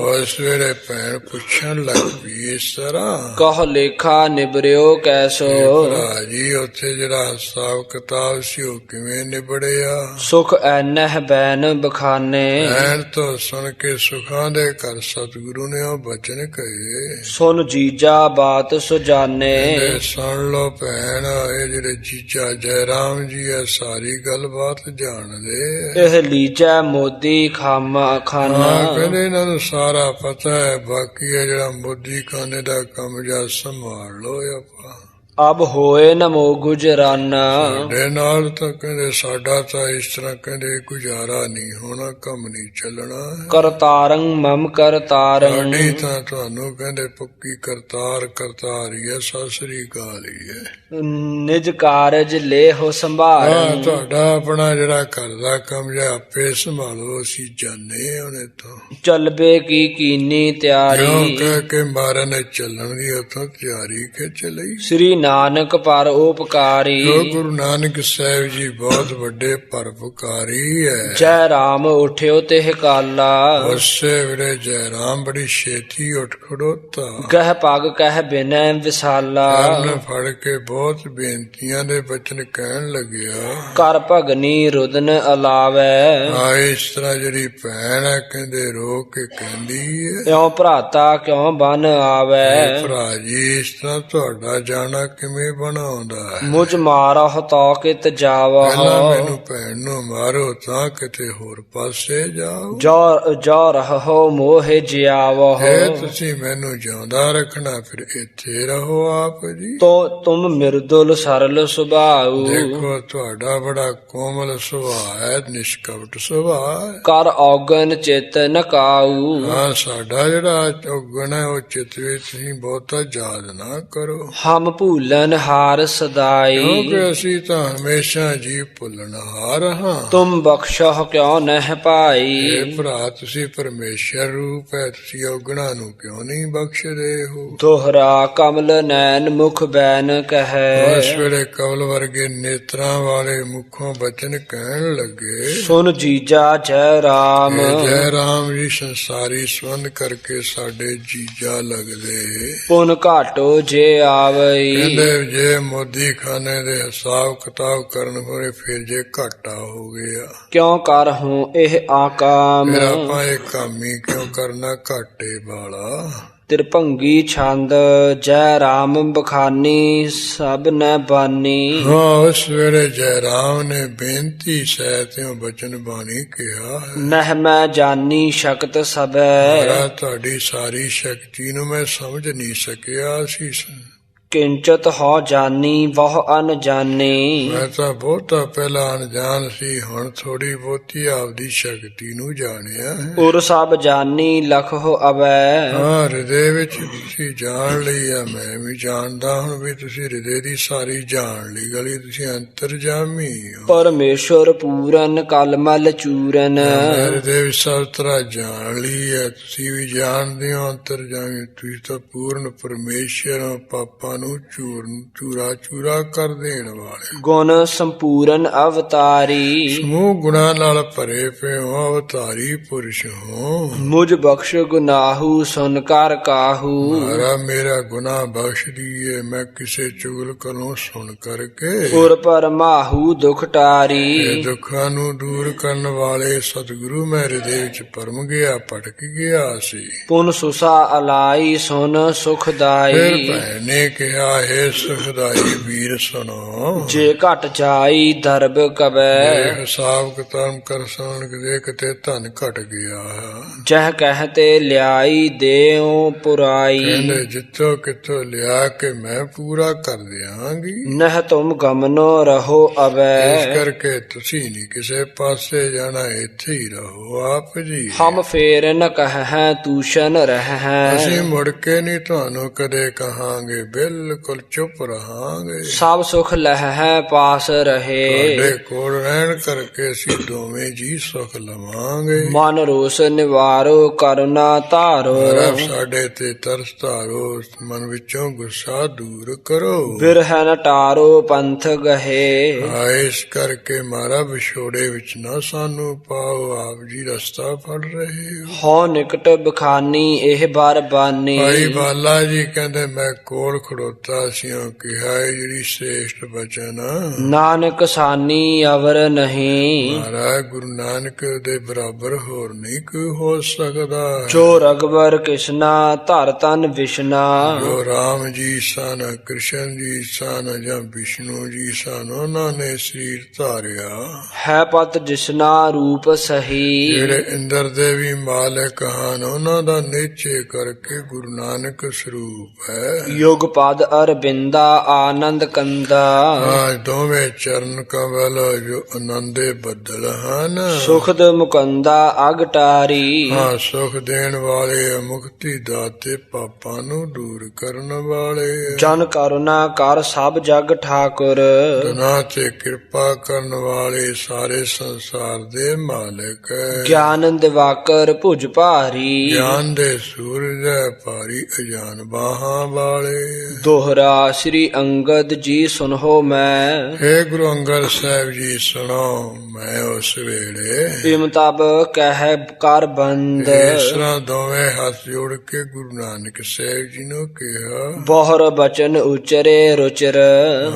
[SPEAKER 1] ਉਸ ਵੇਲੇ ਭੈਣ ਪੁੱਛਣ ਲੱਗ ਪਈ ਇਸ ਤਰ੍ਹਾਂ
[SPEAKER 2] ਕਹ ਲੇਖਾ ਨਿਬਰਿਓ ਕੈਸੋ।
[SPEAKER 1] ਭਰਾ ਜੀ ਉੱਥੇ ਜਿਹੜਾ ਹਿਸਾਬ ਕਿਤਾਬ ਸੀ ਉਹ ਕਿਵੇਂ ਨਿਬੜਿਆ।
[SPEAKER 2] ਸੁਖ ਐਨਹ ਬੈਨ ਬਖਾਨੇ।
[SPEAKER 1] ਭੈਣ ਤੋਂ ਸੁਣ ਕੇ ਸੁਖਾਂ ਦੇ ਘਰ ਸਤਿਗੁਰੂ ਨੇ ਉਹ ਬਚਨ ਕਹੇ।
[SPEAKER 2] ਸੁਨ ਜੀਜਾ ਬਾਤ ਸੁਜਾਨੇ।
[SPEAKER 1] ਕਹਿੰਦੇ ਸੁਣ ਲੋ ਭੈਣ ਇਹ ਜਿਹੜੇ ਜੀਜਾ ਜੈ ਰਾਮ ਜੀ ਹੈ ਸਾਰੀ ਗੱਲਬਾਤ ਜਾਣਦੇ।
[SPEAKER 2] ਇਹ ਲੀਜੈ ਮੋਦੀ ਖਾਮਾ ਖਾਨਾ।
[SPEAKER 1] ਕਹਿੰਦੇ ਇਹਨਾਂ ਨੂੰ ਸਾਰਾ ਪਤਾ ਹੈ, ਬਾਕੀ ਹੈ ਜਿਹੜਾ ਮੋਦੀ ਖਾਨੇ ਦਾ ਕੰਮ ਜਾਂ ਸੰਭਾਲ ਲੋ ਆਪਾਂ।
[SPEAKER 2] ਅਬ ਹੋਏ ਨਮੋ ਗੁਜਰਾਨਾ।
[SPEAKER 1] ਸਾਡੇ ਨਾਲ ਤਾਂ ਕਹਿੰਦੇ ਸਾਡਾ ਤਾਂ ਇਸ ਤਰ੍ਹਾਂ ਕਹਿੰਦੇ ਗੁਜ਼ਾਰਾ ਨਹੀਂ ਹੋਣਾ, ਕੰਮ ਨਹੀਂ ਚੱਲਣਾ।
[SPEAKER 2] ਕਰਤਾਰੰ ਮਮ ਕਰਤਾਰੰ।
[SPEAKER 1] ਸਾਡੀ ਤਾਂ ਤੁਹਾਨੂੰ ਕਹਿੰਦੇ ਪੱਕੀ ਕਰਤਾਰ ਹੀ ਹੈ, ਸਤਿ ਸ੍ਰੀ ਅਕਾਲ ਹੀ ਹੈ।
[SPEAKER 2] ਨਿਜ ਕਾਰਜ ਲੇਹੁ ਸੰਭਾਲ।
[SPEAKER 1] ਤੁਹਾਡਾ ਆਪਣਾ ਜਿਹੜਾ ਘਰ ਦਾ ਕੰਮ ਜਾਂ ਆਪੇ ਸੰਭਾਲੋ, ਅਸੀਂ ਜਾਣੇ ਉਹਨੇ ਤੋਂ।
[SPEAKER 2] ਚਲਬੇ ਕੀ ਕੀਨੀ ਤਿਆਰੀ।
[SPEAKER 1] ਕਿਉਂ ਕਹਿ ਕੇ ਮਹਾਰਾਜ ਨੇ ਚੱਲਣ ਦੀ ਉੱਥੋਂ ਤਿਆਰੀ ਖਿੱਚ ਲਈ।
[SPEAKER 2] ਸ੍ਰੀ ਨਾਨਕ ਪਰ ਉਪਕਾਰੀ।
[SPEAKER 1] ਗੁਰੂ ਨਾਨਕ ਸਾਹਿਬ ਜੀ ਬਹੁਤ ਵੱਡੇ ਪਰਉਪਕਾਰੀ ਹੈ।
[SPEAKER 2] ਜੈ ਰਾਮ ਉਠਿਓ ਤਿਹ ਕਾਲਾ।
[SPEAKER 1] ਉਸੇ ਵੇਲੇ ਜੈ ਰਾਮ ਬੜੀ ਛੇਤੀ ਉੱਠ ਖੜੋਤਾ।
[SPEAKER 2] ਗਹਿ ਪਗ ਕਹਿ ਬਿਨੈ ਵਿਸਾਲਾ।
[SPEAKER 1] ਕਰਨ ਫੜ ਕੇ ਬਹੁਤ ਬੇਨਤੀਆਂ ਦੇ ਬਚਨ ਕਹਿਣ ਲੱਗਿਆ।
[SPEAKER 2] ਕਰ ਭਗਨੀ ਰੁਦਨ ਅਲਾਵੈ।
[SPEAKER 1] ਇਸ ਤਰ੍ਹਾਂ ਜਿਹੜੀ ਭੈਣ ਹੈ ਕਹਿੰਦੇ ਰੋ ਕੇ ਕਹਿੰਦੀ ਹੈ
[SPEAKER 2] ਇਉ ਭਰਾਤਾ ਕਿਉ ਬਨ ਆਵੈ।
[SPEAKER 1] ਭਰਾ ਜੀ ਇਸ ਤਰ੍ਹਾਂ ਤੁਹਾਡਾ ਜਾਣਾ ਕਿਵੇਂ ਬਣਾਉਂਦਾ ਹੈ।
[SPEAKER 2] ਮੁਝ ਮਾਰਹੁ ਤੋ ਕਿਤ ਜਾਵਹੁ।
[SPEAKER 1] ਪਹਿਲਾਂ ਮੈਨੂੰ ਭੈਣ ਨੂੰ ਮਾਰੋ ਤਾਂ ਕਿਤੇ ਹੋਰ ਪਾਸੇ ਜਾਓ।
[SPEAKER 2] ਜੋ ਰਹੋ ਮੋਹਿ ਜਿਆਵਹੁ।
[SPEAKER 1] ਇਹ ਤੁਸੀਂ ਮੈਨੂੰ ਜਿਉਂਦਾ ਰੱਖਣਾ, ਫਿਰ ਇੱਥੇ ਰਹੋ ਆਪ ਜੀ।
[SPEAKER 2] ਤੋ ਤੁਮ ਮਿਰਦੁਲ ਸਰਲ ਸੁਭਾਉ।
[SPEAKER 1] ਦੇਖੋ ਤੁਹਾਡਾ ਬੜਾ ਕੋਮਲ ਸੁਭਾਅ ਹੈ, ਨਿਸ਼ਕਪਟ ਸੁਭਾਅ ਹੈ।
[SPEAKER 2] ਕਰ ਔਗਨ ਚਿਤ ਨਕਾਊ।
[SPEAKER 1] ਹਾਂ ਸਾਡਾ ਜਿਹੜਾ ਔਗਣ ਹੈ ਉਹ ਚਿੱਤ ਵਿੱਚ ਤੁਸੀਂ ਬਹੁਤਾ ਯਾਦ ਨਾ ਕਰੋ।
[SPEAKER 2] ਹਮ ਭੂਲਨ ਹਾਰ ਸਦਾਈ।
[SPEAKER 1] ਕਿਉਂਕਿ ਅਸੀਂ ਤਾਂ ਹਮੇਸ਼ਾ ਜੀ ਭੁੱਲਣਹਾਰ ਹਾਂ।
[SPEAKER 2] ਤੁਮ ਬਖਸ਼ੋ ਕਿਉ ਨਹਿ ਪਾਈ।
[SPEAKER 1] ਇਹ ਭਰਾ ਤੁਸੀਂ ਪਰਮੇਸ਼ਰ ਰੂਪ ਹੈ, ਤੁਸੀਂ ਔਗਣਾ ਨੂੰ ਕਿਉਂ ਨਹੀਂ ਬਖਸ਼ਦੇ ਹੋ।
[SPEAKER 2] ਦੋਹਰਾ ਕਮਲ ਨੈਣ ਮੁਖ ਬੈਨ ਕਹੈ।
[SPEAKER 1] ਉਸ ਵੇਲੇ ਕਮਲ ਵਰਗੇ ਨੇਤਰਾਂ ਵਾਲੇ ਮੁਖੋਂ ਬਚਨ ਕਹਿਣ ਲੱਗੇ।
[SPEAKER 2] ਸੁਨ ਜੀਜਾ ਜੈ ਰਾਮ।
[SPEAKER 1] ਜੈ ਰਾਮ ਜੀ ਸੰਸਾਰੀ ਸੰਬੰਧ ਕਰਕੇ ਸਾਡੇ ਜੀਜਾ ਲੱਗਦੇ।
[SPEAKER 2] ਪੁਨ ਘਾਟੋ ਜੇ ਆਵਈ।
[SPEAKER 1] ਕਹਿੰਦੇ ਜੇ ਮੋਦੀ ਖਾਨੇ ਦੇ ਹਿਸਾਬ ਕਿਤਾਬ ਕਰਨ ਹੋਏ ਫਿਰ ਜੇ ਘਾਟਾ ਹੋ ਗਿਆ।
[SPEAKER 2] ਕਿਉਂ ਕਰ ਹੂੰ ਇਹ ਆਕਾਮ।
[SPEAKER 1] ਫਿਰ ਆਪਾਂ ਇਹ ਕੰਮ ਹੀ ਕਿਉਂ ਕਰਨਾ ਘਾਟੇ ਵਾਲਾ।
[SPEAKER 2] ਤਿਰਭੰਗੀ ਛੰਦ ਜੈ ਰਾਮ ਬਖਾਨੀ ਸਭ ਨੈ ਬਾਨੀ।
[SPEAKER 1] ਹਾਂ ਉਸ ਵੇਲੇ ਜੈ ਰਾਮ ਨੇ ਬੇਨਤੀ ਸਹਿਤਿਓ ਬਚਨ ਬਾਣੀ ਕਿਹਾ।
[SPEAKER 2] ਨਹਿ ਮੈਂ ਜਾਨੀ ਸ਼ਕਤ ਸਭੈ।
[SPEAKER 1] ਮਹਾਰਾਜ ਤੁਹਾਡੀ ਸਾਰੀ ਸ਼ਕਤੀ ਨੂੰ ਮੈਂ ਸਮਝ ਨਹੀਂ ਸਕਿਆ ਸੀ।
[SPEAKER 2] ਕਿੰਚਤ ਹੋ ਜਾਨੀ ਬਹੁ ਅਨਜਾਨੀ।
[SPEAKER 1] ਮੈਂ ਤਾਂ ਬਹੁਤਾ ਪਹਿਲਾਂ ਅਣਜਾਣ ਸੀ, ਹੁਣ ਥੋੜੀ ਬਹੁਤੀ ਆਪਦੀ ਸ਼ਕਤੀ ਨੂੰ ਜਾਣਿਆ ਹੈ।
[SPEAKER 2] ਉਰ ਸਭ ਜਾਨੀ ਲਖੋ ਅਵੈ।
[SPEAKER 1] ਹਾਂ ਹਿਰਦੇ ਵਿੱਚ ਤੁਸੀਂ ਜਾਣ ਲਈ ਆ, ਮੈਂ ਵੀ ਜਾਣਦਾ ਹੁਣ ਵੀ ਤੁਸੀਂ ਹਿਰਦੇ ਦੀ ਸਾਰੀ ਜਾਣ ਲਈ ਗਲੀ ਤੁਸੀਂ ਅੰਤਰਜਾਮੀ ਹੋ।
[SPEAKER 2] ਪਰਮੇਸ਼ਵਰ ਪੂਰਨ ਕਲਮਲ ਚੂਰਨ।
[SPEAKER 1] ਹਿਰਦੇ ਵਿੱਚ ਸਭ ਤਰ੍ਹਾਂ ਜਾਣ ਲਈ ਹੈ, ਤੁਸੀਂ ਵੀ ਜਾਣਦੇ ਹੋ ਅੰਤਰਜਾਮੀ। ਤੁਸੀਂ ਤਾਂ ਪੂਰਨ ਪਰਮੇਸ਼ਰ ਹੋ, ਪਾਪਾਂ ਨੂੰ ਚੂਰਾ ਚੂਰਾ ਕਰ ਦੇਣ ਵਾਲੇ।
[SPEAKER 2] ਗੁਣ ਸੰਪੂਰਨ ਅਵਤਾਰੀ
[SPEAKER 1] ਸਮੂਹ ਗੁਣਾਂ ਨਾਲ ਭਰੇ ਪਿਓ ਅਵਤਾਰੀ ਪੁਰਸ਼ ਹੋ।
[SPEAKER 2] ਮੁਝ ਬਖਸ਼ ਗੁਨਾਹੂ ਸੁਨ ਕਰ ਕਾਹੂ
[SPEAKER 1] ਮਾਰਾ ਮੇਰਾ ਗੁਨਾਹ ਬਖਸ਼ ਦੀਏ ਮੈਂ ਕਿਸੇ ਚੁਗਲ ਕੋਲੋਂ ਸੁਣ ਕਰਕੇ।
[SPEAKER 2] ਉਰ ਪਰਮਾਹੂ ਦੁਖ ਟਾਰੀ
[SPEAKER 1] ਇਹ ਦੁੱਖਾਂ ਨੂੰ ਦੂਰ ਕਰਨ ਵਾਲੇ ਸਤਿਗੁਰੂ ਮੈਂ ਹਿਰਦੇ ਵਿੱਚ ਪਰਮ ਗਿਆ ਭਟਕ ਗਿਆ ਸੀ।
[SPEAKER 2] ਪੁਨ ਸੁਸਾ ਅਲਾਈ ਸੁਨ
[SPEAKER 1] ਫਿਰ
[SPEAKER 2] ਸੁਖਦਾਈ
[SPEAKER 1] ਭੈਣ ਨੇ ਕਿਹਾ ਹੈ ਸੁਖਦਾਈ ਵੀਰ ਸੁਣੋ।
[SPEAKER 2] ਜੇ ਘਟ ਜਾਈ ਦਰਬ ਕਬੈ
[SPEAKER 1] ਇਹ ਹਿਸਾਬ ਕਿਤਾਬ ਕਰ ਸੁਣ ਕੇ ਕਿਤੇ ਧਨ ਘਟ ਗਿਆ।
[SPEAKER 2] ਜਹ ਕਹਤੇ ਲਿਆਈ ਦੇਉ ਪੁਰਾਈ
[SPEAKER 1] ਕਹਿੰਦੇ ਜਿੱਥੋਂ ਕਿੱਥੋਂ ਲਿਆ ਕੇ ਮੈਂ ਪੂਰਾ ਕਰ ਦਿਆਂਗੀ।
[SPEAKER 2] ਨਹ ਤੁਮ ਗਮਨੋ ਰਹੋ ਅਬੈ
[SPEAKER 1] ਇਸ ਕਰਕੇ ਤੁਸੀਂ ਨਹੀਂ ਕਿਸੇ ਪਾਸੇ ਜਾਣਾ ਇੱਥੇ ਹੀ ਰਹੋ ਆਪ ਜੀ।
[SPEAKER 2] ਹਮ ਫੇਰ ਨ ਕਹਿ ਤੂਸ਼ਨ ਰਹਿ
[SPEAKER 1] ਅਸੀਂ ਮੁੜ ਕੇ ਨਹੀਂ ਤੁਹਾਨੂੰ ਕਦੇ ਕਹਾਂਗੇ ਬਿਲਕੁਲ ਚੁੱਪ ਰਹਾਂਗੇ।
[SPEAKER 2] ਸਭ ਸੁਖ ਲਹਿ ਪਾਸ ਰਹੇ
[SPEAKER 1] ਤੁਹਾਡੇ ਕੋਲ ਰਹਿਣ ਕਰਕੇ ਅਸੀਂ ਦੋਵੇਂ ਜੀ ਸੁਖ ਲਵਾਂਗੇ।
[SPEAKER 2] ਮਨ ਰੋਸ ਨਿਵਾਰੋ ਕਰੁਣਾ ਧਾਰੋ
[SPEAKER 1] ਰੱਬ ਸਾਡੇ ਤੇ ਤਰਸ ਧਾਰੋ ਮਨ ਵਿੱਚੋਂ ਗੁੱਸਾ ਦੂਰ ਕਰੋ।
[SPEAKER 2] ਬਿਰਹਿ ਨ ਟਾਰੋ ਪੰਥ ਗਹੇ
[SPEAKER 1] ਇਸ ਕਰਕੇ ਮਾਰਾ ਵਿਛੋੜੇ ਵਿੱਚ ਨਾ ਸਾਨੂੰ ਪਾਓ ਆਪ ਜੀ ਰਸਤਾ ਫੜ ਰਹੇ ਹੋ।
[SPEAKER 2] ਹੋ ਨਿਕਟ ਬਖਾਨੀ ਇਹ ਬਰਬਾਨੀ
[SPEAKER 1] ਭਾਈ ਬਾਲਾ ਜੀ ਕਹਿੰਦੇ ਮੈਂ ਕੋਲ ਖੜੋਤਾ ਸਿਓ ਕਿਹਾ ਇਹ ਜਿਹੜੀ ਸ੍ਰੇਸ਼ਟ ਬਚਨ
[SPEAKER 2] ਨਾਨਕ ਸਾਨੀ ਅਵਰ ਨਹੀਂ
[SPEAKER 1] ਮਹਾਰਾਜ ਗੁਰੂ ਨਾਨਕ ਦੇ ਬਰਾਬਰ ਹੋਰ ਨਹੀਂ ਕੋਈ ਹੋ ਸਕਦਾ।
[SPEAKER 2] ਜੋ ਰਗਵਰ ਕਿਸ਼ਨਾ ਧਰ ਤਨ ਵਿਸ਼ਨਾ
[SPEAKER 1] ਜੋ ਰਾਮ ਜੀ ਸਨ ਕ੍ਰਿਸ਼ਨ ਜੀ ਸਨ ਜਾਂ ਵਿਸ਼ਨੂੰ ਜੀ ਸਨ ਉਹਨਾਂ ਨੇ ਸਰੀਰ ਧਾਰਿਆ।
[SPEAKER 2] ਹੈ ਪਤ ਜਿਸਨਾ ਰੂਪ ਸਹੀ
[SPEAKER 1] ਜਿਹੜੇ ਇੰਦਰ ਦੇ ਵੀ ਮਾਲਕ ਹਨ ਉਹਨਾਂ ਦਾ ਨਿਚੇ ਕਰਕੇ ਗੁਰੂ ਨਾਨਕ ਸਰੂਪ ਹੈ।
[SPEAKER 2] ਯੁਗ ਪਦ ਅਰਬਿੰਦਾ ਆਨੰਦ ਕੰਦਾ
[SPEAKER 1] ਆ ਦੋਵੇਂ ਚਰਨ ਕਮਲ ਜੋ ਆਨੰਦੇ ਬੱਦਲ ਹਨ।
[SPEAKER 2] ਸੁਖਦ ਮੁਕੰਦਾ ਅਗਟਾਰੀ
[SPEAKER 1] ਹਾਂ ਸੁਖ ਦੇਣ ਵਾਲੇ ਮੁਕਤੀ ਦਾਤੇ ਪਾਪਾਂ ਨੂੰ ਦੂਰ ਕਰਨ ਵਾਲੇ।
[SPEAKER 2] ਜਨ ਕਰੁਣਾ ਕਰ ਸਭ ਜਗ ਠਾਕੁਰ
[SPEAKER 1] ਦੁਨਾ ਤੇ ਕਿਰਪਾ ਕਰਨ ਵਾਲੇ ਸਾਰੇ ਸੰਸਾਰ ਦੇ ਮਾਲਕ ਹੈ।
[SPEAKER 2] ਗਿਆਨ ਦਿਵਾਕਰ ਭੁਜ ਭਾਰੀ
[SPEAKER 1] ਗਿਆਨ ਦੇ ਸੂਰਜ ਹੈ ਭਾਰੀ ਅਜਾਨ ਬਾਹਾਂ ਵਾਲੇ।
[SPEAKER 2] ਦੋਹਰਾ ਸ੍ਰੀ ਅੰਗਦ ਜੀ ਸੁਨੋ ਮੈਂ
[SPEAKER 1] ਹੇ ਗੁਰੂ ਅੰਗਦ ਸਾਹਿਬ ਜੀ ਸੁਣੋ ਮੈਂ ਉਸ ਵੇਲੇ
[SPEAKER 2] ਇਮ ਤਬ ਕਹਿ ਕਰ ਬੰਦ
[SPEAKER 1] ਇਸ ਤਰ੍ਹਾਂ ਦੋਵੇਂ ਹੱਥ ਜੋੜ ਕੇ ਗੁਰੂ ਨਾਨਕ ਸਾਹਿਬ ਜੀ ਨੂੰ ਕਿਹਾ।
[SPEAKER 2] ਬਹੁਰ ਬਚਨ ਉਚਰੇ ਰੁਚਰ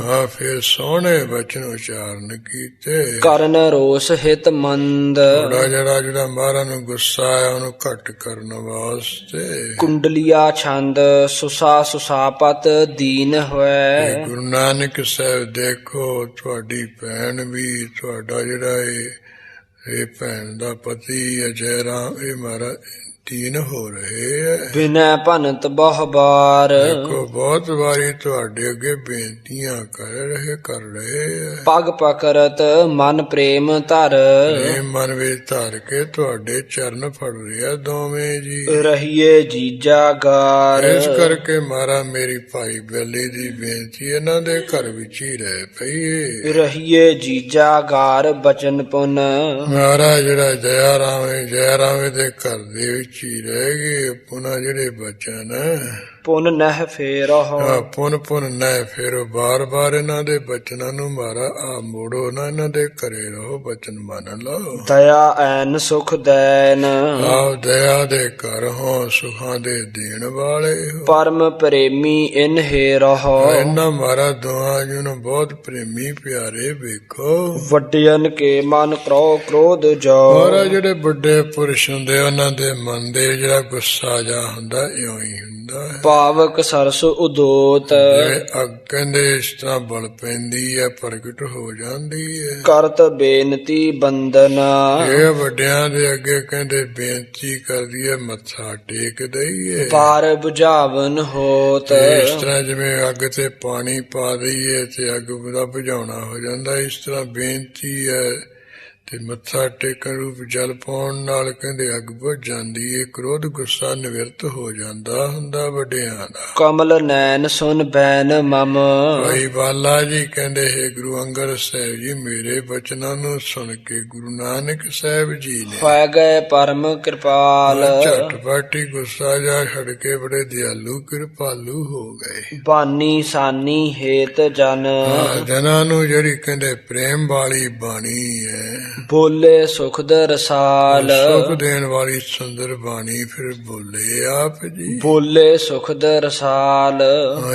[SPEAKER 1] ਹਾਂ ਫਿਰ ਸੋਹਣੇ ਬਚਨ ਉਚਾਰਨ ਕੀਤੇ।
[SPEAKER 2] ਕਰਨ ਰੋਸ ਹਿਤ ਮੰਦ
[SPEAKER 1] ਥੋੜਾ ਜਿਹੜਾ ਮਹਾਰਾਜ ਨੂੰ ਗੁੱਸਾ ਆਇਆ ਉਹਨੂੰ ਘੱਟ ਕਰਨ ਵਾਸਤੇ।
[SPEAKER 2] ਕੁੰਡਲੀਆ ਛੰਦ ਸੁਸਾ ਸੁਸਾਪਤ ਦੀਨ ਹੋਏ
[SPEAKER 1] ਗੁਰੂ ਨਾਨਕ ਸਾਹਿਬ ਦੇਖੋ ਤੁਹਾਡੀ ਭੈਣ ਵੀ ਤੁਹਾਡਾ ਜਿਹੜਾ ਇਹ ਭੈਣ ਦਾ ਪਤੀ ਹੈ ਜੈ ਰਾਮ ਇਹ ਮਹਾਰਾਜ ਦੀਨ ਹੋ ਰਹੇ ਹੈ।
[SPEAKER 2] ਬਿਨੈ ਭਨਤ ਬਹੁ ਬਾਰ
[SPEAKER 1] ਦੇਖੋ ਬਹੁਤ ਵਾਰੀ ਤੁਹਾਡੇ ਅੱਗੇ ਬੇਨਤੀਆਂ ਕਰ ਰਹੇ ਹੈ।
[SPEAKER 2] ਪਗ ਪਕਰਤ ਮਨ ਪ੍ਰੇਮ ਧਰ
[SPEAKER 1] ਇਹ ਮਨ ਵਿੱਚ ਧਰ ਕੇ ਤੁਹਾਡੇ ਚਰਨ ਫੜ ਰਿਹਾ ਦੋਵੇਂ ਜੀ।
[SPEAKER 2] ਰਹੀਏ ਜੀਜਾ ਗਾਰ
[SPEAKER 1] ਇਸ ਕਰਕੇ ਮਾਰਾ ਮੇਰੀ ਭਾਈ ਬੇਲੀ ਦੀ ਬੇਨਤੀ ਇਹਨਾਂ ਦੇ ਘਰ ਵਿੱਚ ਹੀ ਰਹਿ ਪਈ।
[SPEAKER 2] ਰਹੀਏ ਜੀਜਾ ਗਾਰ ਬਚਨ ਪੁਨ
[SPEAKER 1] ਮਹਾਰਾਜ ਜਿਹੜਾ ਜੈ ਰਾਮ ਦੇ ਘਰ ਦੇ ਵਿੱਚ ਹੀ ਰਹਿ ਗਏ। ਪੁਨਾ ਜਿਹੜੇ ਬਚਨ
[SPEAKER 2] ਪੁਨ ਨਹਿ ਫੇਰੋ
[SPEAKER 1] ਪੁਨ ਨਹਿ ਫੇਰੋ ਬਾਰ ਇਹਨਾਂ ਦੇ ਬਚਨਾਂ ਨੂੰ ਮਾਰਾ ਆ ਮੋੜੋ ਨਾ ਇਹਨਾਂ ਦੇ ਘਰੇ ਰਹੋ ਬਚਨ ਮੰਨ ਲਓ।
[SPEAKER 2] ਦਇਆ ਐਨ ਸੁਖ ਦੈਨ
[SPEAKER 1] ਆਪ ਦਇਆ ਦੇ ਘਰ ਹੋ ਸੁਖਾਂ ਦੇ ਦੇਣ ਵਾਲੇ ਹੋ।
[SPEAKER 2] ਪਰਮ ਪ੍ਰੇਮੀ ਇਨਹੇ ਰਹੋ
[SPEAKER 1] ਇਹਨਾਂ ਮਾਰਾ ਦੋਹਾਂ ਜੀ ਨੂੰ ਬਹੁਤ ਪ੍ਰੇਮੀ ਪਿਆਰੇ ਵੇਖੋ।
[SPEAKER 2] ਵੱਡਿਆਂ ਕੇ ਮਨ ਕ੍ਰੋਧ ਜੋ
[SPEAKER 1] ਮਹਾਰਾਜ ਜਿਹੜੇ ਵੱਡੇ ਪੁਰਸ਼ ਹੁੰਦੇ ਉਹਨਾਂ ਦੇ ਮਨ ਦੇ ਜਿਹੜਾ ਗੁੱਸਾ ਜਾ ਹੁੰਦਾ ਇਉਂ ਹੀ ਹੁੰਦਾ ਹੈ।
[SPEAKER 2] ਪਾਵਕ ਸਰਸ ਉਦੋਤ
[SPEAKER 1] ਕਹਿੰਦੇ ਇਸ ਤਰ੍ਹਾਂ ਬਲ ਪੈਂਦੀ ਹੈ ਪ੍ਰਗਟ ਹੋ ਜਾਂਦੀ ਹੈ।
[SPEAKER 2] ਕਰਤ ਬੇਨਤੀ ਬੰਦਨਾ
[SPEAKER 1] ਇਹ ਵੱਡਿਆਂ ਦੇ ਅੱਗੇ ਕਹਿੰਦੇ ਬੇਨਤੀ ਕਰਦੀ ਹੈ ਮੱਥਾ ਟੇਕ ਦਈਏ।
[SPEAKER 2] ਪਾਰ ਬੁਝਾਵਨ ਹੋਤ
[SPEAKER 1] ਇਸ ਤਰ੍ਹਾਂ ਜਿਵੇਂ ਅੱਗ ਤੇ ਪਾਣੀ ਪਾ ਦਈਏ ਤੇ ਅੱਗ ਦਾ ਬੁਝਾਉਣਾ ਹੋ ਜਾਂਦਾ ਇਸ ਤਰ੍ਹਾਂ ਬੇਨਤੀ ਹੈ ਤੇ ਮੱਥਾ ਟੇਕਣ ਰੂਪ ਜਲ ਪਾਉਣ ਨਾਲ ਕਹਿੰਦੇ ਅੱਗ ਬੁਝ ਜਾਂਦੀ ਏ, ਕ੍ਰੋਧ ਗੁੱਸਾ ਨਿਵਰਤ ਹੋ ਜਾਂਦਾ ਹੁੰਦਾ ਵੱਡਿਆਂ ਦਾ।
[SPEAKER 2] ਕਮਲ ਨੈਣ ਸੁਨ ਬੈਨ ਮਮ,
[SPEAKER 1] ਭਾਈ ਬਾਲਾ ਜੀ ਕਹਿੰਦੇ ਹੈ ਗੁਰੂ ਅੰਗਦ ਸਾਹਿਬ ਜੀ ਮੇਰੇ ਬਚਨਾਂ ਨੂੰ ਸੁਣ ਕੇ ਗੁਰੂ ਨਾਨਕ ਸਾਹਿਬ ਜੀ ਨੇ
[SPEAKER 2] ਹੋਇ ਗਏ ਪਰਮ ਕਿਰਪਾਲ,
[SPEAKER 1] ਝਟਪਟ ਹੀ ਗੁੱਸਾ ਜਾ ਛੱਡ ਕੇ ਬੜੇ ਦਿਆਲੂ ਕਿਰਪਾਲੂ ਹੋ ਗਏ।
[SPEAKER 2] ਬਾਨੀ ਸਾਨੀ ਹੇਤ ਜਨ,
[SPEAKER 1] ਜਨਾਂ ਨੂੰ ਜਿਹੜੀ ਕਹਿੰਦੇ ਪ੍ਰੇਮ ਵਾਲੀ ਬਾਣੀ ਹੈ,
[SPEAKER 2] ਬੋਲੇ ਸੁਖਦ ਰਸਾਲ,
[SPEAKER 1] ਸੁਖ ਦੇਣ ਵਾਲੀ ਸੁੰਦਰ ਬਾਣੀ, ਫਿਰ ਬੋਲੇ ਆਪ ਜੀ
[SPEAKER 2] ਬੋਲੇ ਸੁਖਦ ਰਸਾਲ,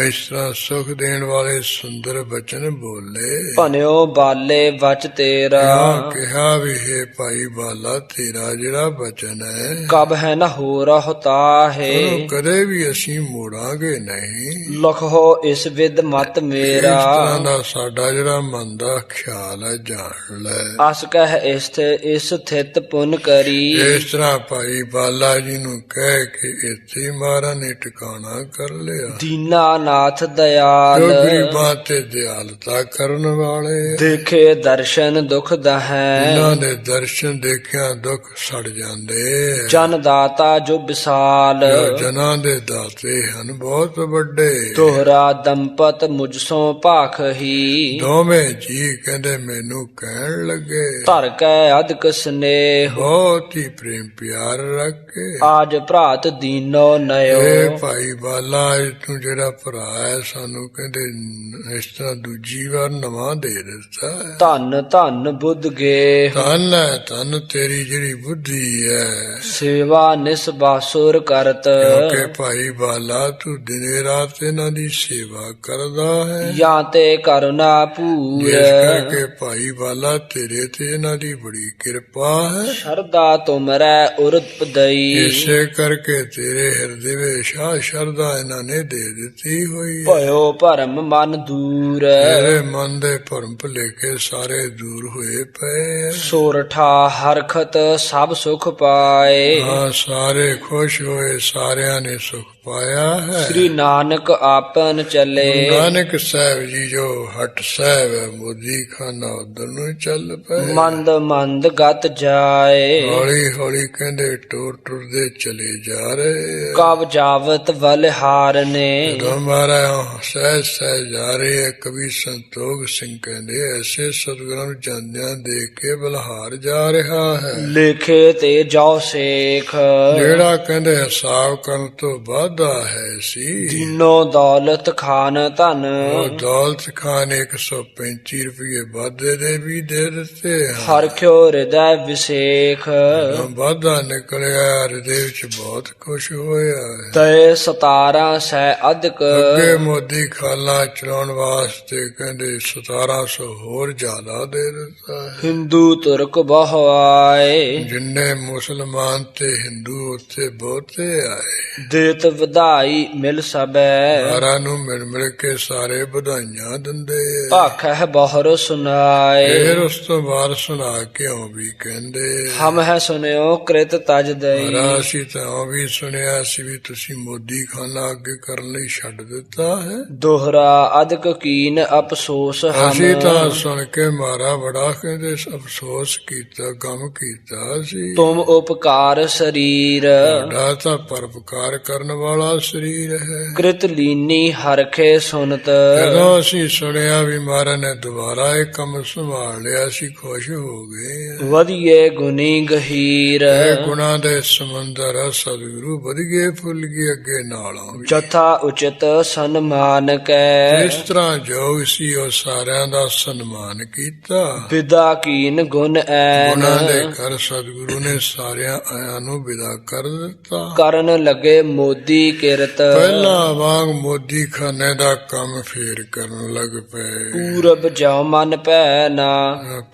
[SPEAKER 1] ਇਸ ਤਰ੍ਹਾਂ ਸੁਖ ਦੇਣ ਵਾਲੇ ਸੁੰਦਰ ਬਚਨ ਬੋਲੇ।
[SPEAKER 2] ਭਨਿਓ ਬਾਲੇ ਵਚ ਤੇਰਾ,
[SPEAKER 1] ਕਿਹਾ ਵੀ ਹੈ ਭਾਈ ਬਾਲਾ ਤੇਰਾ ਜਿਹੜਾ ਬਚਨ ਹੈ
[SPEAKER 2] ਕਬ ਹੈ ਨ ਹੋ ਰਹਤਾ ਹੈ,
[SPEAKER 1] ਉਹਨੂੰ ਕਦੇ ਵੀ ਅਸੀਂ ਮੋੜਾਂਗੇ ਨਹੀਂ।
[SPEAKER 2] ਲਖੋ ਇਸ ਵਿਦ ਮਤ
[SPEAKER 1] ਇਸ
[SPEAKER 2] ਮੇਰਾ,
[SPEAKER 1] ਤਰ੍ਹਾਂ ਦਾ ਸਾਡਾ ਜਿਹੜਾ ਮਨ ਦਾ ਖਿਆਲ ਹੈ ਜਾਣ ਲੈ।
[SPEAKER 2] ਅਸ ਕਹਿ ਇਸ ਥਿਤ ਪੁਨ ਕਰੀ,
[SPEAKER 1] ਇਸ ਤਰ੍ਹਾਂ ਭਾਈ ਬਾਲਾ ਜੀ ਨੂੰ ਕਹਿ ਕੇ ਇੱਥੇ ਮਹਾਰਾਜ ਨੇ ਟਿਕਾਣਾ ਕਰ ਲਿਆ।
[SPEAKER 2] ਦੀਨਾ ਨਾਥ ਦਇਆਲ,
[SPEAKER 1] ਜੋ ਗਰੀਬਾਂ ਤੇ ਦਿਆਲਤਾ ਕਰਨ ਵਾਲੇ,
[SPEAKER 2] ਦੇਖੇ ਦਰਸ਼ਨ ਦੁਖ ਦਹੈ,
[SPEAKER 1] ਇਹਨਾਂ ਦੇ ਦਰਸ਼ਨ ਦੇਖਿਆ ਦੁੱਖ ਸੜ ਜਾਂਦੇ।
[SPEAKER 2] ਜਨ ਦਾਤਾ ਜੋ ਵਿਸਾਲ,
[SPEAKER 1] ਜੋ ਜਨਾਂ ਦੇ ਦਾਤੇ ਹਨ ਬਹੁਤ ਵੱਡੇ।
[SPEAKER 2] ਤੋਹਰਾ ਦੰਪਤ ਮੁਝ ਸੋ ਭਾਖ ਹੀ,
[SPEAKER 1] ਦੋਵੇਂ ਜੀ ਕਹਿੰਦੇ ਮੈਨੂੰ ਕਹਿਣ ਲੱਗੇ
[SPEAKER 2] ਧਰ ਕੈ ਅਧਿਕ ਸਨੇਹ,
[SPEAKER 1] ਬਹੁਤ ਹੀ ਪ੍ਰੇਮ ਪਿਆਰ ਰੱਖ ਕੇ
[SPEAKER 2] ਆਜ ਭਰਾਤ ਦੀਨੋ ਨਯੋ,
[SPEAKER 1] ਇਹ ਭਾਈ ਬਾਲਾ ਤੂੰ ਜਿਹੜਾ ਭਰਾ ਹੈ ਸਾਨੂੰ ਕਹਿੰਦੇ ਇਸ ਤਰ੍ਹਾਂ ਦੂਜੀ ਵਾਰ ਨਵਾਂ ਦੇ ਦਿੱਤਾ।
[SPEAKER 2] ਧੰਨ ਧੰਨ ਬੁੱਧ ਗੇ,
[SPEAKER 1] ਧੰਨ ਹੈ ਧੰਨ ਤੇਰੀ ਜਿਹੜੀ ਬੁੱਧੀ ਹੈ,
[SPEAKER 2] ਸੇਵਾ ਨਿਸਬਾਸੁਰ ਕਰਤ,
[SPEAKER 1] ਕਿਉਂਕਿ ਭਾਈ ਬਾਲਾ ਤੂੰ ਦਿਨੇ ਰਾਤ ਇਹਨਾਂ ਦੀ ਸੇਵਾ ਕਰਦਾ ਹੈ।
[SPEAKER 2] ਜਾਂ ਤੇ ਕਰੁਣਾ ਪੂਰ,
[SPEAKER 1] ਇਸ ਕਰਕੇ ਭਾਈ ਬਾਲਾ ਤੇਰੇ ਤੇ ਇਹਨਾਂ ਦੀ ਬੜੀ ਕਿਰਪਾ ਹੈ।
[SPEAKER 2] ਸ਼ਰਦਾ ਤੁਮਰੈ ਉਰਤ ਦਈ,
[SPEAKER 1] ਇਸੇ ਕਰਕੇ ਤੇਰੇ ਹਿਰਦੇ ਵਿੱਚ ਸ਼ਰਧਾ ਇਹਨਾਂ ਨੇ ਦੇ ਦਿੱਤੀ ਹੋਈ ਹੈ।
[SPEAKER 2] ਭਇਓ ਭਰਮ ਮਨ ਦੂਰ,
[SPEAKER 1] ਤੇਰੇ ਮਨ ਦੇ ਭਰਮ ਭੁਲੇਖੇ ਸਾਰੇ ਦੂਰ ਹੋਏ ਪਏ ਹੈ।
[SPEAKER 2] ਸੋਰਠਾ ਹਰਖਤ ਸਭ ਸੁਖ ਪਾਏ,
[SPEAKER 1] ਹਾਂ ਸਾਰੇ ਖੁਸ਼ ਹੋਏ, ਸਾਰਿਆਂ ਨੇ ਸੁਖ ਪਾਇਆ ਹੈ।
[SPEAKER 2] ਸ੍ਰੀ ਨਾਨਕ ਆਪਨ ਚਲੇ,
[SPEAKER 1] ਗੁਰੂ ਨਾਨਕ ਸਾਹਿਬ ਜੀ ਜੋ ਹਟ ਸਾਹਿਬ ਹੈ ਮੋਦੀ ਖਾਨਾ ਉਧਰ ਨੂੰ ਚੱਲ ਪਏ।
[SPEAKER 2] ਮੰਦ ਮੰਦ ਗਤ ਜਾਏ,
[SPEAKER 1] ਹੌਲੀ ਹੌਲੀ ਕਹਿੰਦੇ ਟੁਰ ਟੁਰਦੇ ਚਲੇ ਜਾ ਰਹੇ।
[SPEAKER 2] ਕਬ ਜਾਵਤ ਬਲਿਹਾਰ ਨੇ,
[SPEAKER 1] ਜਦੋਂ ਮਹਾਰਾਜ ਸਹਿਜ ਸਹਿਜ ਜਾ ਰਹੇ ਹੈ, ਕਵੀ ਸੰਤੋਖ ਸਿੰਘ ਕਹਿੰਦੇ ਐਸੇ ਸਤਿਗੁਰਾਂ ਨੂੰ ਜਾਂਦਿਆਂ ਦੇਖ ਕੇ ਬਲਿਹਾਰ ਜਾ ਰਿਹਾ ਹੈ।
[SPEAKER 2] ਲੇਖੇ ਤੇ ਜਾਓ ਸੇਖ,
[SPEAKER 1] ਜਿਹੜਾ ਕਹਿੰਦੇ ਹਿਸਾਬ ਕਰਨ ਤੋਂ ਵਾਧਾ ਹੈ ਸੀ।
[SPEAKER 2] ਦੀਨੋ ਦੌਲਤ ਖਾਨ ਧਨ,
[SPEAKER 1] ਉਹ ਦੌਲਤ ਖਾਨ 135 ਰੁਪਏ ਵਾਧੇ ਦੇ ਵੀ ਦੇ ਦਿੱਤੇ ਹਨ।
[SPEAKER 2] ਹਰਖਿਓ ਹਿਰਦੈ ਵਿਸੇਖ,
[SPEAKER 1] ਜਦੋਂ ਵਾਧਾ ਨਿਕਲਿਆ ਹਿਰਦੇ ਵਿੱਚ ਬਹੁਤ ਖੁਸ਼ ਹੋਇਆ ਹੈ।
[SPEAKER 2] ਤੈ 17 ਸੈ ਅਧਿਕ,
[SPEAKER 1] ਅੱਗੇ ਮੋਦੀ ਖਾਲਾ ਚਲਾਉਣ ਵਾਸਤੇ ਕਹਿੰਦੇ 1700 ਹੋਰ ਜ਼ਿਆਦਾ ਦੇ ਦਿੱਤਾ ਹੈ।
[SPEAKER 2] ਹਿੰਦੂ ਤੁਰਕ ਬਹੁ ਆਏ,
[SPEAKER 1] ਜਿੰਨੇ ਮੁਸਲਮਾਨ ਤੇ ਹਿੰਦੂ ਉੱਥੇ ਬਹੁਤੇ ਆਏ।
[SPEAKER 2] ਦੇਤ ਵਧਾਈ ਮਿਲ ਸਬੈ,
[SPEAKER 1] ਸਾਰਿਆਂ ਨੂੰ ਮਿਲ ਮਿਲ ਕੇ ਸਾਰੇ ਵਧਾਈਆਂ ਦਿੰਦੇ।
[SPEAKER 2] ਭਾਖੈ ਬਹੁਰ ਸੁਨਾਏ,
[SPEAKER 1] ਫਿਰ ਉਸ ਤੋਂ ਬਾਅਦ ਸੁਣਾ ਕੇ ਉਹ ਵੀ ਕਹਿੰਦੇ
[SPEAKER 2] ਹਮ ਹੈ ਸੁਨਿਓ ਕ੍ਰਿਤ ਤਜ ਦਈ,
[SPEAKER 1] ਮਹਾਰਾਜ ਅਸੀਂ ਤਾਂ ਉਹ ਵੀ ਸੁਣਿਆ ਸੀ ਵੀ ਤੁਸੀਂ ਮੋਦੀ ਖਾਨਾ ਅੱਗੇ ਕਰਨ ਲਈ ਛੱਡ ਦਿੱਤਾ ਹੈ।
[SPEAKER 2] ਦੋਹਰਾ ਅਧਿਕ ਕੀਨ ਅਫਸੋਸ
[SPEAKER 1] ਅਸੀਂ
[SPEAKER 2] ਹਮ,
[SPEAKER 1] ਤਾਂ ਸੁਣ ਕੇ ਮਾਰਾ ਬੜਾ ਕਹਿੰਦੇ ਅਫਸੋਸ ਕੀਤਾ, ਗਮ ਕੀਤਾ ਸੀ।
[SPEAKER 2] ਤੁਮ ਉਪਕਾਰ ਸਰੀਰ,
[SPEAKER 1] ਸਾਡਾ ਤਾਂ ਪਰਉਪਕਾਰ ਕਰਨ ਵਾਲਾ ਸਰੀਰ ਹੈ।
[SPEAKER 2] ਕ੍ਰਿਤ ਲੀਨੀ ਹਰਖੇ ਸੁਨਤ,
[SPEAKER 1] ਜਦੋਂ ਅਸੀਂ ਸੁਣਿਆ ਵੀ ਮਹਾਰਾਜ ਨੇ ਦੁਬਾਰਾ ਇਹ ਕੰਮ ਸੰਭਾਲ ਲਿਆ, ਅਸੀਂ ਖੁਸ਼ ਹੋ ਗਏ।
[SPEAKER 2] ਵਧੀਏ ਗੁਨੀ ਗਹੀਰ,
[SPEAKER 1] ਇਹ ਗੁਣਾ ਦੇ ਸਮੁੰਦਰ ਸਤਿਗੁਰੂ ਵਧਗੇ ਫੁੱਲ ਗਏ ਅੱਗੇ ਨਾਲੋਂ ਵੀ।
[SPEAKER 2] ਜਥਾ ਉਚਿਤ ਸਨਮਾਨ ਕੈ,
[SPEAKER 1] ਇਸ ਤਰ੍ਹਾਂ ਜੋ ਸੀ ਉਹ ਸਾਰਿਆਂ ਦਾ ਸਨਮਾਨ ਕੀਤਾ।
[SPEAKER 2] ਵਿਦਾ ਕੀਨ ਗੁਣ ਐਨ,
[SPEAKER 1] ਗੁਣਾਂ ਦੇ ਘਰ ਸਤਿਗੁਰੂ ਨੇ ਸਾਰਿਆਂ ਆਇਆਂ ਨੂੰ ਵਿਦਾ ਕਰ ਦਿੱਤਾ।
[SPEAKER 2] ਕਰਨ ਲਗੇ ਮੋਦੀ ਕਿਰਤ,
[SPEAKER 1] ਪਹਿਲਾਂ ਵਾਂਗ ਮੋਦੀ ਖਾਨੇ ਦਾ ਕੰਮ ਫੇਰ ਕਰਨ ਲੱਗ ਪਏ।
[SPEAKER 2] ਪੂਰਬ ਜਾਉ ਮਨ ਭੈ ਨਾ,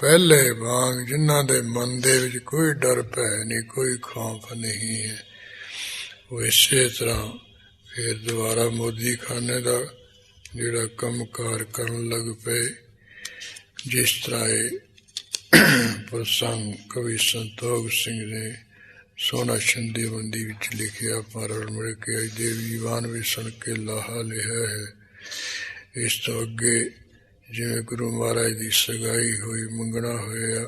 [SPEAKER 1] ਪਹਿਲੇ ਵਾਂਗ ਜਿਨ੍ਹਾਂ ਦੇ ਮਨ ਦੇ ਵਿੱਚ ਕੋਈ ਡਰ ਭੈ ਨਹੀਂ, ਕੋਈ ਖੌਫ ਨਹੀਂ ਹੈ, ਉਹ ਇਸੇ ਤਰ੍ਹਾਂ ਫਿਰ ਦੁਬਾਰਾ ਮੋਦੀ ਖਾਨੇ ਦਾ ਜਿਹੜਾ ਕੰਮਕਾਰ ਕਰਨ ਲੱਗ ਪਏ। ਜਿਸ ਤਰ੍ਹਾਂ ਇਹ ਪ੍ਰਸੰਗ ਕਵੀ ਸੰਤੋਖ ਸਿੰਘ ਨੇ ਸੋਨਾ ਛੰਦੇ ਬੰਦੀ ਵਿੱਚ ਲਿਖਿਆ, ਪਰ ਮਿਲ ਕੇ ਅੱਜ ਦੇ ਦੀਵਾਨ ਵੀ ਸੁਣ ਕੇ ਲਾਹਾ ਲਿਆ ਹੈ। ਇਸ ਤੋਂ ਅੱਗੇ ਜਿਵੇਂ ਗੁਰੂ ਮਹਾਰਾਜ ਦੀ ਸਗਾਈ ਹੋਈ, ਮੰਗਣਾ ਹੋਇਆ,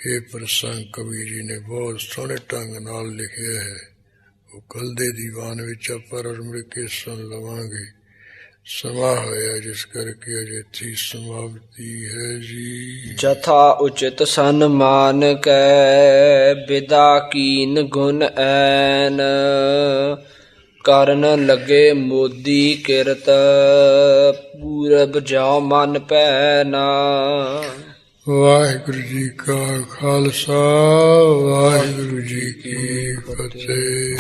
[SPEAKER 1] ਇਹ ਪ੍ਰਸੰਗ ਕਵੀ ਜੀ ਨੇ ਬਹੁਤ ਸੋਹਣੇ ਢੰਗ ਨਾਲ ਲਿਖਿਆ ਹੈ। ਉਹ ਕੱਲ੍ਹ ਦੇ ਦੀਵਾਨ ਵਿੱਚ ਆਪਾਂ ਰਲ ਮਿਲ ਕੇ ਸੁਣ ਲਵਾਂਗੇ। ਸਮਾਂ ਹੋਇਆ ਜਿਸ ਕਰਕੇ ਅਜੇ ਇੱਥੇ ਸਮਾਪਤੀ ਹੈ ਜੀ।
[SPEAKER 2] ਜਥਾ ਉਚਿਤ ਸਨਮਾਨ ਕੈ ਬਿਦਾ ਕੀਨ ਗੁਣ ਐਨ ਕਰਨ ਲੱਗੇ ਮੋਦੀ ਕਿਰਤ ਪੂਰਬ ਜਾਉ ਮਨ ਪੈਨਾ।
[SPEAKER 1] ਵਾਹਿਗੁਰੂ ਜੀ ਕਾ ਖਾਲਸਾ ਵਾਹਿਗੁਰੂ ਜੀ ਕੀ ਫਤਿਹ।